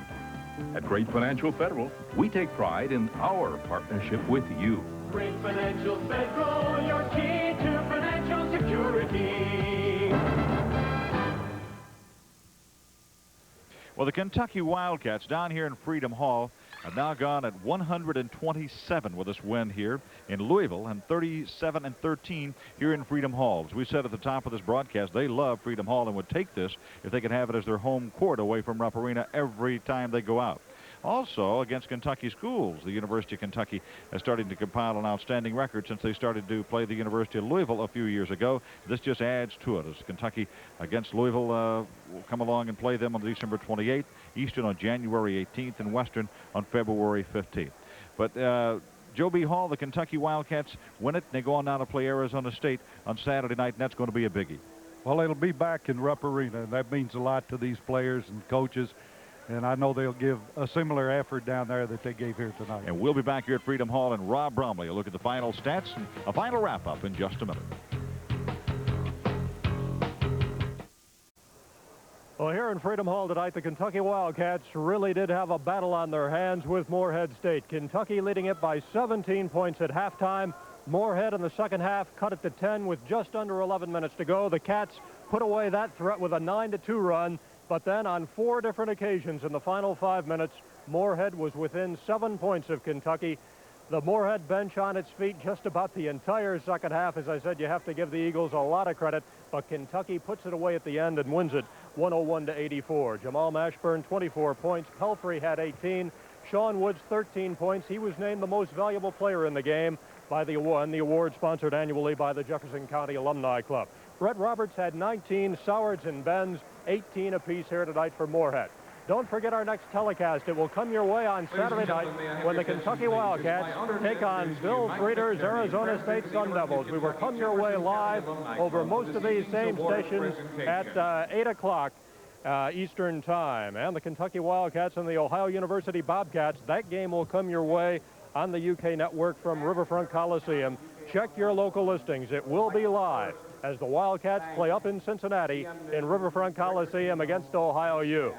At Great Financial Federal, we take pride in our partnership with you. Great Financial Federal, your key to financial security. Well, the Kentucky Wildcats down here in Freedom Hall have now gone at 127 with this win here in Louisville and 37-13 here in Freedom Hall. As we said at the top of this broadcast, they love Freedom Hall and would take this if they could have it as their home court away from Rupp Arena every time they go out. Also, against Kentucky schools, the University of Kentucky is starting to compile an outstanding record since they started to play the University of Louisville a few years ago. This just adds to it as Kentucky against Louisville will come along and play them on December 28th, Eastern on January 18th, and Western on February 15th. But Joe B. Hall, the Kentucky Wildcats win it, and they go on now to play Arizona State on Saturday night, and that's going to be a biggie. Well, it'll be back in Rupp Arena, and that means a lot to these players and coaches. And I know they'll give a similar effort down there that they gave here tonight. And we'll be back here at Freedom Hall, and Rob Bromley will look at the final stats and a final wrap-up in just a minute. Well, here in Freedom Hall tonight, the Kentucky Wildcats really did have a battle on their hands with Morehead State. Kentucky leading it by 17 points at halftime. Morehead in the second half cut it to 10 with just under 11 minutes to go. The Cats put away that threat with a 9-2 run. But then on 4 different occasions in the final 5 minutes, Morehead was within 7 points of Kentucky. The Morehead bench on its feet just about the entire second half. As I said, you have to give the Eagles a lot of credit, but Kentucky puts it away at the end and wins it 101-84. Jamal Mashburn, 24 points. Pelfrey had 18. Sean Woods, 13 points. He was named the most valuable player in the game by the award sponsored annually by the Jefferson County Alumni Club. Brett Roberts had 19. Sowards and Benz, 18 apiece here tonight for Morehead. Don't forget our next telecast. It will come your way on Saturday night when the Kentucky Wildcats take on Bill Frieder's Arizona State Sun Devils. We will come your way live over most of these same stations at 8 o'clock Eastern Time. And the Kentucky Wildcats and the Ohio University Bobcats, that game will come your way on the UK network from Riverfront Coliseum. Check your local listings. It will be live as the Wildcats play up in Cincinnati in Riverfront Coliseum against Ohio U.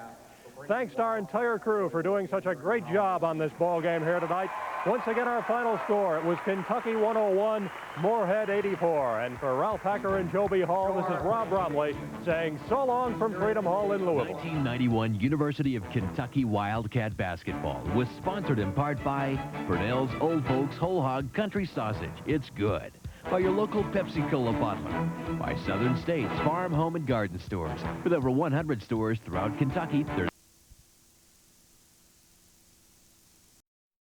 Thanks to our entire crew for doing such a great job on this ball game here tonight. Once again, our final score, it was Kentucky 101, Morehead 84. And for Ralph Hacker and Joby Hall, this is Rob Bromley saying so long from Freedom Hall in Louisville. 1991 University of Kentucky Wildcat Basketball was sponsored in part by Purnell's Old Folks Whole Hog Country Sausage. It's good. By your local Pepsi-Cola bottler. By Southern States Farm, Home, and Garden Stores. With over 100 stores throughout Kentucky, there's